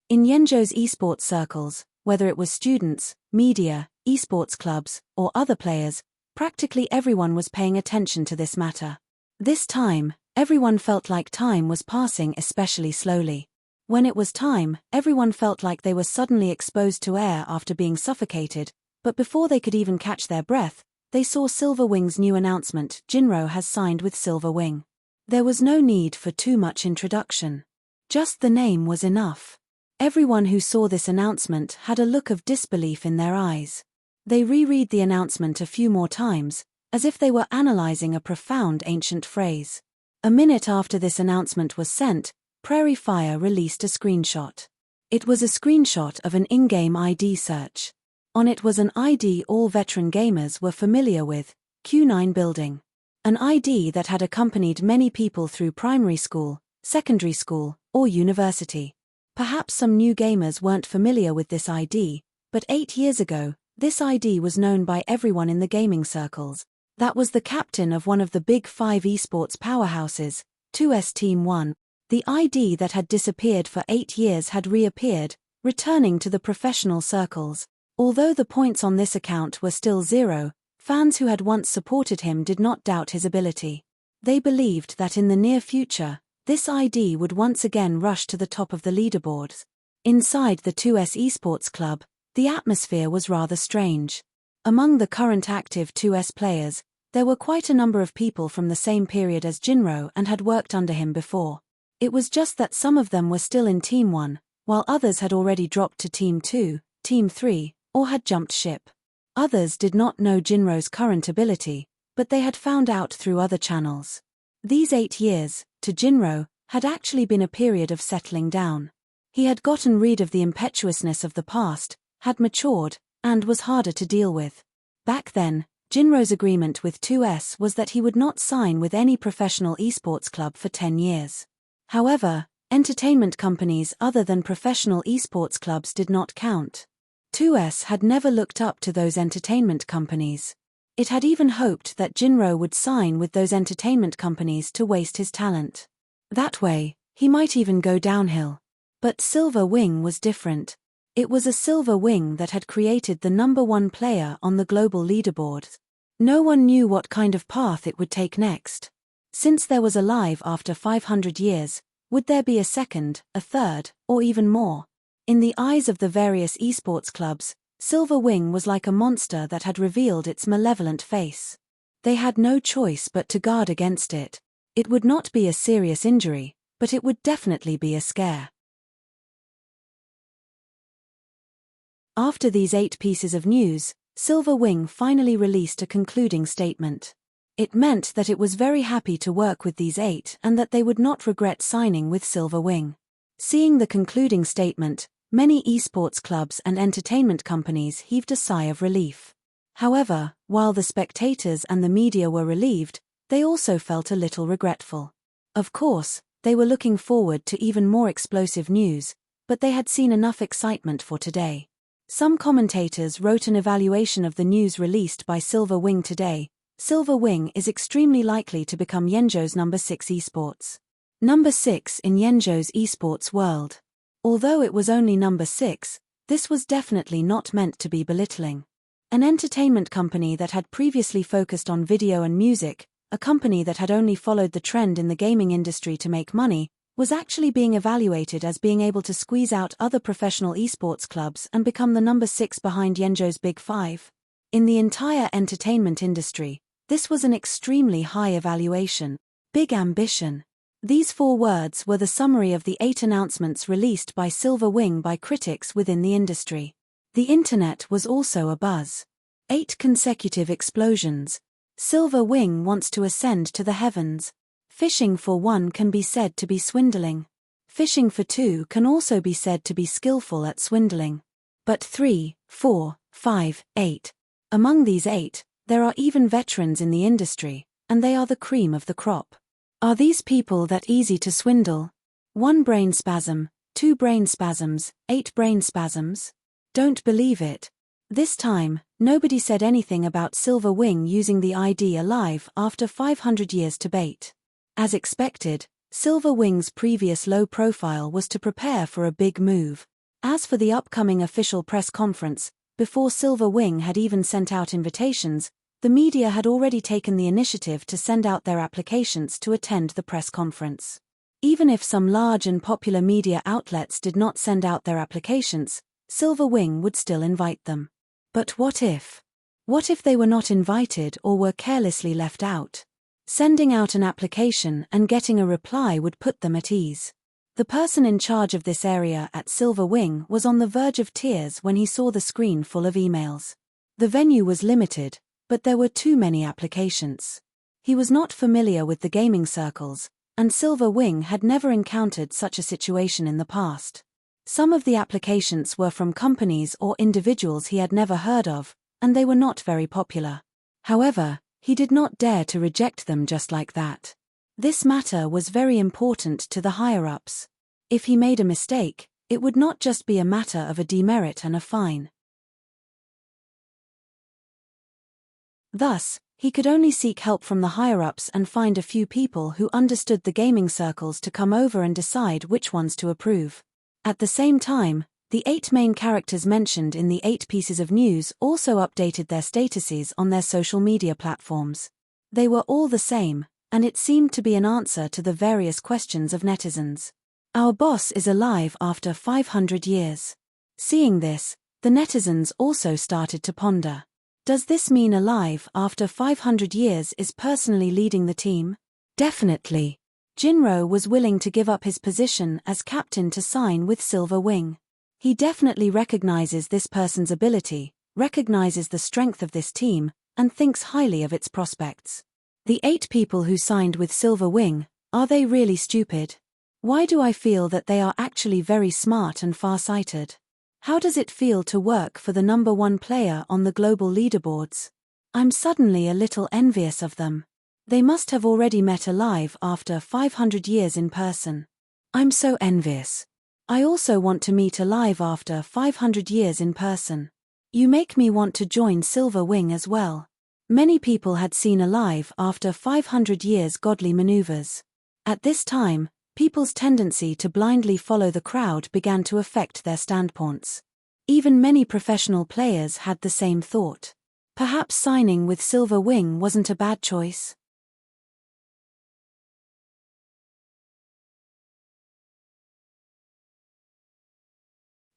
In Yenjo's esports circles, whether it was students, media, esports clubs, or other players, practically everyone was paying attention to this matter. This time, everyone felt like time was passing especially slowly. When it was time, everyone felt like they were suddenly exposed to air after being suffocated, but before they could even catch their breath, they saw Silver Wing's new announcement: Jinro has signed with Silver Wing. There was no need for too much introduction. Just the name was enough. Everyone who saw this announcement had a look of disbelief in their eyes. They reread the announcement a few more times, as if they were analyzing a profound ancient phrase. A minute after this announcement was sent, Prairie Fire released a screenshot. It was a screenshot of an in-game ID search. On it was an ID all veteran gamers were familiar with, Q9 Building. An ID that had accompanied many people through primary school, secondary school, or university. Perhaps some new gamers weren't familiar with this ID, but 8 years ago, this ID was known by everyone in the gaming circles. That was the captain of one of the Big Five esports powerhouses, 2S Team 1. The ID that had disappeared for 8 years had reappeared, returning to the professional circles. Although the points on this account were still 0, fans who had once supported him did not doubt his ability. They believed that in the near future, this ID would once again rush to the top of the leaderboards. Inside the 2S esports club, the atmosphere was rather strange. Among the current active 2S players, there were quite a number of people from the same period as Jinro and had worked under him before. It was just that some of them were still in Team 1, while others had already dropped to Team 2, Team 3, or had jumped ship. Others did not know Jinro's current ability, but they had found out through other channels. These 8 years, to Jinro, had actually been a period of settling down. He had gotten rid of the impetuousness of the past, had matured, and was harder to deal with. Back then, Jinro's agreement with 2S was that he would not sign with any professional esports club for 10 years. However, entertainment companies other than professional esports clubs did not count. 2S had never looked up to those entertainment companies. It had even hoped that Jinro would sign with those entertainment companies to waste his talent. That way, he might even go downhill. But Silver Wing was different. It was a Silver Wing that had created the #1 player on the global leaderboard. No one knew what kind of path it would take next. Since there was a live after 500 years, would there be a second, a third, or even more? In the eyes of the various esports clubs, Silver Wing was like a monster that had revealed its malevolent face. They had no choice but to guard against it. It would not be a serious injury, but it would definitely be a scare. After these 8 pieces of news, Silver Wing finally released a concluding statement. It meant that it was very happy to work with these 8 and that they would not regret signing with Silver Wing. Seeing the concluding statement, many esports clubs and entertainment companies heaved a sigh of relief. However, while the spectators and the media were relieved, they also felt a little regretful. Of course, they were looking forward to even more explosive news, but they had seen enough excitement for today. Some commentators wrote an evaluation of the news released by Silver Wing today. Silver Wing is extremely likely to become Yenjo's number 6 esports. Number 6 in Yenjo's esports world. Although it was only number 6, this was definitely not meant to be belittling. An entertainment company that had previously focused on video and music, a company that had only followed the trend in the gaming industry to make money, was actually being evaluated as being able to squeeze out other professional esports clubs and become the number 6 behind Yenjo's Big 5. In the entire entertainment industry, this was an extremely high evaluation. Big ambition. These 4 words were the summary of the 8 announcements released by Silver Wing by critics within the industry. The internet was also abuzz. 8 consecutive explosions. Silver Wing wants to ascend to the heavens. Fishing for 1 can be said to be swindling. Fishing for 2 can also be said to be skillful at swindling. But 3, 4, 5, 8. Among these 8, there are even veterans in the industry, and they are the cream of the crop. Are these people that easy to swindle? 1 brain spasm, 2 brain spasms, 8 brain spasms? Don't believe it. This time, nobody said anything about Silver Wing using the ID alive after 500 years to bait. As expected, Silver Wing's previous low profile was to prepare for a big move. As for the upcoming official press conference, before Silver Wing had even sent out invitations, the media had already taken the initiative to send out their applications to attend the press conference. Even if some large and popular media outlets did not send out their applications, Silver Wing would still invite them. But what if? What if they were not invited or were carelessly left out? Sending out an application and getting a reply would put them at ease. The person in charge of this area at Silver Wing was on the verge of tears when he saw the screen full of emails. The venue was limited, but there were too many applications. He was not familiar with the gaming circles, and Silver Wing had never encountered such a situation in the past. Some of the applications were from companies or individuals he had never heard of, and they were not very popular. However, he did not dare to reject them just like that. This matter was very important to the higher-ups. If he made a mistake, it would not just be a matter of a demerit and a fine. Thus, he could only seek help from the higher-ups and find a few people who understood the gaming circles to come over and decide which ones to approve. At the same time, the 8 main characters mentioned in the 8 pieces of news also updated their statuses on their social media platforms. They were all the same, and it seemed to be an answer to the various questions of netizens. Our boss is alive after 500 years. Seeing this, the netizens also started to ponder. Does this mean alive after 500 years is personally leading the team? Definitely. Jinro was willing to give up his position as captain to sign with Silver Wing. He definitely recognizes this person's ability, recognizes the strength of this team, and thinks highly of its prospects. The 8 people who signed with Silver Wing, are they really stupid? Why do I feel that they are actually very smart and far-sighted? How does it feel to work for the number 1 player on the global leaderboards? I'm suddenly a little envious of them. They must have already met alive after 500 years in person. I'm so envious. I also want to meet alive after 500 years in person. You make me want to join Silver Wing as well. Many people had seen alive after 500 years godly maneuvers. At this time, people's tendency to blindly follow the crowd began to affect their standpoints. Even many professional players had the same thought. Perhaps signing with Silver Wing wasn't a bad choice.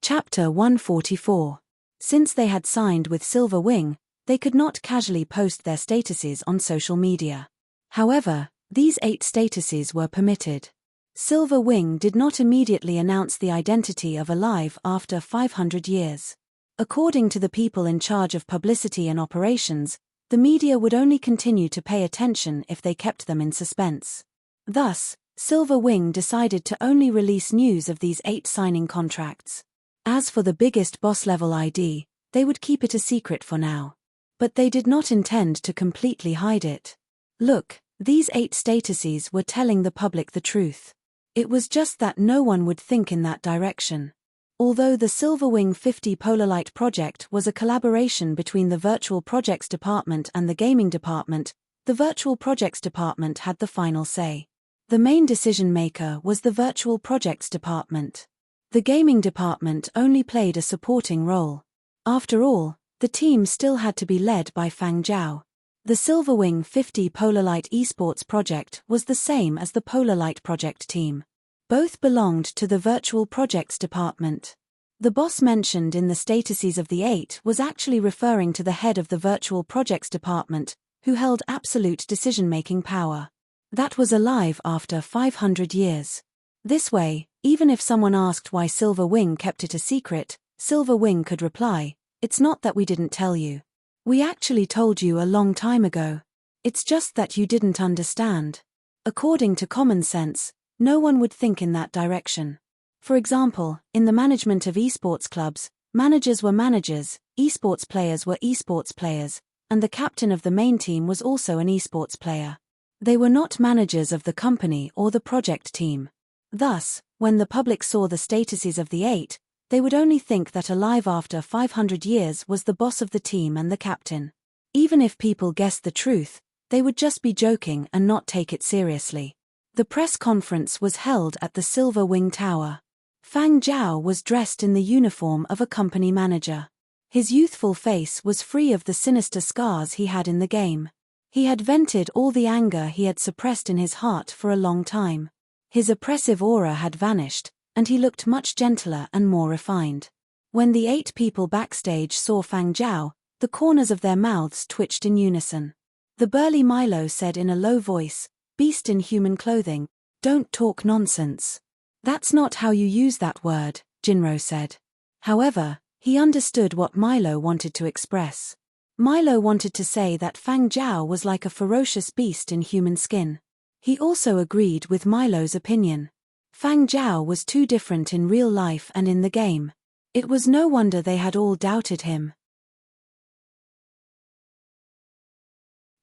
Chapter 144. Since they had signed with Silver Wing, they could not casually post their statuses on social media. However, these 8 statuses were permitted. Silver Wing did not immediately announce the identity of Alive after 500 years. According to the people in charge of publicity and operations, the media would only continue to pay attention if they kept them in suspense. Thus, Silver Wing decided to only release news of these 8 signing contracts. As for the biggest boss-level ID, they would keep it a secret for now. But they did not intend to completely hide it. Look, these 8 statuses were telling the public the truth. It was just that no one would think in that direction. Although the Silverwing 50 Polarlight project was a collaboration between the Virtual Projects Department and the Gaming Department, the Virtual Projects Department had the final say. The main decision-maker was the Virtual Projects Department. The Gaming Department only played a supporting role. After all, the team still had to be led by Fang Zhao. The Silverwing 50 Polarlight esports project was the same as the Polarlight project team. Both belonged to the Virtual Projects Department. The boss mentioned in the statuses of the 8 was actually referring to the head of the Virtual Projects Department, who held absolute decision-making power. That was Alive after 500 years. This way, even if someone asked why Silver Wing kept it a secret, Silver Wing could reply, "It's not that we didn't tell you. We actually told you a long time ago. It's just that you didn't understand." According to common sense, no one would think in that direction. For example, in the management of esports clubs, managers were managers, esports players were esports players, and the captain of the main team was also an esports player. They were not managers of the company or the project team. Thus, when the public saw the statuses of the 8, they would only think that Alive after 500 years was the boss of the team and the captain. Even if people guessed the truth, they would just be joking and not take it seriously. The press conference was held at the Silver Wing Tower. Fang Zhao was dressed in the uniform of a company manager. His youthful face was free of the sinister scars he had in the game. He had vented all the anger he had suppressed in his heart for a long time. His oppressive aura had vanished, and he looked much gentler and more refined. When the 8 people backstage saw Fang Zhao, the corners of their mouths twitched in unison. The burly Milo said in a low voice, "Beast in human clothing, don't talk nonsense." "That's not how you use that word," Jinro said. However, he understood what Milo wanted to express. Milo wanted to say that Fang Zhao was like a ferocious beast in human skin. He also agreed with Milo's opinion. Fang Zhao was too different in real life and in the game. It was no wonder they had all doubted him.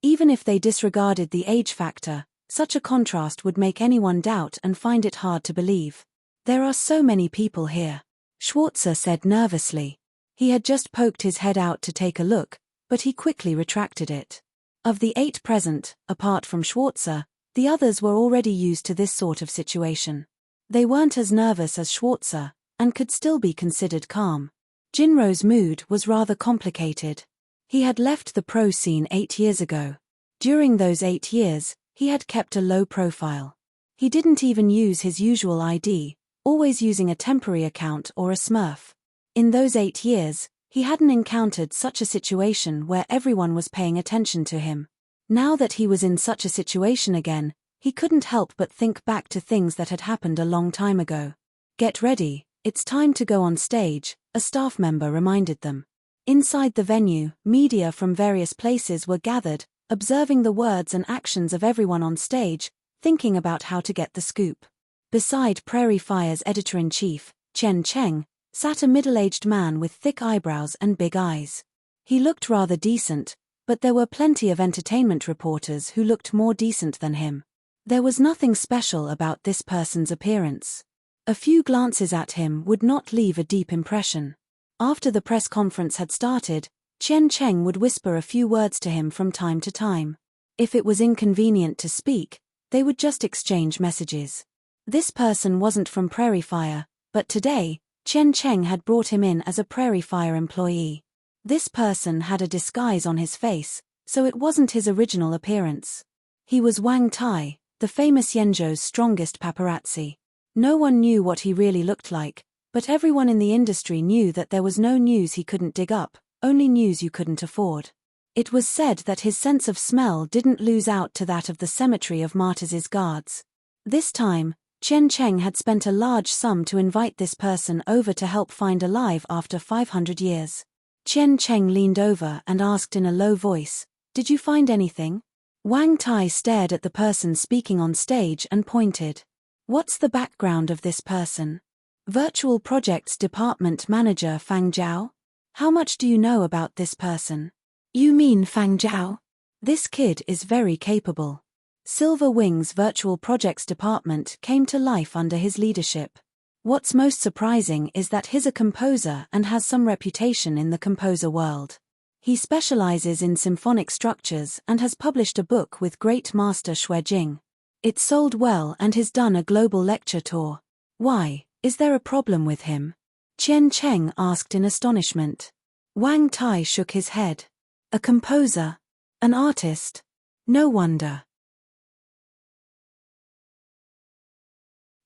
Even if they disregarded the age factor, such a contrast would make anyone doubt and find it hard to believe. "There are so many people here," Schwarzer said nervously. He had just poked his head out to take a look, but he quickly retracted it. Of the 8 present, apart from Schwarzer, the others were already used to this sort of situation. They weren't as nervous as Schwarzer, and could still be considered calm. Jinro's mood was rather complicated. He had left the pro scene 8 years ago. During those 8 years, he had kept a low profile. He didn't even use his usual ID, always using a temporary account or a smurf. In those 8 years, he hadn't encountered such a situation where everyone was paying attention to him. Now that he was in such a situation again, he couldn't help but think back to things that had happened a long time ago. "Get ready, it's time to go on stage," a staff member reminded them. Inside the venue, media from various places were gathered, observing the words and actions of everyone on stage, thinking about how to get the scoop. Beside Prairie Fire's editor-in-chief, Chen Cheng, sat a middle-aged man with thick eyebrows and big eyes. He looked rather decent, but there were plenty of entertainment reporters who looked more decent than him. There was nothing special about this person's appearance. A few glances at him would not leave a deep impression. After the press conference had started, Chen Cheng would whisper a few words to him from time to time. If it was inconvenient to speak, they would just exchange messages. This person wasn't from Prairie Fire, but today, Chen Cheng had brought him in as a Prairie Fire employee. This person had a disguise on his face, so it wasn't his original appearance. He was Wang Tai, the famous Yenzhou's strongest paparazzi. No one knew what he really looked like, But everyone in the industry knew that there was no news he couldn't dig up, only news you couldn't afford. It was said that his sense of smell didn't lose out to that of the cemetery of martyrs' guards. This time, Chen Cheng had spent a large sum to invite this person over to help find alive after 500 years. Chen Cheng leaned over and asked in a low voice, "Did you find anything?" Wang Tai stared at the person speaking on stage and pointed. "What's the background of this person?" "Virtual Projects Department Manager Fang Zhao." "How much do you know about this person?" "You mean Fang Zhao? This kid is very capable." Silver Wing's Virtual Projects Department came to life under his leadership. What's most surprising is that he's a composer and has some reputation in the composer world. He specializes in symphonic structures and has published a book with great master Xue Jing. It sold well and he's done a global lecture tour. "Why, is there a problem with him?" Chen Cheng asked in astonishment. Wang Tai shook his head. "A composer? An artist? No wonder."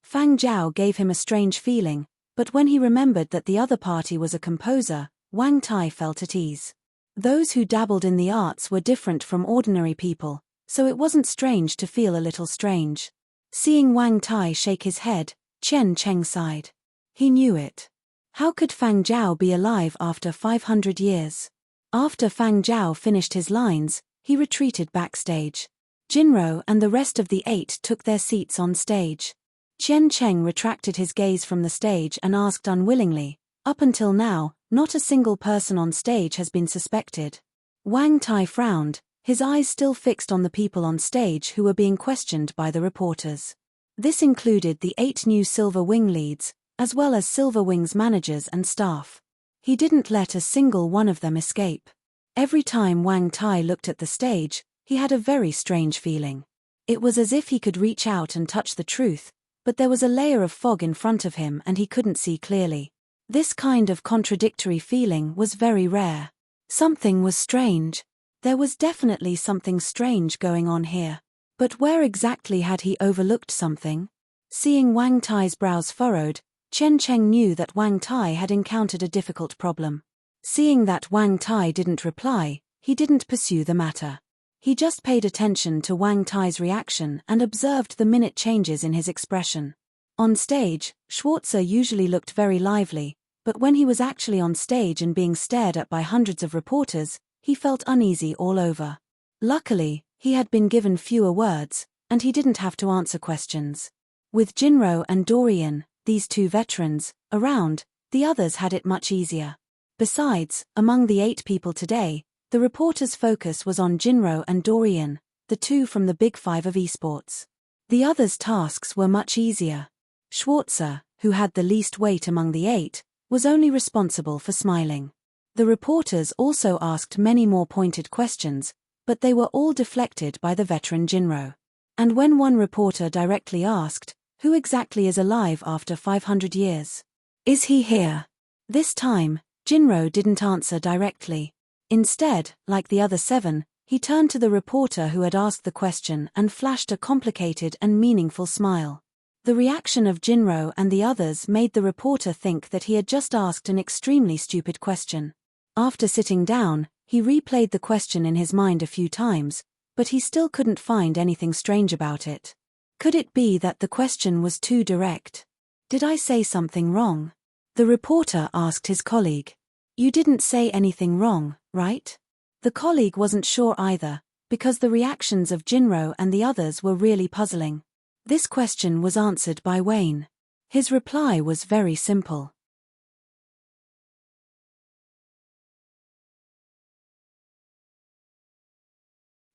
Fang Zhao gave him a strange feeling, but when he remembered that the other party was a composer, Wang Tai felt at ease. Those who dabbled in the arts were different from ordinary people, so it wasn't strange to feel a little strange. Seeing Wang Tai shake his head, Chen Cheng sighed. He knew it. How could Fang Zhao be alive after 500 years? After Fang Zhao finished his lines, he retreated backstage. Jinro and the rest of the 8 took their seats on stage. Chen Cheng retracted his gaze from the stage and asked unwillingly, "Up until now, not a single person on stage has been suspected." Wang Tai frowned, his eyes still fixed on the people on stage who were being questioned by the reporters. This included the 8 new Silver Wing leads, as well as Silver Wing's managers and staff. He didn't let a single one of them escape. Every time Wang Tai looked at the stage, he had a very strange feeling. It was as if he could reach out and touch the truth, but there was a layer of fog in front of him and he couldn't see clearly. This kind of contradictory feeling was very rare. Something was strange. There was definitely something strange going on here. But where exactly had he overlooked something? Seeing Wang Tai's brows furrowed, Chen Cheng knew that Wang Tai had encountered a difficult problem. Seeing that Wang Tai didn't reply, he didn't pursue the matter. He just paid attention to Wang Tai's reaction and observed the minute changes in his expression. On stage, Schwarzer usually looked very lively, but when he was actually on stage and being stared at by hundreds of reporters, he felt uneasy all over. Luckily, he had been given fewer words, and he didn't have to answer questions. With Jinro and Dorian, these 2 veterans, around, the others had it much easier. Besides, among the 8 people today, the reporters' focus was on Jinro and Dorian, the 2 from the Big 5 of esports. The others' tasks were much easier. Schwarzer, who had the least weight among the 8, was only responsible for smiling. The reporters also asked many more pointed questions, but they were all deflected by the veteran Jinro. And when one reporter directly asked, "Who exactly is alive after 500 years? Is he here?" This time, Jinro didn't answer directly. Instead, like the other 7, he turned to the reporter who had asked the question and flashed a complicated and meaningful smile. The reaction of Jinro and the others made the reporter think that he had just asked an extremely stupid question. After sitting down, he replayed the question in his mind a few times, but he still couldn't find anything strange about it. Could it be that the question was too direct? "Did I say something wrong?" The reporter asked his colleague. "You didn't say anything wrong, right?" The colleague wasn't sure either, because the reactions of Jinro and the others were really puzzling. This question was answered by Wayne. His reply was very simple.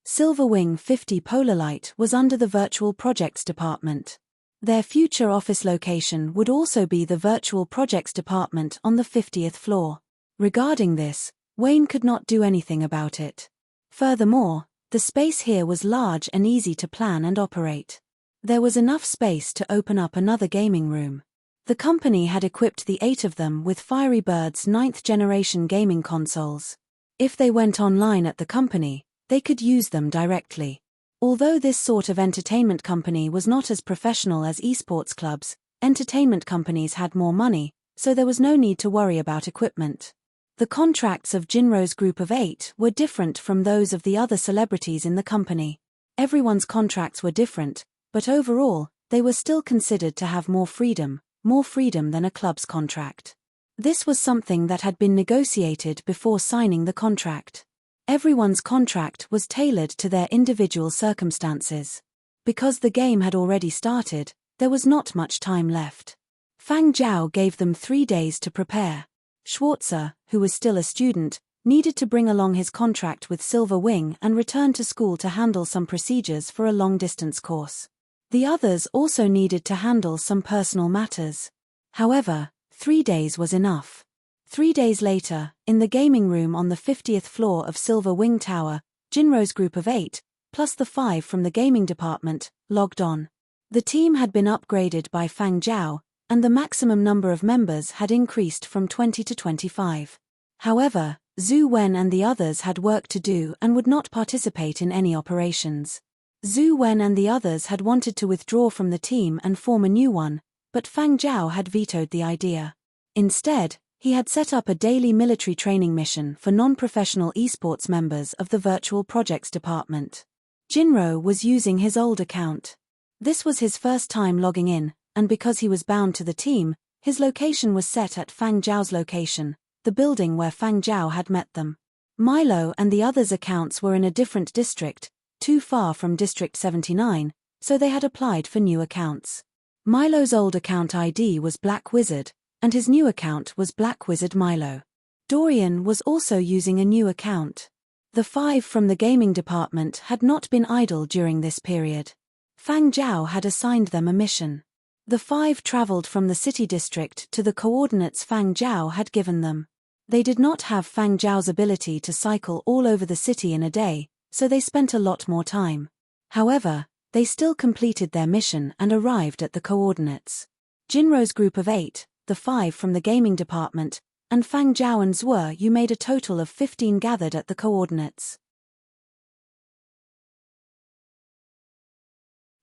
Silver Wing 50 Polarlight was under the Virtual Projects Department. Their future office location would also be the Virtual Projects Department on the 50th floor. Regarding this, Wayne could not do anything about it. Furthermore, the space here was large and easy to plan and operate. There was enough space to open up another gaming room. The company had equipped the 8 of them with Fiery Bird's 9th generation gaming consoles. If they went online at the company, they could use them directly. Although this sort of entertainment company was not as professional as esports clubs, entertainment companies had more money, so there was no need to worry about equipment. The contracts of Jinro's group of 8 were different from those of the other celebrities in the company. Everyone's contracts were different, but overall, they were still considered to have more freedom than a club's contract. This was something that had been negotiated before signing the contract. Everyone's contract was tailored to their individual circumstances. Because the game had already started, there was not much time left. Fang Zhao gave them 3 days to prepare. Schwarzer, who was still a student, needed to bring along his contract with Silver Wing and return to school to handle some procedures for a long-distance course. The others also needed to handle some personal matters. However, 3 days was enough. 3 days later, in the gaming room on the 50th floor of Silver Wing Tower, Jinro's group of 8, plus the 5 from the gaming department, logged on. The team had been upgraded by Fang Zhao, and the maximum number of members had increased from 20 to 25. However, Zhu Wen and the others had work to do and would not participate in any operations. Zhu Wen and the others had wanted to withdraw from the team and form a new one, but Fang Zhao had vetoed the idea. Instead, he had set up a daily military training mission for non-professional esports members of the Virtual Projects Department. Jinro was using his old account. This was his first time logging in, and because he was bound to the team, his location was set at Fang Zhao's location, the building where Fang Zhao had met them. Milo and the others' accounts were in a different district, too far from District 79, so they had applied for new accounts. Milo's old account ID was Black Wizard, and his new account was Black Wizard Milo. Dorian was also using a new account. The 5 from the gaming department had not been idle during this period. Fang Zhao had assigned them a mission. The 5 traveled from the city district to the coordinates Fang Zhao had given them. They did not have Fang Zhao's ability to cycle all over the city in a day, so they spent a lot more time. However, they still completed their mission and arrived at the coordinates. Jinro's group of 8, the 5 from the gaming department, and Fang Zhao and Zhuo Yu made a total of 15 gathered at the coordinates.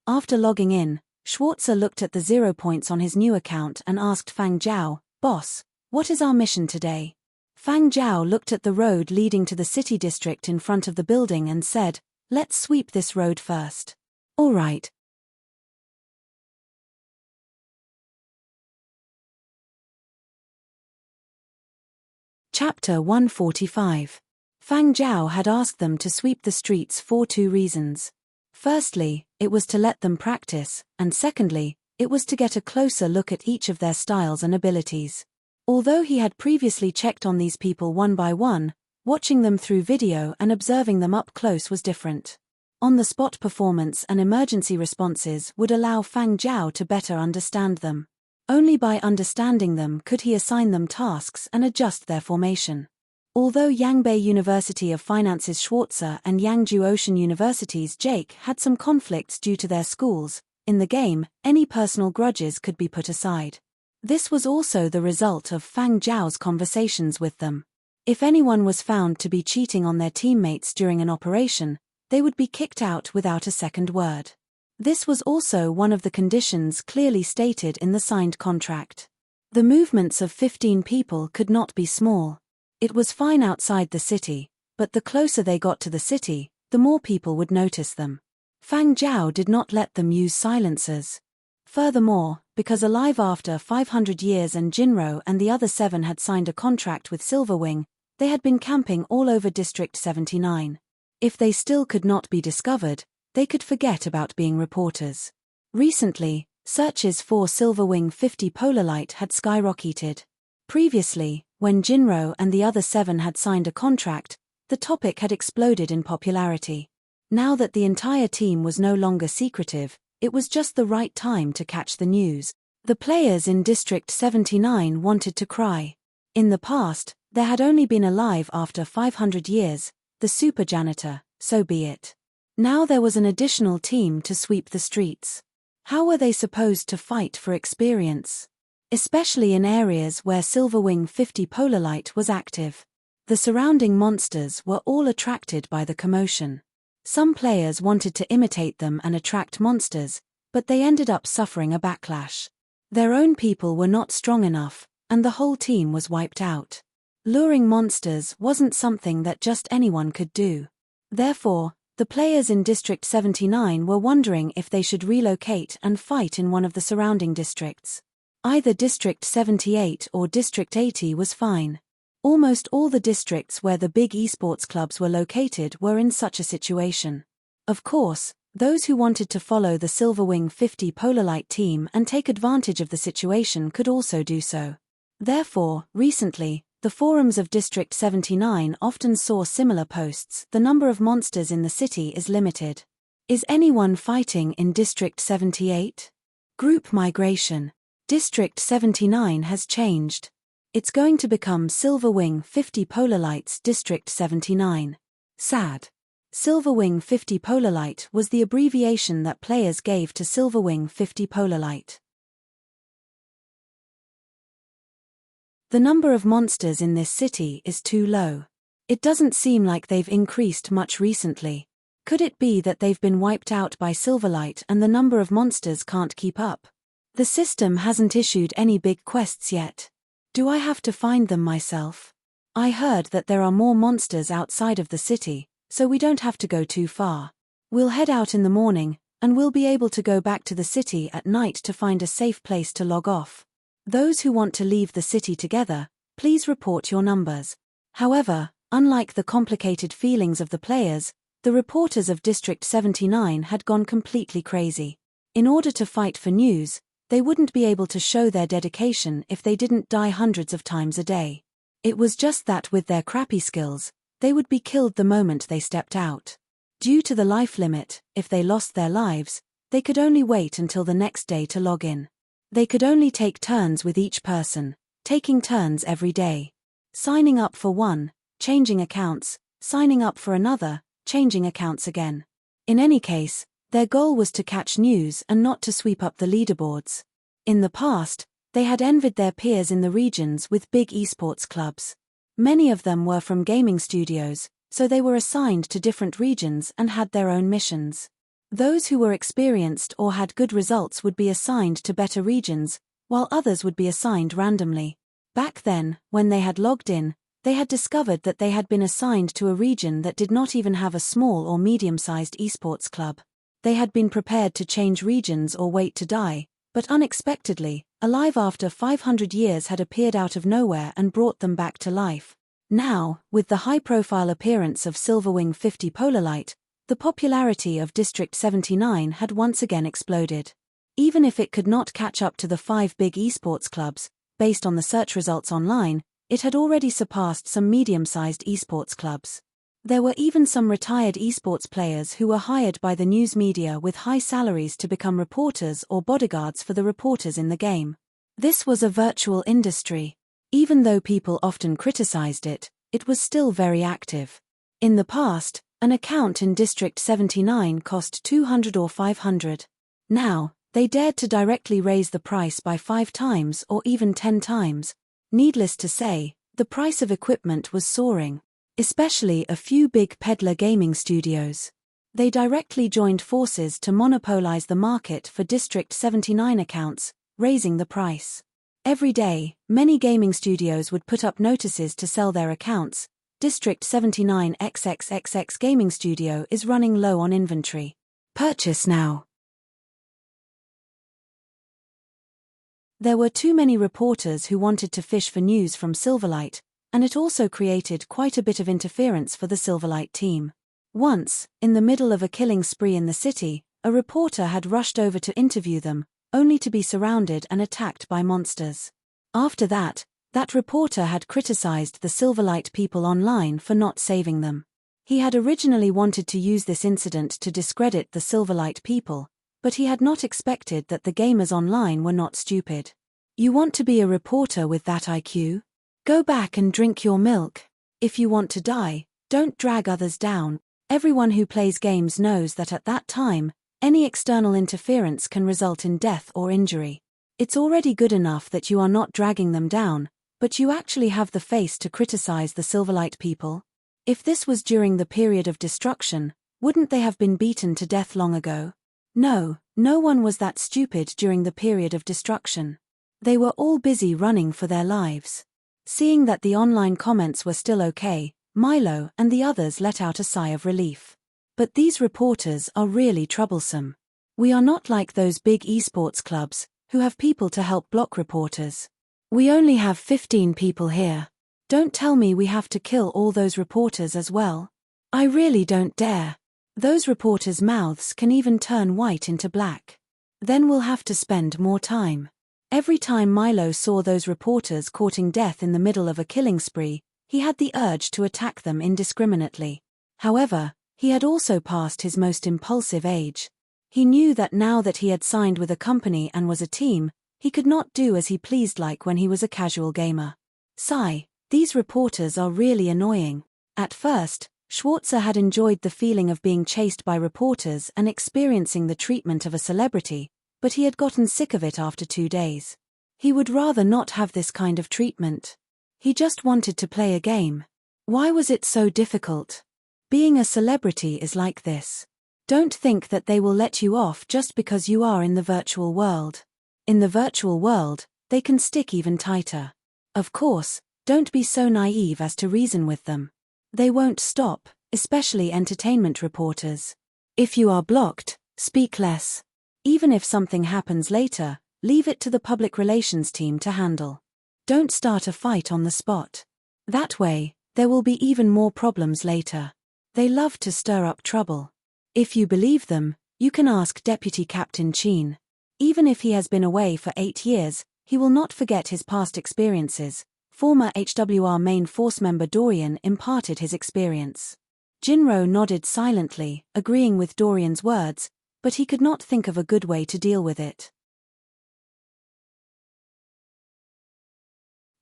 After logging in, Schwarzer looked at the 0 points on his new account and asked Fang Zhao, "Boss, what is our mission today?" Fang Zhao looked at the road leading to the city district in front of the building and said, "Let's sweep this road first." "All right." Chapter 145. Fang Zhao had asked them to sweep the streets for 2 reasons. Firstly, it was to let them practice, and secondly, it was to get a closer look at each of their styles and abilities. Although he had previously checked on these people one by one, watching them through video and observing them up close was different. On-the-spot performance and emergency responses would allow Fang Zhao to better understand them. Only by understanding them could he assign them tasks and adjust their formation. Although Yangbei University of Finance's Schwarzer and Yangzhou Ocean University's Jake had some conflicts due to their schools, in the game, any personal grudges could be put aside. This was also the result of Fang Zhao's conversations with them. If anyone was found to be cheating on their teammates during an operation, they would be kicked out without a second word. This was also one of the conditions clearly stated in the signed contract. The movements of 15 people could not be small. It was fine outside the city, but the closer they got to the city, the more people would notice them. Fang Zhao did not let them use silencers. Furthermore, because alive after 500 years and Jinro and the other 7 had signed a contract with Silverwing, they had been camping all over District 79. If they still could not be discovered, they could forget about being reporters. Recently, searches for Silverwing 50 Polar Light had skyrocketed. Previously, when Jinro and the other 7 had signed a contract, the topic had exploded in popularity. Now that the entire team was no longer secretive, it was just the right time to catch the news. The players in District 79 wanted to cry. In the past, there had only been alive after 500 years, the super janitor, so be it. Now there was an additional team to sweep the streets. How were they supposed to fight for experience? Especially in areas where Silverwing 50 Polar Light was active. The surrounding monsters were all attracted by the commotion. Some players wanted to imitate them and attract monsters, but they ended up suffering a backlash. Their own people were not strong enough, and the whole team was wiped out. Luring monsters wasn't something that just anyone could do. Therefore, the players in District 79 were wondering if they should relocate and fight in one of the surrounding districts. Either District 78 or District 80 was fine. Almost all the districts where the big esports clubs were located were in such a situation. Of course, those who wanted to follow the Silverwing 50 Polarlight team and take advantage of the situation could also do so. Therefore, recently, the forums of District 79 often saw similar posts. The number of monsters in the city is limited. Is anyone fighting in District 78? Group migration. District 79 has changed. It's going to become Silverwing 50 Polarlights District 79. Sad. Silverwing 50 Polarlight was the abbreviation that players gave to Silverwing 50 Polarlight. The number of monsters in this city is too low. It doesn't seem like they've increased much recently. Could it be that they've been wiped out by Silverlight and the number of monsters can't keep up? The system hasn't issued any big quests yet. Do I have to find them myself? I heard that there are more monsters outside of the city, so we don't have to go too far. We'll head out in the morning, and we'll be able to go back to the city at night to find a safe place to log off. Those who want to leave the city together, please report your numbers. However, unlike the complicated feelings of the players, the reporters of District 79 had gone completely crazy. In order to fight for news, they wouldn't be able to show their dedication if they didn't die hundreds of times a day. It was just that with their crappy skills, they would be killed the moment they stepped out. Due to the life limit, if they lost their lives, they could only wait until the next day to log in. They could only take turns with each person, taking turns every day. Signing up for one, changing accounts, signing up for another, changing accounts again. In any case, their goal was to catch news and not to sweep up the leaderboards. In the past, they had envied their peers in the regions with big esports clubs. Many of them were from gaming studios, so they were assigned to different regions and had their own missions. Those who were experienced or had good results would be assigned to better regions, while others would be assigned randomly. Back then, when they had logged in, they had discovered that they had been assigned to a region that did not even have a small or medium-sized esports club. They had been prepared to change regions or wait to die, but unexpectedly, alive after 500 years had appeared out of nowhere and brought them back to life. Now, with the high-profile appearance of Silverwing 50 Polarlight, the popularity of District 79 had once again exploded. Even if it could not catch up to the 5 big esports clubs, based on the search results online, it had already surpassed some medium-sized esports clubs. There were even some retired esports players who were hired by the news media with high salaries to become reporters or bodyguards for the reporters in the game. This was a virtual industry. Even though people often criticized it, it was still very active. In the past, an account in District 79 cost 200 or 500. Now, they dared to directly raise the price by 5 times or even 10 times. Needless to say, the price of equipment was soaring, especially a few big peddler gaming studios. They directly joined forces to monopolize the market for District 79 accounts, raising the price. Every day, many gaming studios would put up notices to sell their accounts. District 79 XXXX Gaming Studio is running low on inventory. Purchase now. There were too many reporters who wanted to fish for news from Silverlight, and it also created quite a bit of interference for the Silverlight team. Once, in the middle of a killing spree in the city, a reporter had rushed over to interview them, only to be surrounded and attacked by monsters. After that reporter had criticized the Silverlight people online for not saving them. He had originally wanted to use this incident to discredit the Silverlight people, but he had not expected that the gamers online were not stupid. You want to be a reporter with that IQ? Go back and drink your milk. If you want to die, don't drag others down. Everyone who plays games knows that at that time, any external interference can result in death or injury. It's already good enough that you are not dragging them down, but you actually have the face to criticize the Silverlight people? If this was during the period of destruction, wouldn't they have been beaten to death long ago? No one was that stupid during the period of destruction. They were all busy running for their lives. Seeing that the online comments were still okay, Milo and the others let out a sigh of relief. But these reporters are really troublesome. We are not like those big esports clubs, who have people to help block reporters. We only have 15 people here. Don't tell me we have to kill all those reporters as well. I really don't dare. Those reporters' mouths can even turn white into black. Then we'll have to spend more time. Every time Milo saw those reporters courting death in the middle of a killing spree, he had the urge to attack them indiscriminately. However, he had also passed his most impulsive age. He knew that now that he had signed with a company and was a team, he could not do as he pleased like when he was a casual gamer. Sigh, these reporters are really annoying. At first, Schwarzer had enjoyed the feeling of being chased by reporters and experiencing the treatment of a celebrity, but he had gotten sick of it after 2 days. He would rather not have this kind of treatment. He just wanted to play a game. Why was it so difficult? Being a celebrity is like this. Don't think that they will let you off just because you are in the virtual world. In the virtual world, they can stick even tighter. Of course, don't be so naive as to reason with them. They won't stop, especially entertainment reporters. If you are blocked, speak less. Even if something happens later, leave it to the public relations team to handle. Don't start a fight on the spot. That way, there will be even more problems later. They love to stir up trouble. If you believe them, you can ask Deputy Captain Chin. Even if he has been away for 8 years, he will not forget his past experiences. Former HWR main force member Dorian imparted his experience. Jinro nodded silently, agreeing with Dorian's words, but he could not think of a good way to deal with it.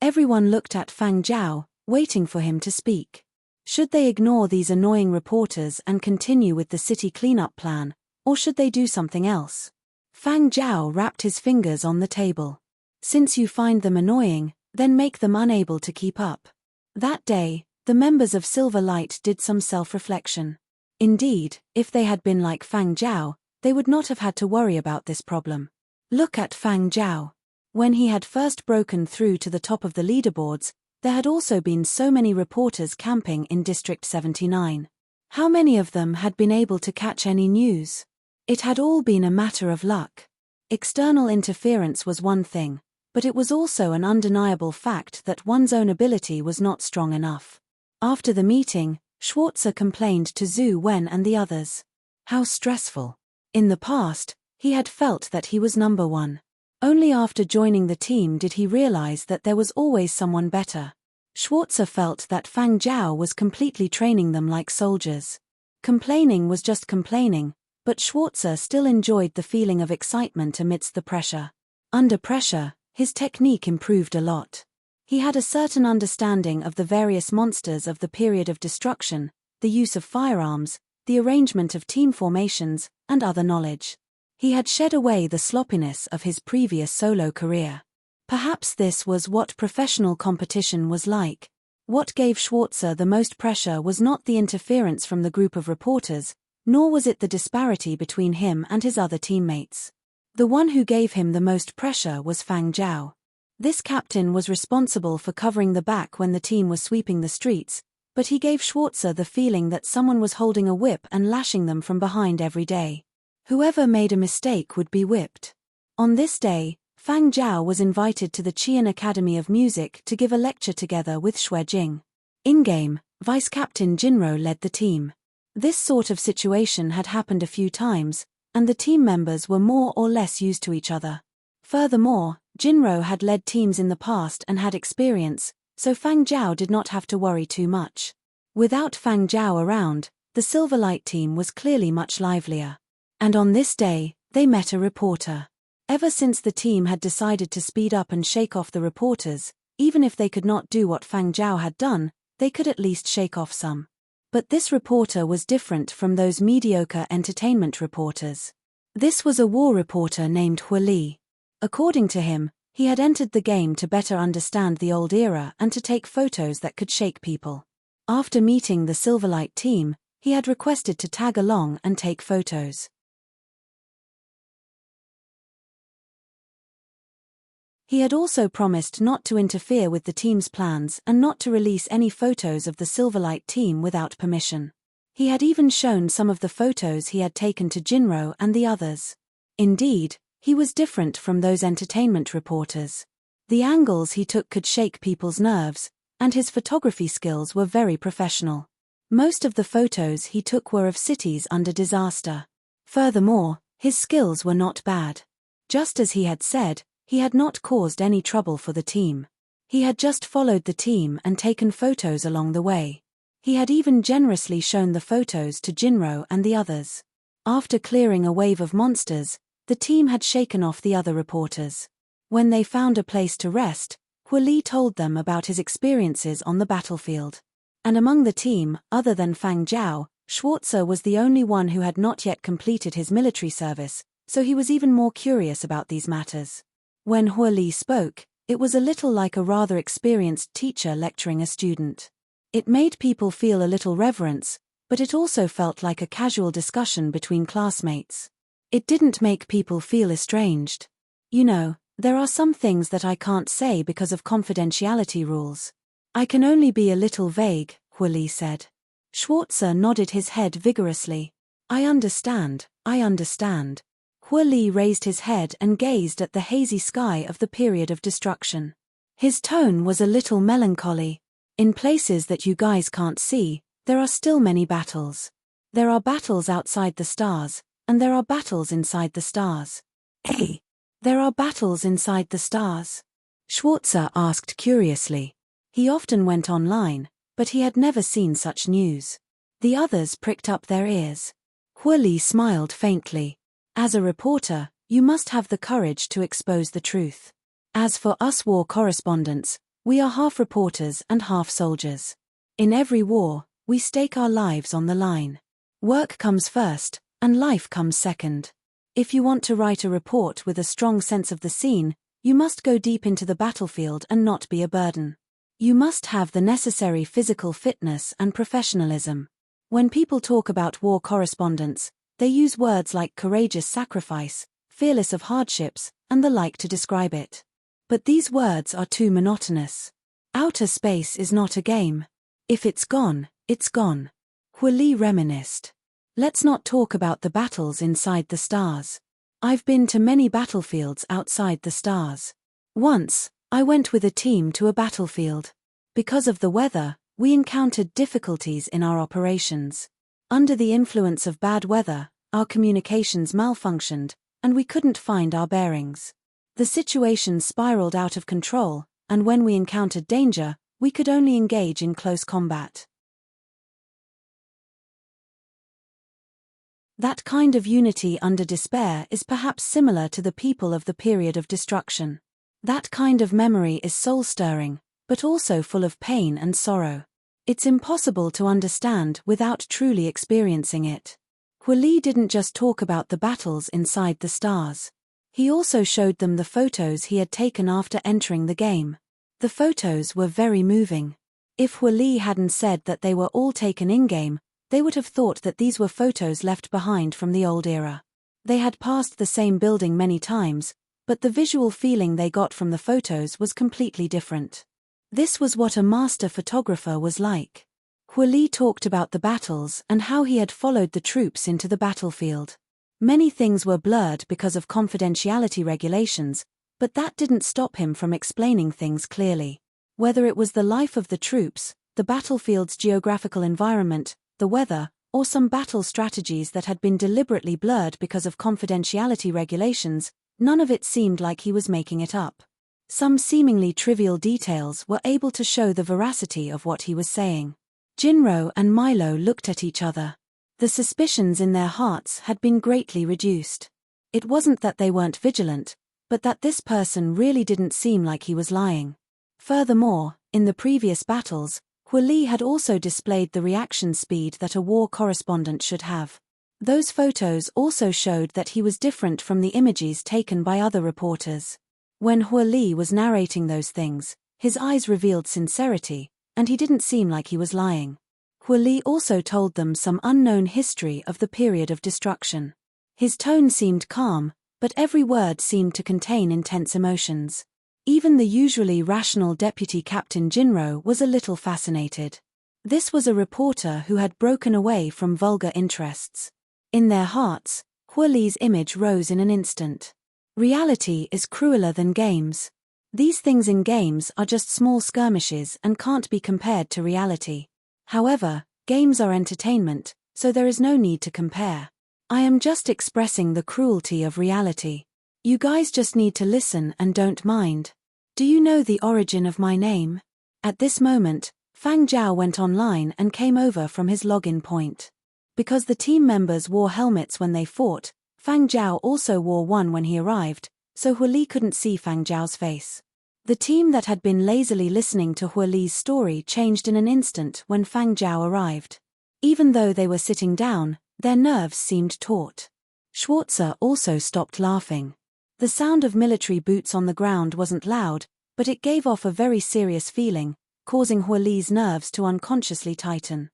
Everyone looked at Fang Zhao, waiting for him to speak. Should they ignore these annoying reporters and continue with the city cleanup plan, or should they do something else? Fang Zhao rapped his fingers on the table. Since you find them annoying, then make them unable to keep up. That day, the members of Silver Light did some self-reflection. Indeed, if they had been like Fang Zhao, they would not have had to worry about this problem. Look at Fang Zhao. When he had first broken through to the top of the leaderboards, there had also been so many reporters camping in District 79. How many of them had been able to catch any news? It had all been a matter of luck. External interference was one thing, but it was also an undeniable fact that one's own ability was not strong enough. After the meeting, Schwarzer complained to Zhu Wen and the others. How stressful. In the past, he had felt that he was number one. Only after joining the team did he realize that there was always someone better. Schwarzer felt that Fang Zhao was completely training them like soldiers. Complaining was just complaining, but Schwarzer still enjoyed the feeling of excitement amidst the pressure. Under pressure, his technique improved a lot. He had a certain understanding of the various monsters of the period of destruction, the use of firearms, the arrangement of team formations, and other knowledge. He had shed away the sloppiness of his previous solo career. Perhaps this was what professional competition was like. What gave Schwarzer the most pressure was not the interference from the group of reporters, nor was it the disparity between him and his other teammates. The one who gave him the most pressure was Fang Zhao. This captain was responsible for covering the back when the team was sweeping the streets, but he gave Schwarzer the feeling that someone was holding a whip and lashing them from behind every day. Whoever made a mistake would be whipped. On this day, Fang Zhao was invited to the Qian Academy of Music to give a lecture together with Xue Jing. In-game, Vice-Captain Jinro led the team. This sort of situation had happened a few times, and the team members were more or less used to each other. Furthermore, Jinro had led teams in the past and had experience, so Fang Zhao did not have to worry too much. Without Fang Zhao around, the Silverlight team was clearly much livelier. And on this day, they met a reporter. Ever since the team had decided to speed up and shake off the reporters, even if they could not do what Fang Zhao had done, they could at least shake off some. But this reporter was different from those mediocre entertainment reporters. This was a war reporter named Hua Li. According to him, he had entered the game to better understand the old era and to take photos that could shake people. After meeting the Silverlight team, he had requested to tag along and take photos. He had also promised not to interfere with the team's plans and not to release any photos of the Silverlight team without permission. He had even shown some of the photos he had taken to Jinro and the others. Indeed, he was different from those entertainment reporters. The angles he took could shake people's nerves, and his photography skills were very professional. Most of the photos he took were of cities under disaster. Furthermore, his skills were not bad. Just as he had said, he had not caused any trouble for the team. He had just followed the team and taken photos along the way. He had even generously shown the photos to Jinro and the others. After clearing a wave of monsters, the team had shaken off the other reporters. When they found a place to rest, Li told them about his experiences on the battlefield. And among the team, other than Fang Zhao, Schwarzer was the only one who had not yet completed his military service, so he was even more curious about these matters. When Li spoke, it was a little like a rather experienced teacher lecturing a student. It made people feel a little reverence, but it also felt like a casual discussion between classmates. It didn't make people feel estranged. You know, there are some things that I can't say because of confidentiality rules. I can only be a little vague, Li said. Schwarzer nodded his head vigorously. I understand. Li raised his head and gazed at the hazy sky of the period of destruction. His tone was a little melancholy. In places that you guys can't see, there are still many battles. There are battles outside the stars, and there are battles inside the stars. Hey, there are battles inside the stars? Schwarzer asked curiously. He often went online, but he had never seen such news. The others pricked up their ears. Li smiled faintly. As a reporter, you must have the courage to expose the truth. As for us war correspondents, we are half reporters and half soldiers. In every war, we stake our lives on the line. Work comes first, and life comes second. If you want to write a report with a strong sense of the scene, you must go deep into the battlefield and not be a burden. You must have the necessary physical fitness and professionalism. When people talk about war correspondents, they use words like courageous sacrifice, fearless of hardships, and the like to describe it. But these words are too monotonous. Outer space is not a game. If it's gone, it's gone. Li reminisced. Let's not talk about the battles inside the stars. I've been to many battlefields outside the stars. Once, I went with a team to a battlefield. Because of the weather, we encountered difficulties in our operations. Under the influence of bad weather, our communications malfunctioned, and we couldn't find our bearings. The situation spiraled out of control, and when we encountered danger, we could only engage in close combat. That kind of unity under despair is perhaps similar to the people of the period of destruction. That kind of memory is soul-stirring, but also full of pain and sorrow. It's impossible to understand without truly experiencing it. Li didn't just talk about the battles inside the stars. He also showed them the photos he had taken after entering the game. The photos were very moving. If Li hadn't said that they were all taken in-game, they would have thought that these were photos left behind from the old era. They had passed the same building many times, but the visual feeling they got from the photos was completely different. This was what a master photographer was like. Li talked about the battles and how he had followed the troops into the battlefield. Many things were blurred because of confidentiality regulations, but that didn't stop him from explaining things clearly. Whether it was the life of the troops, the battlefield's geographical environment, the weather, or some battle strategies that had been deliberately blurred because of confidentiality regulations, none of it seemed like he was making it up. Some seemingly trivial details were able to show the veracity of what he was saying. Jinro and Milo looked at each other. The suspicions in their hearts had been greatly reduced. It wasn't that they weren't vigilant, but that this person really didn't seem like he was lying. Furthermore, in the previous battles, Li had also displayed the reaction speed that a war correspondent should have. Those photos also showed that he was different from the images taken by other reporters. When Li was narrating those things, his eyes revealed sincerity, and he didn't seem like he was lying. Li also told them some unknown history of the period of destruction. His tone seemed calm, but every word seemed to contain intense emotions. Even the usually rational Deputy Captain Jinro was a little fascinated. This was a reporter who had broken away from vulgar interests. In their hearts, Huoli's image rose in an instant. Reality is crueler than games. These things in games are just small skirmishes and can't be compared to reality. However, games are entertainment, so there is no need to compare. I am just expressing the cruelty of reality. You guys just need to listen and don't mind. Do you know the origin of my name? At this moment, Fang Zhao went online and came over from his login point. Because the team members wore helmets when they fought, Fang Zhao also wore one when he arrived, so Huoli couldn't see Fang Zhao's face. The team that had been lazily listening to Huoli's story changed in an instant when Fang Zhao arrived. Even though they were sitting down, their nerves seemed taut. Schwarzer also stopped laughing. The sound of military boots on the ground wasn't loud, but it gave off a very serious feeling, causing Huoli's nerves to unconsciously tighten.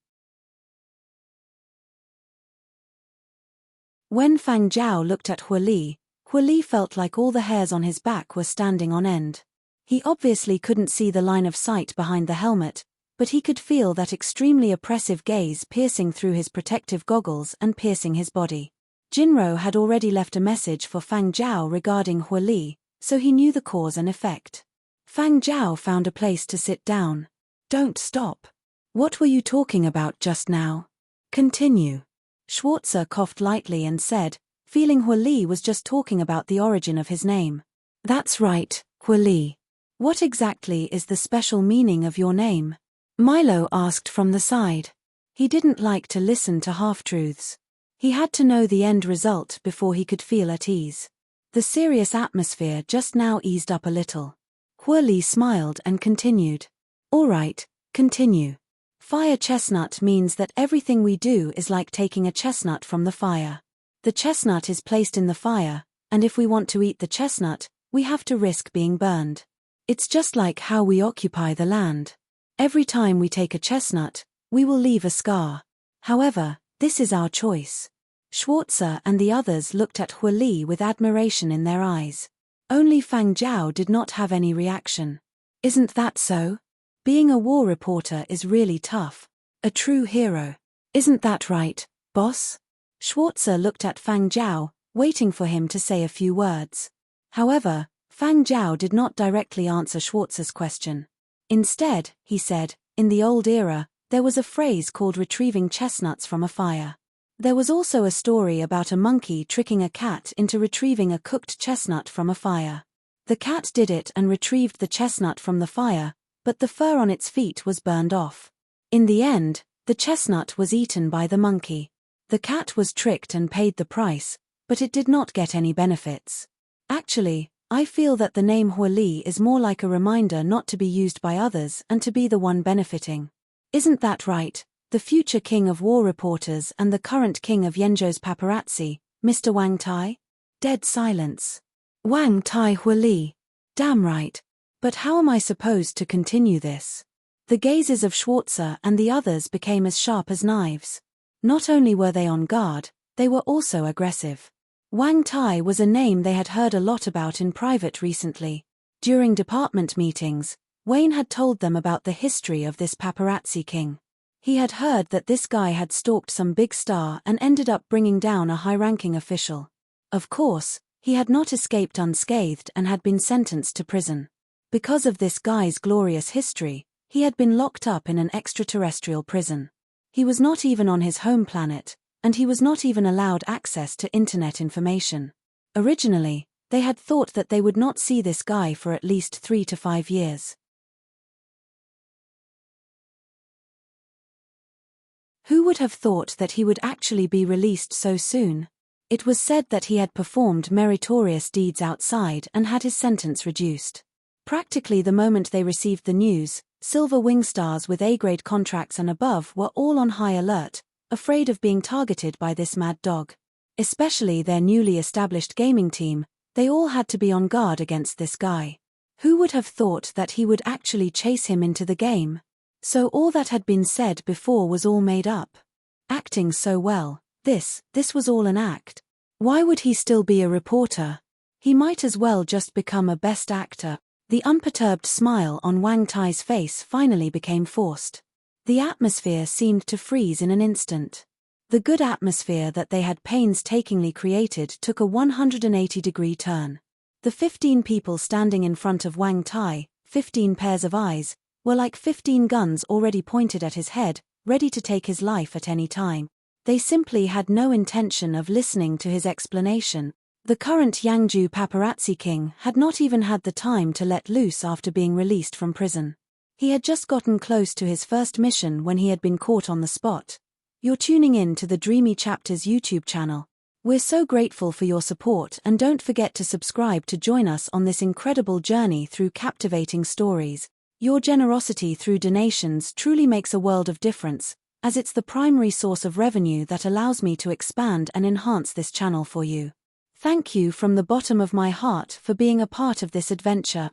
When Fang Zhao looked at Huoli, Huoli felt like all the hairs on his back were standing on end. He obviously couldn't see the line of sight behind the helmet, but he could feel that extremely oppressive gaze piercing through his protective goggles and piercing his body. Jinro had already left a message for Fang Zhao regarding Huoli, so he knew the cause and effect. Fang Zhao found a place to sit down. Don't stop. What were you talking about just now? Continue. Schwarzer coughed lightly and said, feeling Huoli was just talking about the origin of his name. That's right, Huoli. What exactly is the special meaning of your name? Milo asked from the side. He didn't like to listen to half-truths. He had to know the end result before he could feel at ease. The serious atmosphere just now eased up a little. Huoli smiled and continued. All right, continue. Fire chestnut means that everything we do is like taking a chestnut from the fire. The chestnut is placed in the fire, and if we want to eat the chestnut, we have to risk being burned. It's just like how we occupy the land. Every time we take a chestnut, we will leave a scar. However, this is our choice. Schwarzer and the others looked at Huoli with admiration in their eyes. Only Fang Zhao did not have any reaction. Isn't that so? Being a war reporter is really tough. A true hero. Isn't that right, boss? Schwarzer looked at Fang Zhao, waiting for him to say a few words. However, Fang Zhao did not directly answer Schwarzer's question. Instead, he said, in the old era, there was a phrase called retrieving chestnuts from a fire. There was also a story about a monkey tricking a cat into retrieving a cooked chestnut from a fire. The cat did it and retrieved the chestnut from the fire, but the fur on its feet was burned off. In the end, the chestnut was eaten by the monkey. The cat was tricked and paid the price, but it did not get any benefits. Actually, I feel that the name Huoli is more like a reminder not to be used by others and to be the one benefiting. Isn't that right, the future king of war reporters and the current king of Yenzhou's paparazzi, Mr. Wang Tai? Dead silence. Wang Tai Huoli. Damn right. But how am I supposed to continue this? The gazes of Schwarzer and the others became as sharp as knives. Not only were they on guard, they were also aggressive. Wang Tai was a name they had heard a lot about in private recently. During department meetings, Wayne had told them about the history of this paparazzi king. He had heard that this guy had stalked some big star and ended up bringing down a high-ranking official. Of course, he had not escaped unscathed and had been sentenced to prison. Because of this guy's glorious history, he had been locked up in an extraterrestrial prison. He was not even on his home planet, and he was not even allowed access to internet information. Originally, they had thought that they would not see this guy for at least 3 to 5 years. Who would have thought that he would actually be released so soon? It was said that he had performed meritorious deeds outside and had his sentence reduced. Practically the moment they received the news, Silver Wing stars with A-grade contracts and above were all on high alert, afraid of being targeted by this mad dog. Especially their newly established gaming team, they all had to be on guard against this guy. Who would have thought that he would actually chase him into the game? So all that had been said before was all made up. Acting so well, this was all an act. Why would he still be a reporter? He might as well just become a best actor. The unperturbed smile on Wang Tai's face finally became forced. The atmosphere seemed to freeze in an instant. The good atmosphere that they had painstakingly created took a 180-degree turn. The 15 people standing in front of Wang Tai, 15 pairs of eyes, were like 15 guns already pointed at his head, ready to take his life at any time. They simply had no intention of listening to his explanation. The current Yangju paparazzi king had not even had the time to let loose after being released from prison. He had just gotten close to his first mission when he had been caught on the spot. You're tuning in to the Dreamy Chapters YouTube channel. We're so grateful for your support, and don't forget to subscribe to join us on this incredible journey through captivating stories. Your generosity through donations truly makes a world of difference, as it's the primary source of revenue that allows me to expand and enhance this channel for you. Thank you from the bottom of my heart for being a part of this adventure.